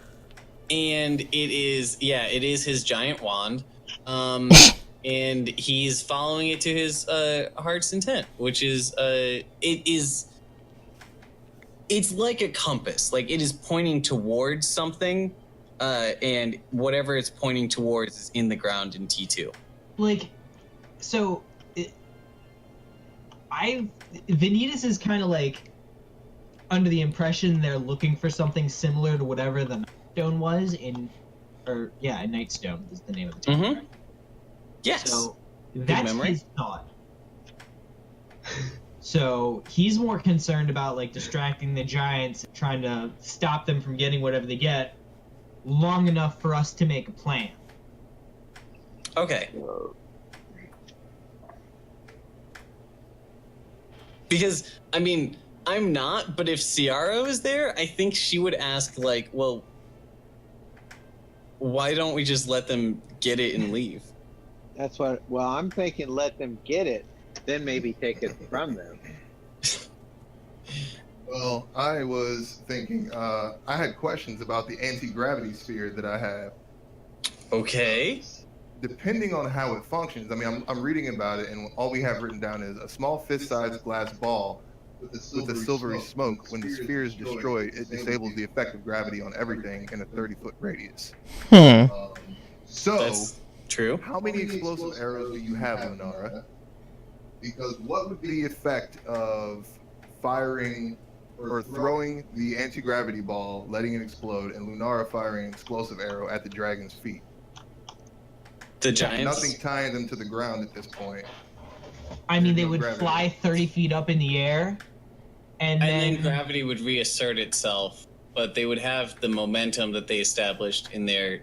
And it is his giant wand. And he's following it to his heart's intent, which is it's like a compass. Like, it is pointing towards something, and whatever it's pointing towards is in the ground in T2. Venitus is kind of like under the impression they're looking for something similar to whatever the Nightstone was Nightstone is the name of the town. Mm-hmm. Yes. So that's his thought. So he's more concerned about like distracting the giants, trying to stop them from getting whatever they get, long enough for us to make a plan. Okay. Because, I mean, I'm not, but if Siara was there, I think she would ask, like, well, why don't we just let them get it and leave? That's what. Well, I'm thinking let them get it, then maybe take it from them. Well, I was thinking, I had questions about the anti-gravity sphere that I have. Okay. Depending on how it functions, I mean, I'm reading about it, and all we have written down is a small fist-sized glass ball with a silvery smoke. When the sphere is destroyed, it disables the effect of gravity on everything in a 30-foot radius. So, that's true. How many explosive arrows do you have, Lunara? Because what would be the effect of firing or throwing the anti-gravity ball, letting it explode, and Lunara firing an explosive arrow at the dragon's feet? The giants? Nothing tying them to the ground at this point. I mean, they would fly 30 feet up in the air, and then gravity would reassert itself, but they would have the momentum that they established in their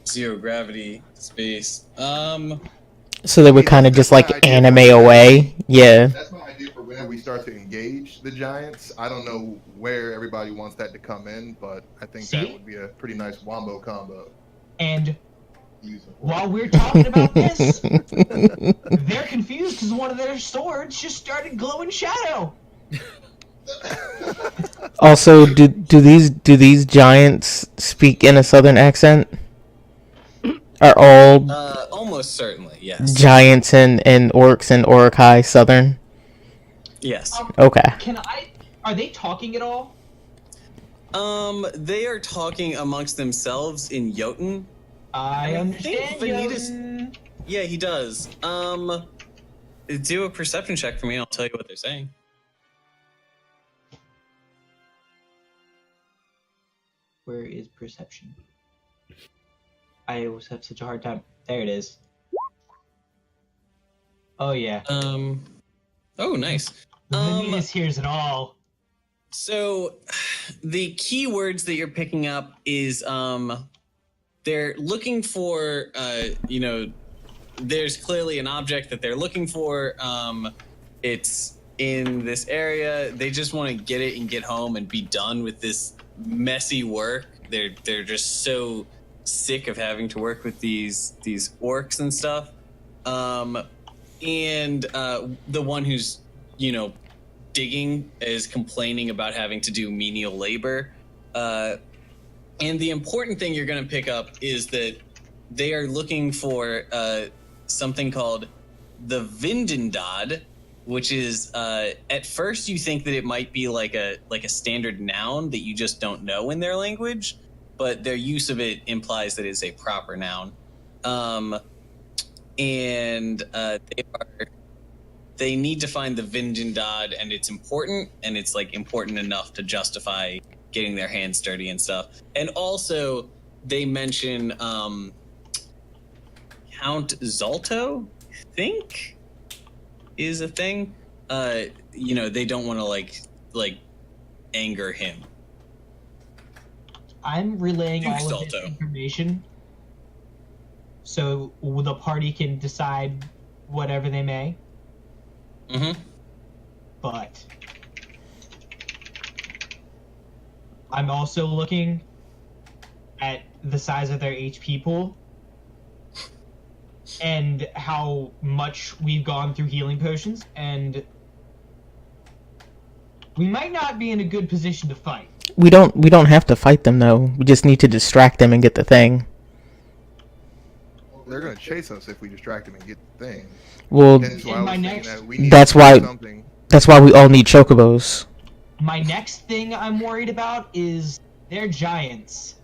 zero gravity space. So they would kind of just like anime away. Yeah. That's my idea for whenever we start to engage the giants. I don't know where everybody wants that to come in, but I think that would be a pretty nice wombo combo. And while we're talking about this, they're confused because one of their swords just started glowing shadow. Also, do these giants speak in a southern accent? Are all almost certainly, yes. Giants and orcs and Orcs southern? Yes. Okay. Are they talking at all? They are talking amongst themselves in Jotun. I understand. Venitus, yeah, he does. Do a perception check for me, and I'll tell you what they're saying. Where is perception? I always have such a hard time. There it is. Oh yeah. Oh, nice. Venitus hears it all. So, the key words that you're picking up is they're looking for there's clearly an object that they're looking for. It's in this area. They just want to get it and get home and be done with this messy work. They're just so sick of having to work with these orcs and stuff. And the one who's digging, is complaining about having to do menial labor. And the important thing you're going to pick up is that they are looking for something called the Vindendad, which is at first you think that it might be like a standard noun that you just don't know in their language, but their use of it implies that it's a proper noun. They need to find the Vindendad, and it's important, and it's like important enough to justify getting their hands dirty and stuff. And also they mention Count Zalto, I think, is a thing. They don't want to like anger him. I'm relaying Duke all of this Zalto. information so the party can decide whatever they may. Mm-hmm. But I'm also looking at the size of their HP pool and how much we've gone through healing potions, and we might not be in a good position to fight. We don't have to fight them though. We just need to distract them and get the thing. They're gonna chase us if we distract them and get the thing. Well, Hence why I was thinking that we need that's to do why- something. that's why we all need chocobos. My next thing I'm worried about is they're giants.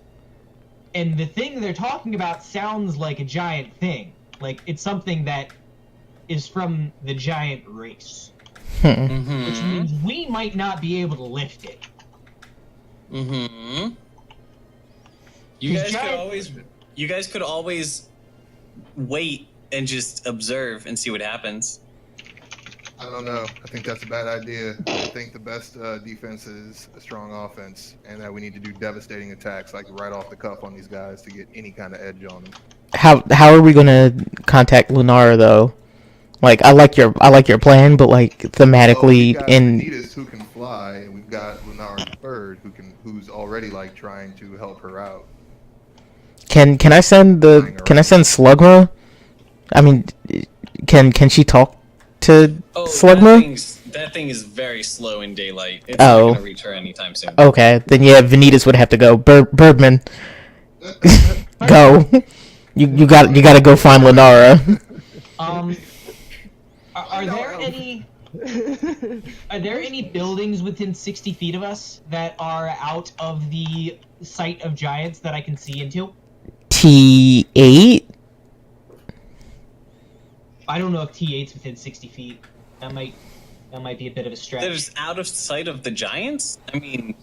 And the thing they're talking about sounds like a giant thing. Like, it's something that is from the giant race. Mm-hmm. Which means we might not be able to lift it. Mm-hmm. You guys could always wait and just observe and see what happens. I don't know. I think that's a bad idea. I think the best defense is a strong offense, and that we need to do devastating attacks, like right off the cuff on these guys to get any kind of edge on them. How are we gonna contact Lunara though? Like, I like your plan, but like thematically we've got in Venitus who can fly, and we've got Lunara the Bird who's already like trying to help her out. can I send Slugma? I mean, can she talk to Slugma? That thing is very slow in daylight. It's Oh. not gonna reach her anytime soon. Okay, then yeah, Venitus would have to go. Birdman, go. You gotta go find Lunara. Are there any buildings within 60 feet of us that are out of the sight of giants that I can see into? T8. I don't know if T8's within 60 feet. That might be a bit of a stretch. That is out of sight of the giants? I mean,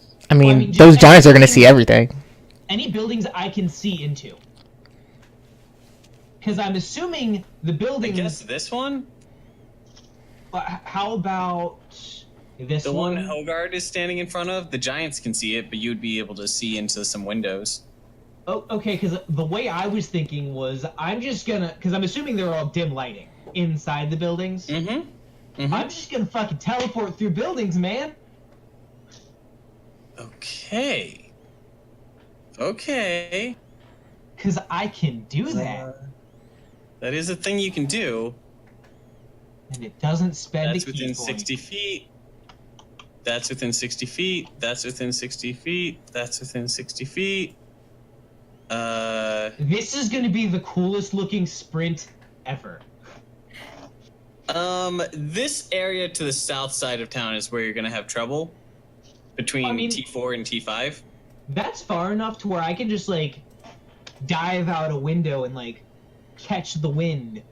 Those giants are gonna see everything. Any buildings I can see into. Because I'm assuming the I buildings... guess this one? How about this The one? one Hogard is standing in front of? The giants can see it, but you'd be able to see into some windows. Oh, okay, because the way I was thinking was I'm just gonna... Because I'm assuming they're all dim lighting inside the buildings. Mm-hmm. Mm-hmm. I'm just gonna fucking teleport through buildings, man. Okay. Because I can do that. That is a thing you can do. And it doesn't spend That's a key within point. 60 feet. That's within 60 feet. That's within 60 feet. That's within 60 feet. This is gonna be the coolest looking sprint ever. This area to the south side of town is where you're gonna have trouble. Between T4 and T5. That's far enough to where I can just, like, dive out a window and, like, catch the wind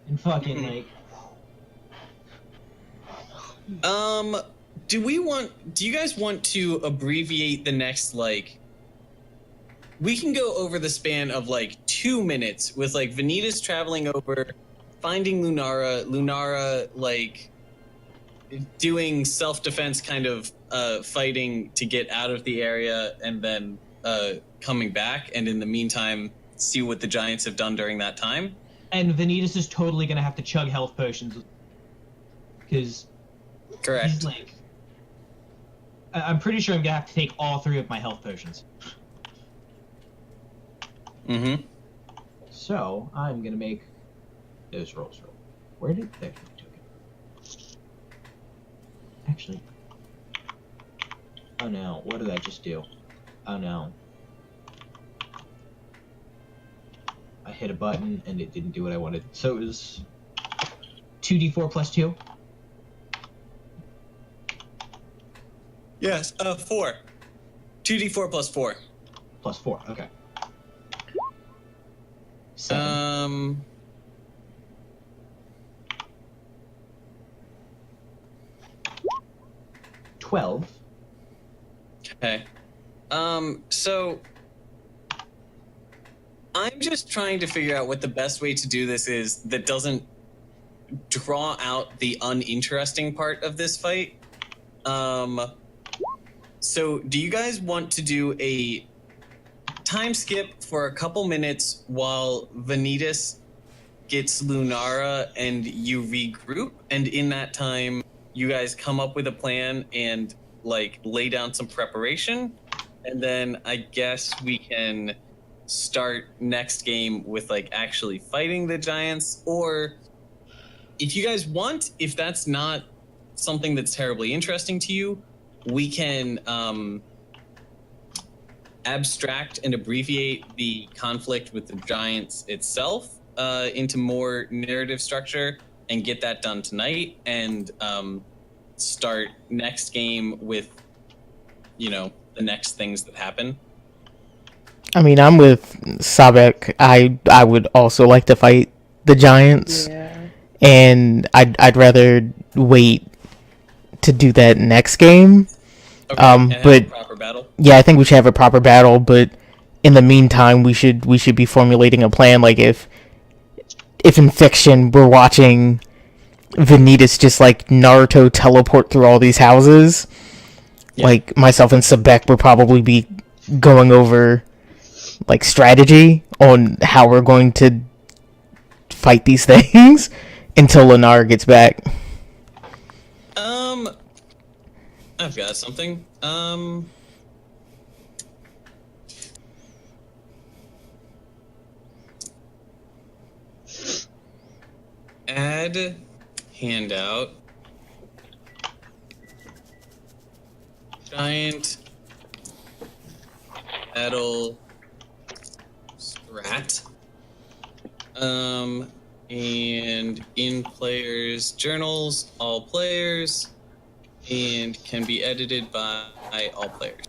and fucking, like... Do you guys want to abbreviate the next, like... We can go over the span of, like, 2 minutes with, like, Venitus traveling over, finding Lunara, like, doing self-defense kind of fighting to get out of the area, and then coming back, and in the meantime, see what the giants have done during that time. And Venitus is totally gonna have to chug health potions. Because... Correct. He's like... I'm pretty sure I'm gonna have to take all 3 of my health potions. Mm-hmm. So, I'm gonna make those rolls. Where did... There, actually. Oh no, what did I just do? Oh no. I hit a button and it didn't do what I wanted. So it was 2d4 plus 2? Yes, 4. 2d4 plus 4. Plus 4, okay. 7. 12. Okay. So I'm just trying to figure out what the best way to do this is that doesn't draw out the uninteresting part of this fight. So do you guys want to do a time skip for a couple minutes while Venitus gets Lunara and you regroup, and in that time you guys come up with a plan and like lay down some preparation, and then I guess we can start next game with like actually fighting the giants? Or if you guys want, if that's not something that's terribly interesting to you, we can abstract and abbreviate the conflict with the giants itself into more narrative structure and get that done tonight, and start next game with, you know, the next things that happen. I mean, I'm with Sahbeik. I would also like to fight the giants, and I'd rather wait to do that next game. Okay, and have but a proper battle. Yeah, I think we should have a proper battle. But in the meantime, we should be formulating a plan. Like if in fiction we're watching Venitus just like Naruto teleport through all these houses, like myself and Sahbeik would probably be going over like strategy on how we're going to fight these things until Lunara gets back. I've got something. Add handout. Giant battle strat. And in players' journals, all players, and can be edited by all players.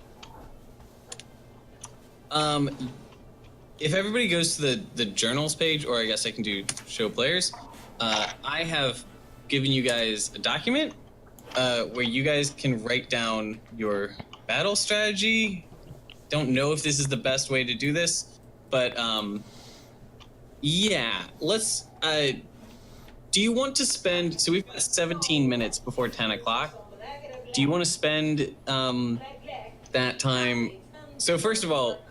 If everybody goes to the journals page, or I guess I can do show players, I have given you guys a document where you guys can write down your battle strategy. Don't know if this is the best way to do this, but yeah, let's. Do you want to spend? So we've got 17 minutes before 10 o'clock. Do you want to spend that time? So first of all,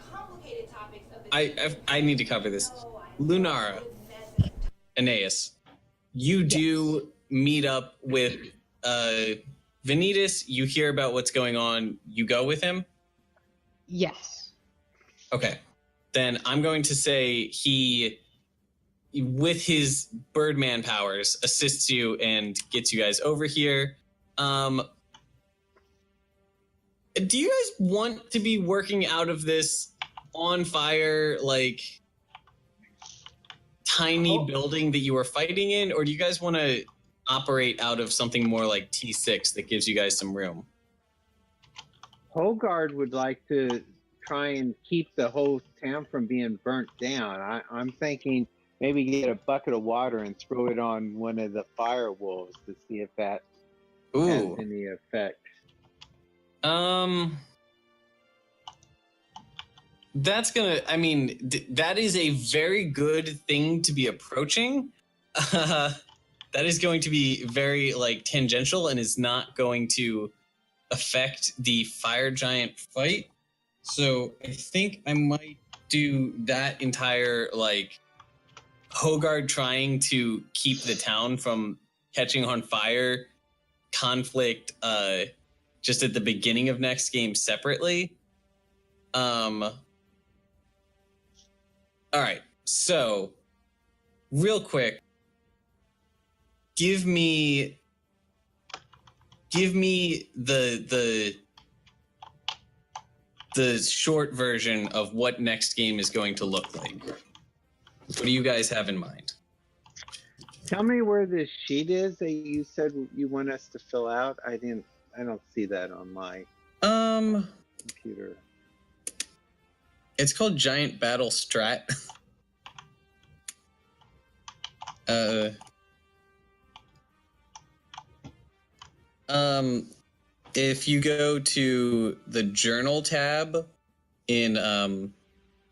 I need to cover this. Lunara, Aeneas, you do meet up with Venitus. You hear about what's going on. You go with him? Yes. Okay. Then I'm going to say he, with his Birdman powers, assists you and gets you guys over here. Do you guys want to be working out of this on fire, like, tiny building that you are fighting in, or do you guys want to operate out of something more like T6 that gives you guys some room? Hogard would like to try and keep the whole town from being burnt down. I'm thinking maybe get a bucket of water and throw it on one of the fire wolves to see if that has any effect. That's gonna, I mean, that is a very good thing to be approaching. That is going to be very, like, tangential and is not going to affect the fire giant fight. So I think I might do that entire, like, Hogard trying to keep the town from catching on fire conflict just at the beginning of next game separately. All right, so real quick, give me give me the short version of what next game is going to look like. What do you guys have in mind? Tell me where this sheet is that you said you want us to fill out. I don't see that on my computer. It's called Giant Battle Strat. If you go to the journal tab in on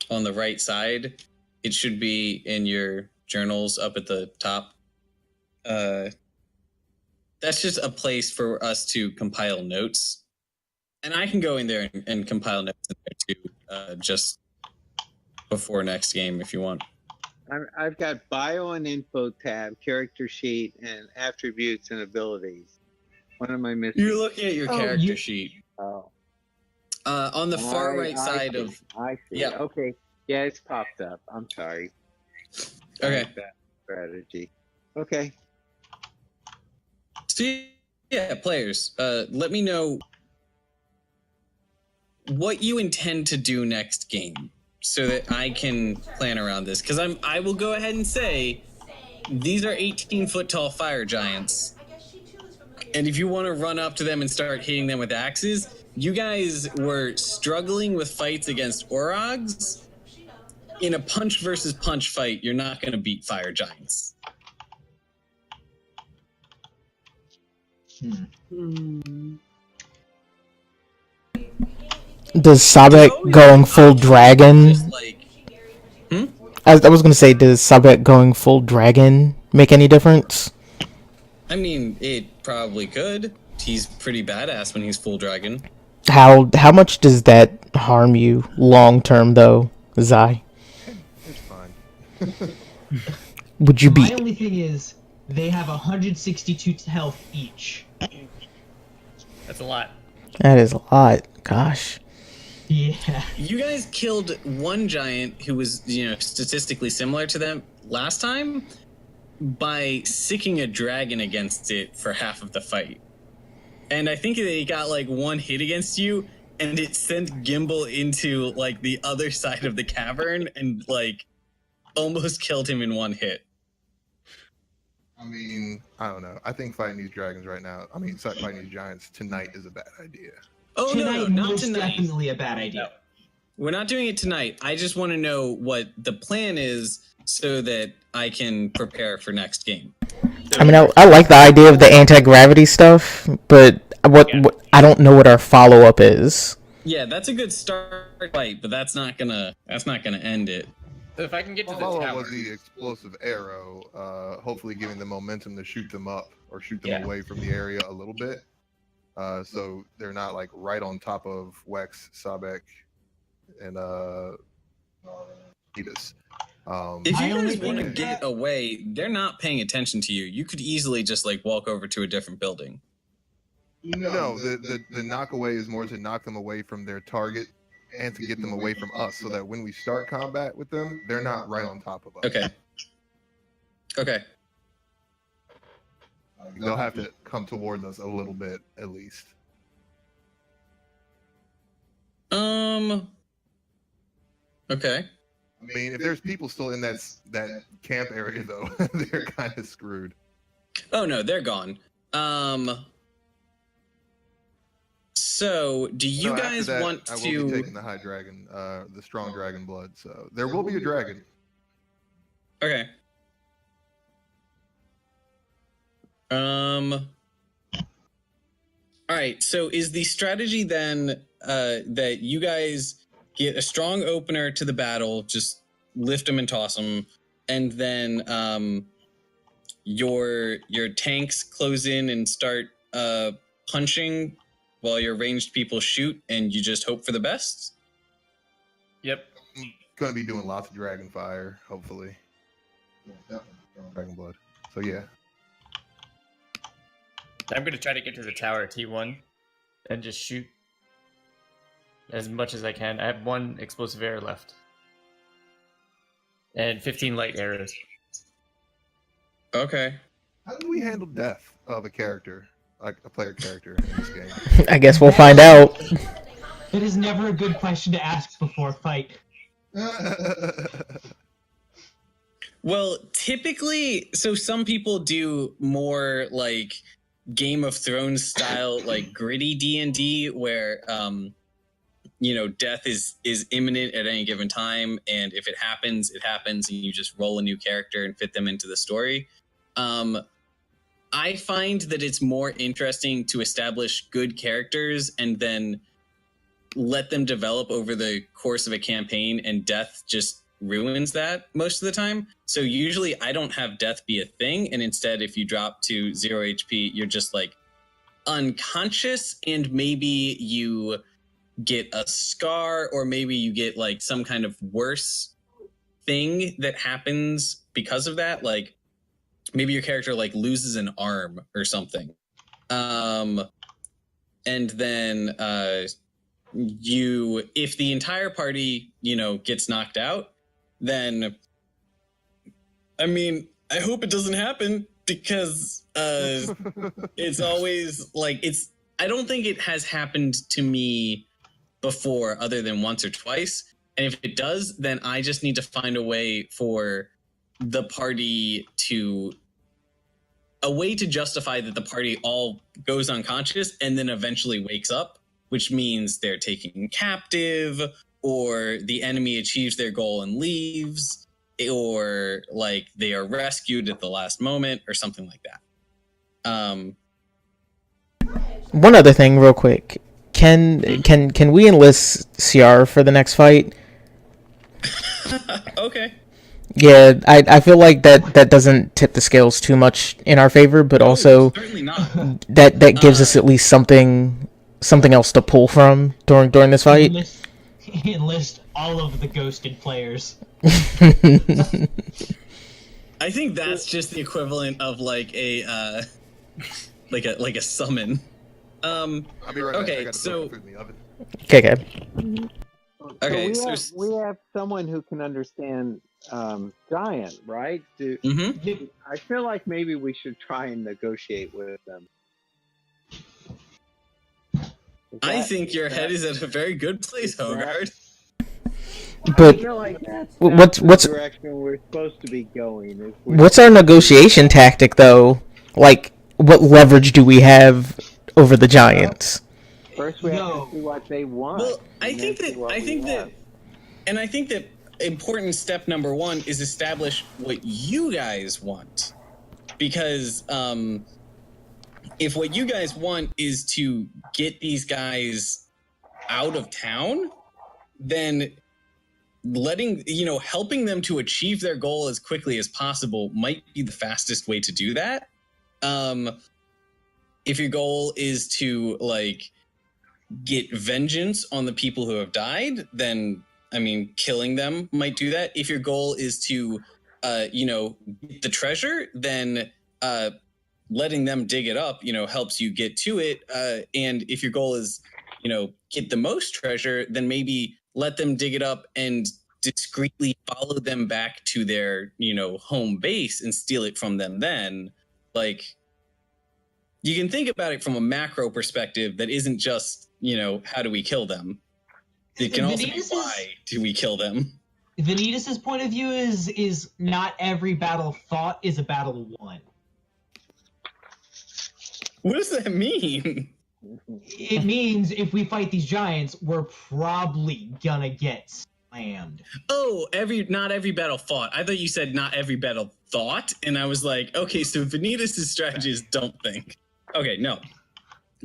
the right side, it should be in your journals up at the top. That's just a place for us to compile notes. And I can go in there and compile notes in there too, just before next game if you want. I've got bio and info tab, character sheet, and attributes and abilities. What am I missing? You're looking at your character sheet. Oh. On the far right side of... I see. Yeah. Okay. Yeah, it's popped up. I'm sorry. Okay. Strategy. Okay. So, yeah, players, let me know what you intend to do next game so that I can plan around this. Because I will go ahead and say these are 18-foot tall fire giants. And if you want to run up to them and start hitting them with axes, you guys were struggling with fights against Orcs. In a punch versus punch fight, you're not going to beat fire giants. Does Sahbeik going full dragon? I was gonna say, does Sahbeik going full dragon make any difference? I mean, it probably could. He's pretty badass when he's full dragon. How much does that harm you long term, though, Zai? It's fine. Would you be? My only thing is, they have 162 health each. That's a lot. That is a lot. Gosh. Yeah. You guys killed one giant who was, statistically similar to them last time by sicking a dragon against it for half of the fight. And I think they got like one hit against you, and it sent Gimble into like the other side of the cavern and like almost killed him in one hit. I mean, I don't know. I think fighting these dragons right now, fighting these giants tonight is a bad idea. Oh, tonight, no, not most tonight. definitely a bad idea. No. We're not doing it tonight. I just want to know what the plan is so that I can prepare for next game. I mean, I like the idea of the anti-gravity stuff, but what I don't know what our follow-up is. Yeah, that's a good start fight, but that's not gonna end it. So if I can get to the Follow-up tower, was the explosive arrow, hopefully giving them momentum to shoot them up or shoot them away from the area a little bit. So they're not like right on top of Wex, Sahbeik, and Venitus. If you guys want to get away, they're not paying attention to you. You could easily just like walk over to a different building. No, the knock away is more to knock them away from their target and to get them away from us, so that when we start combat with them, they're not right on top of us. Okay. They'll have to come towards us a little bit, at least. Okay. I mean, if there's people still in that camp area, though, they're kind of screwed. Oh no, they're gone. So, do you guys want I to? will be taking the high dragon, the strong dragon blood. So there will be a dragon. Okay. All right. So, is the strategy then that you guys get a strong opener to the battle, just lift them and toss them, and then your tanks close in and start punching while your ranged people shoot, and you just hope for the best? Yep. I'm gonna be doing lots of dragon fire, hopefully. Dragon blood. So yeah. I'm going to try to get to the tower T1 and just shoot as much as I can. I have 1 explosive arrow left. And 15 light arrows. Okay. How do we handle death of a character? a player character in this game? I guess we'll find out. It is never a good question to ask before a fight. Well, typically, so some people do more like Game of Thrones style, like gritty D&D, where death is imminent at any given time, and if it happens, and you just roll a new character and fit them into the story. I find that it's more interesting to establish good characters and then let them develop over the course of a campaign, and death just ruins that most of the time. So usually I don't have death be a thing, and instead if you drop to 0 HP, you're just like unconscious, and maybe you get a scar, or maybe you get like some kind of worse thing that happens because of that. Like maybe your character like loses an arm or something. And then if the entire party, gets knocked out, then I mean, I hope it doesn't happen, because it's always like I don't think it has happened to me before other than once or twice. And if it does, then I just need to find a way for the party to justify that the party all goes unconscious and then eventually wakes up, which means they're taken captive, or the enemy achieves their goal and leaves, or like they are rescued at the last moment or something like that. One other thing real quick. Can we enlist Siara for the next fight? Okay. Yeah, I feel like that doesn't tip the scales too much in our favor, but also certainly not. that gives us at least something else to pull from during this fight. Enlist all of the ghosted players. I think that's just the equivalent of like a like a summon. I'll be right back. I Okay, got so food in the oven. Okay. So we have someone who can understand giant, right? I feel like maybe we should try and negotiate with them. I think your head is at a very good place, Hogard. But I feel like that's what's the direction we're supposed to be going. What's our negotiation tactic, though? Like, what leverage do we have over the giants? First, we have to see what they want. Well, I think that important step number one is establish what you guys want, because if what you guys want is to get these guys out of town, then helping them to achieve their goal as quickly as possible might be the fastest way to do that. If your goal is to like get vengeance on the people who have died, then I mean, killing them might do that. If your goal is to get the treasure, then letting them dig it up, helps you get to it. And if your goal is, get the most treasure, then maybe let them dig it up and discreetly follow them back to their, home base and steal it from them then. Like, you can think about it from a macro perspective that isn't just, how do we kill them? It can also be why do we kill them? Venitus's point of view is not every battle fought is a battle won. What does that mean? It means if we fight these giants, we're probably gonna get slammed. Oh, not every battle fought. I thought you said not every battle thought, and I was like, okay, so Venitus's strategy is don't think. Okay, no.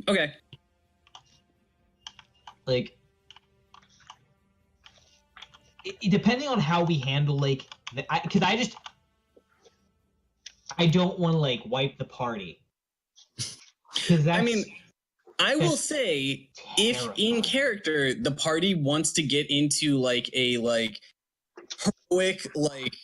Okay. Like, depending on how we handle, like, because I don't want to, like, wipe the party. I mean, I will say, if in character the party wants to get into like a heroic, like,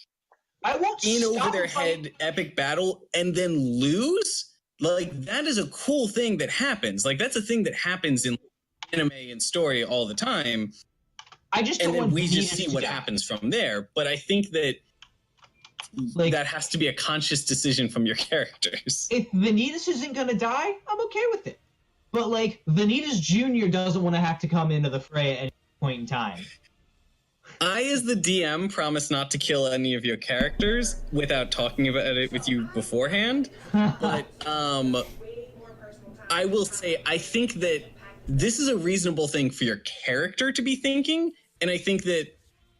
I won't in over their head epic battle and then lose, like, that is a cool thing that happens. Like, that's a thing that happens in anime and story all the time. I just and don't then want we Venitus just see what happens from there. But I think that Like, that has to be a conscious decision from your characters. if Venitus isn't gonna die, I'm okay with it. But like, Venitus Jr. doesn't want to have to come into the fray at any point in time. I, as the DM, promise not to kill any of your characters without talking about it with you beforehand. But I will say, I think that this is a reasonable thing for your character to be thinking, and I think that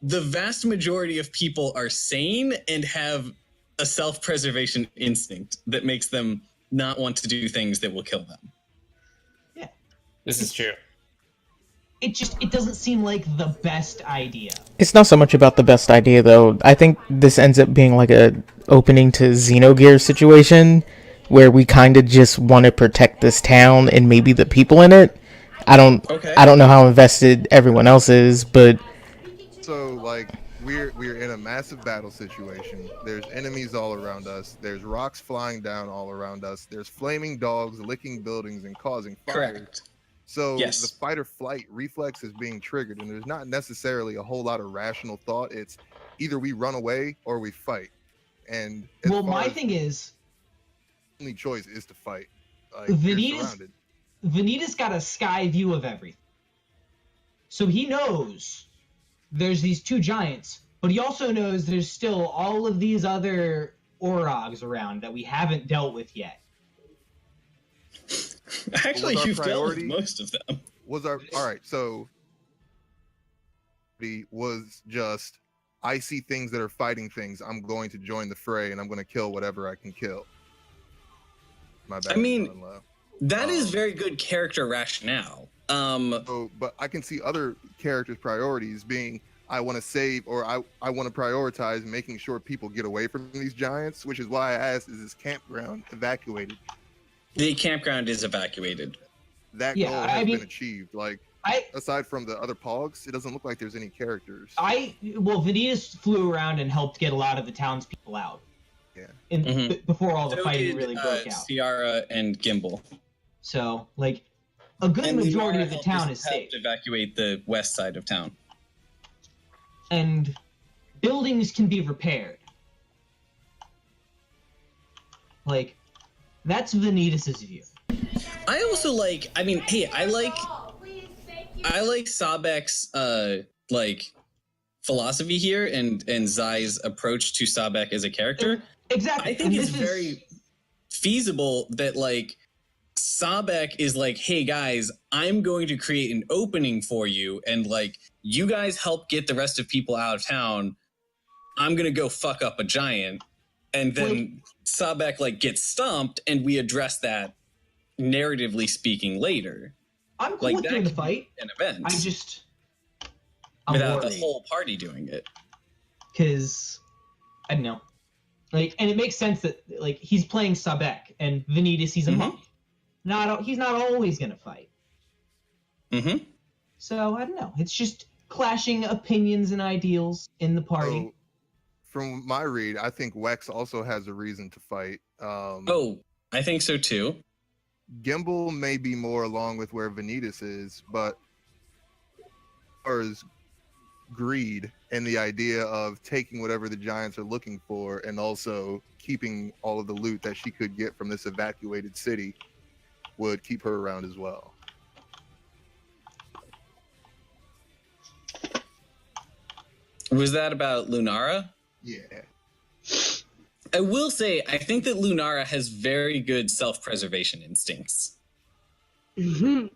the vast majority of people are sane and have a self-preservation instinct that makes them not want to do things that will kill them. Yeah. This is true. It doesn't seem like the best idea. It's not so much about the best idea, though. I think this ends up being like a opening to Xenogear situation, where we kind of just want to protect this town and maybe the people in it. I don't know how invested everyone else is, but So like we're in a massive battle situation. There's enemies all around us. There's rocks flying down all around us. There's flaming dogs licking buildings and causing fire. Correct. So Yes. the fight or flight reflex is being triggered, and there's not necessarily a whole lot of rational thought. It's either we run away or we fight. And as Well, far my as thing is, the only choice is to fight. Like, Venitus- you're surrounded. Vanitas got a sky view of everything. So he knows there's these two giants, but he also knows there's still all of these other Orogs around that we haven't dealt with yet. Actually, Was our you've dealt with priority- most of them. All right, so the was just I see things that are fighting things. I'm going to join the fray and I'm going to kill whatever I can kill. My bad. I mean, running low. That is very good character rationale. So, but I can see other characters' priorities being I want to save or I want to prioritize making sure people get away from these giants, which is why I asked, is this campground evacuated? The campground is evacuated. That Yeah, goal I has mean, been achieved. Like, I aside from the other pogs, it doesn't look like there's any characters. Vanitas flew around and helped get a lot of the townspeople out. Yeah. Before all the So fighting did, really broke out. Siara and Gimble. So, like, a good And majority Lunara of the helped town us- is safe. helped evacuate the west side of town. And buildings can be repaired. Like, that's Vanitas' view. I also like. I mean, hey, I like Sahbeik's like philosophy here, and Zai's approach to Sahbeik as a character. Exactly. I think And it's this is- very feasible that like Sahbeik is like, hey guys, I'm going to create an opening for you, and like you guys help get the rest of people out of town. I'm gonna go fuck up a giant, and then Sahbeik like gets stumped, and we address that narratively speaking later. I'm cool Like with that doing the could be fight. an event I'm without the worried. whole party doing it. Because I don't know, like, and it makes sense that like he's playing Sahbeik and Vanitas, he's a Mhm. monk. He's not always gonna fight. Mm-hmm. So I don't know. It's just clashing opinions and ideals in the party. So, from my read, I think Wex also has a reason to fight. Oh, I think so too. Gimble may be more along with where Venitus is, but as far as greed and the idea of taking whatever the giants are looking for and also keeping all of the loot that she could get from this evacuated city would keep her around as well. Was that about Lunara? Yeah. I will say, I think that Lunara has very good self-preservation instincts. Mhm.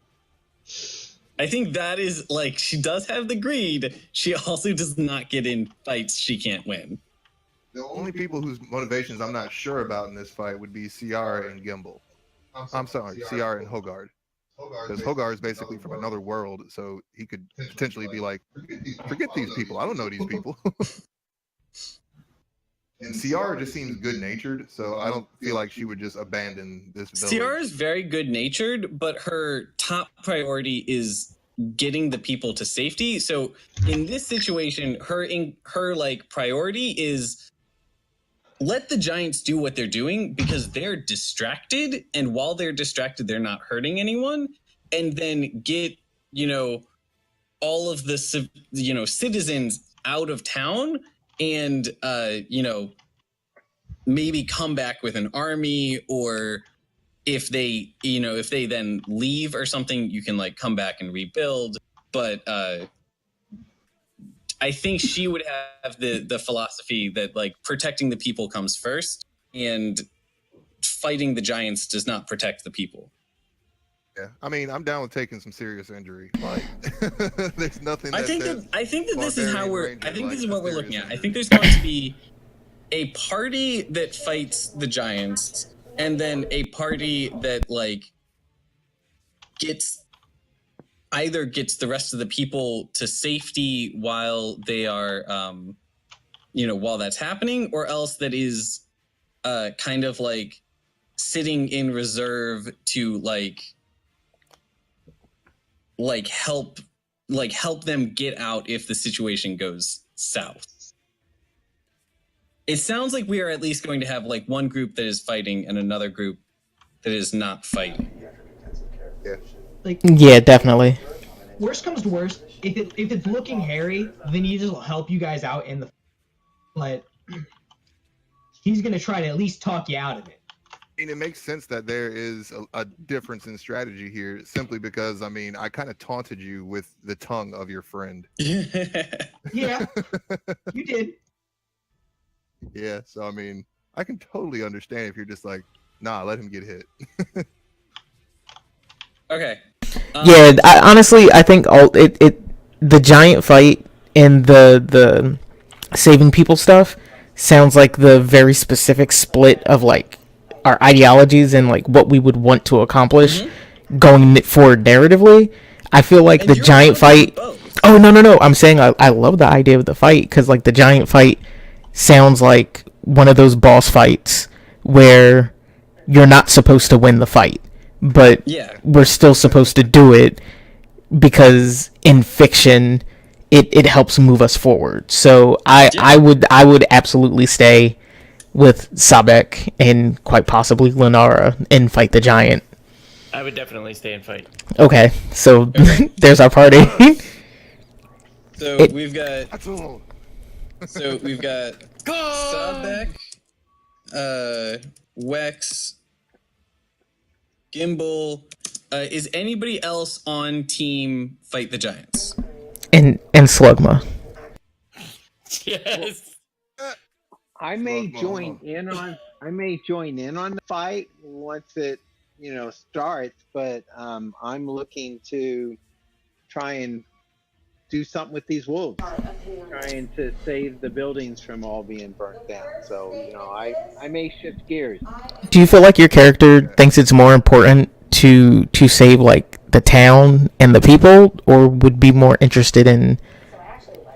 I think that is, like, she does have the greed. She also does not get in fights she can't win. The only people whose motivations I'm not sure about in this fight would be Siara and Gimble. I'm sorry, Siara and Hogard. Because Hogard is basically from another world, so he could potentially be like, forget these people. I don't know these people. And Siara just seems good-natured, so I don't feel like she would just abandon this village. Siara is very good-natured, but her top priority is getting the people to safety. So in this situation, her like priority is let the giants do what they're doing because they're distracted, and while they're distracted, they're not hurting anyone. And then get, all of the citizens out of town, and maybe come back with an army, or if they then leave or something, you can like come back and rebuild. But I think she would have the philosophy that like protecting the people comes first, and fighting the giants does not protect the people. Yeah, I mean, I'm down with taking some serious injury. Like, there's nothing. I think that this is how we're. Ranger, I think like, this is what we're looking at. injury. I think there's going to be a party that fights the giants, and then a party that like gets the rest of the people to safety while they are, while that's happening, or else that is kind of like sitting in reserve to like help them get out if the situation goes south. It sounds like we are at least going to have like one group that is fighting and another group that is not fighting. Yeah. Like, Yeah, definitely. worst comes to worst, if it's looking hairy, Venitus will help you guys out in the. But he's gonna try to at least talk you out of it. I mean, it makes sense that there is a difference in strategy here, simply because, I mean, I kind of taunted you with the tongue of your friend. Yeah, you did. Yeah, so I mean, I can totally understand if you're just like, nah, let him get hit. Okay. Yeah, honestly, I think the giant fight and the saving people stuff sounds like the very specific split of like our ideologies and like what we would want to accomplish going forward narratively. I feel like the giant fight. Oh no! I'm saying I love the idea of the fight because like the giant fight sounds like one of those boss fights where you're not supposed to win the fight, but we're still supposed to do it because in fiction it helps move us forward. So I would absolutely stay with Sahbeik and quite possibly Lunara and fight the giant. I would definitely stay and fight. Okay, so there's our party. We've got Sahbeik, Wex, Gimble. Is anybody else on team Fight the Giants? And Slugma. Yes. I may join in on the fight once it starts, but I'm looking to try and do something with these wolves, trying to save the buildings from all being burnt down. So I may shift gears. Do you feel like your character thinks it's more important to save like the town and the people, or would be more interested in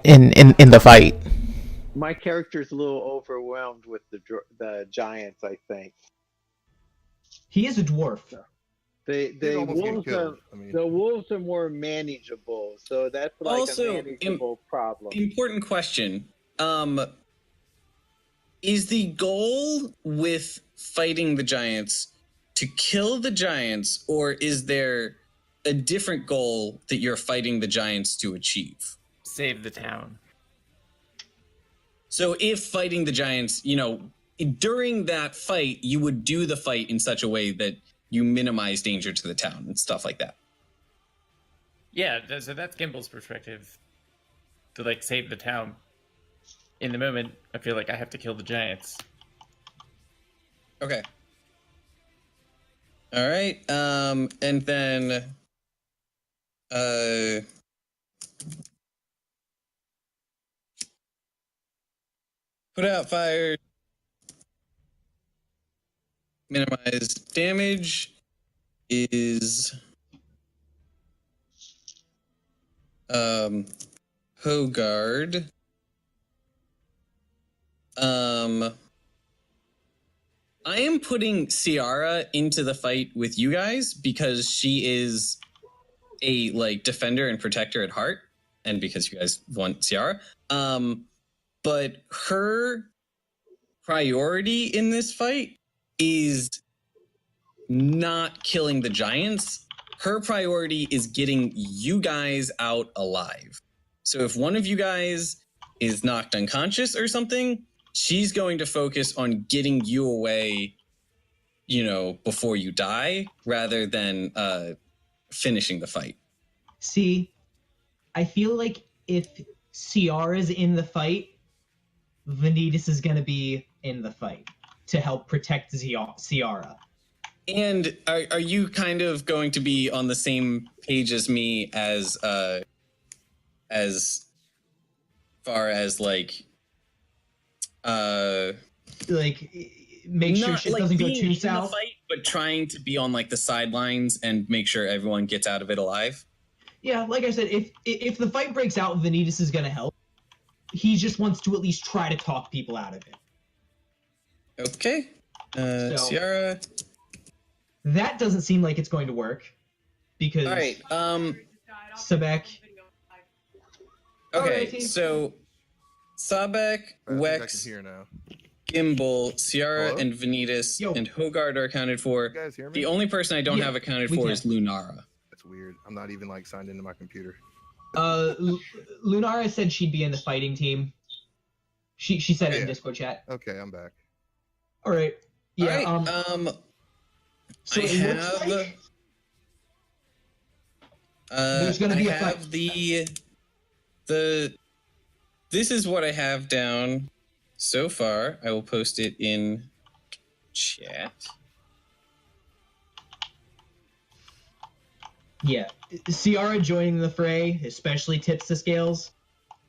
the fight? My character's a little overwhelmed with the giants, I think. He is a dwarf. The wolves are more manageable, so that's like also, a manageable problem. Important question. Is the goal with fighting the giants to kill the giants, or is there a different goal that you're fighting the giants to achieve? Save the town. So if fighting the giants, during that fight, you would do the fight in such a way that you minimize danger to the town and stuff like that. Yeah, so that's Gimble's perspective. To like save the town. In the moment, I feel like I have to kill the giants. Okay. All right. And then put out fire, minimize damage is Hogard. I am putting Siara into the fight with you guys because she is a like defender and protector at heart, and because you guys want Siara. But her priority in this fight is not killing the giants. Her priority is getting you guys out alive. So if one of you guys is knocked unconscious or something, she's going to focus on getting you away, before you die, rather than finishing the fight. See, I feel like if Siara's in the fight, Venitus is going to be in the fight to help protect Siara. And are you kind of going to be on the same page as me as far as make sure shit doesn't go too south, fight, but trying to be on the sidelines and make sure everyone gets out of it alive? Yeah, like I said, if the fight breaks out, Venitus is going to help. He just wants to at least try to talk people out of it. Okay. Siara. That doesn't seem like it's going to work. Because... Alright, Sahbeik. Okay, so... Sahbeik, Wex, here now. Gimble, Siara, Hello? and Venitus, and Hogard are accounted for. You guys hear me? The only person I don't have accounted for is Lunara. That's weird. I'm not even signed into my computer. Lunara said she'd be in the fighting team. She said it in Discord chat. Okay, I'm back. All right. Yeah. All right, so I have. There's gonna be I have the. This is what I have down so far. I will post it in chat. Yeah, Siara joining the fray especially tips the scales,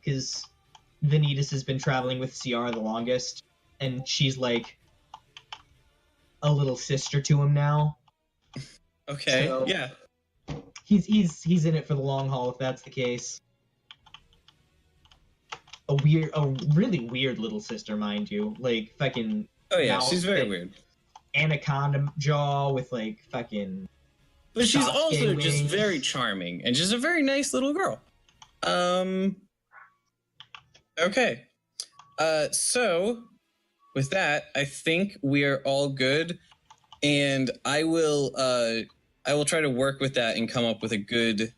because Venitus has been traveling with Siara the longest, and she's like a little sister to him now. Okay, so yeah. He's in it for the long haul if that's the case. A really weird little sister, mind you. Fucking. Oh yeah, she's very weird. Anaconda jaw with fucking. But she's also just very charming and just a very nice little girl. Okay. So with that, I think we are all good, and I will try to work with that and come up with a good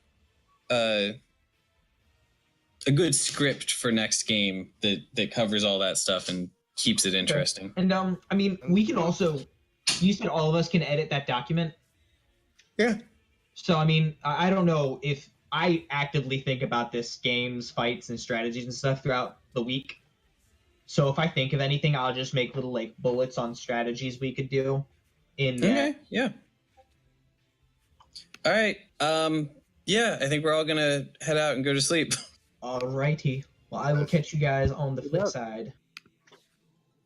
script for next game that covers all that stuff and keeps it interesting. And I mean, we can also. You said all of us can edit that document. Yeah. So, I mean, I don't know if I actively think about this games, fights, and strategies and stuff throughout the week. So if I think of anything, I'll just make little, bullets on strategies we could do. Okay, yeah. All right. Yeah, I think we're all going to head out and go to sleep. Alrighty. Well, I will catch you guys on the flip side.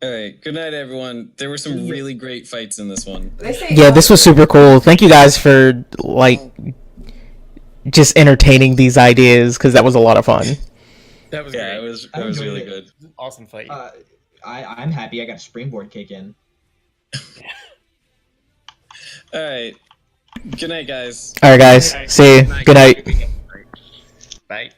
All right. Good night, everyone. There were some really great fights in this one. Yeah, this was super cool. Thank you guys for just entertaining these ideas, because that was a lot of fun. That was great. It was really good. Awesome fight. I'm happy I got a springboard kick in. All right. Good night, guys. All right, guys. See you. Good night. Bye.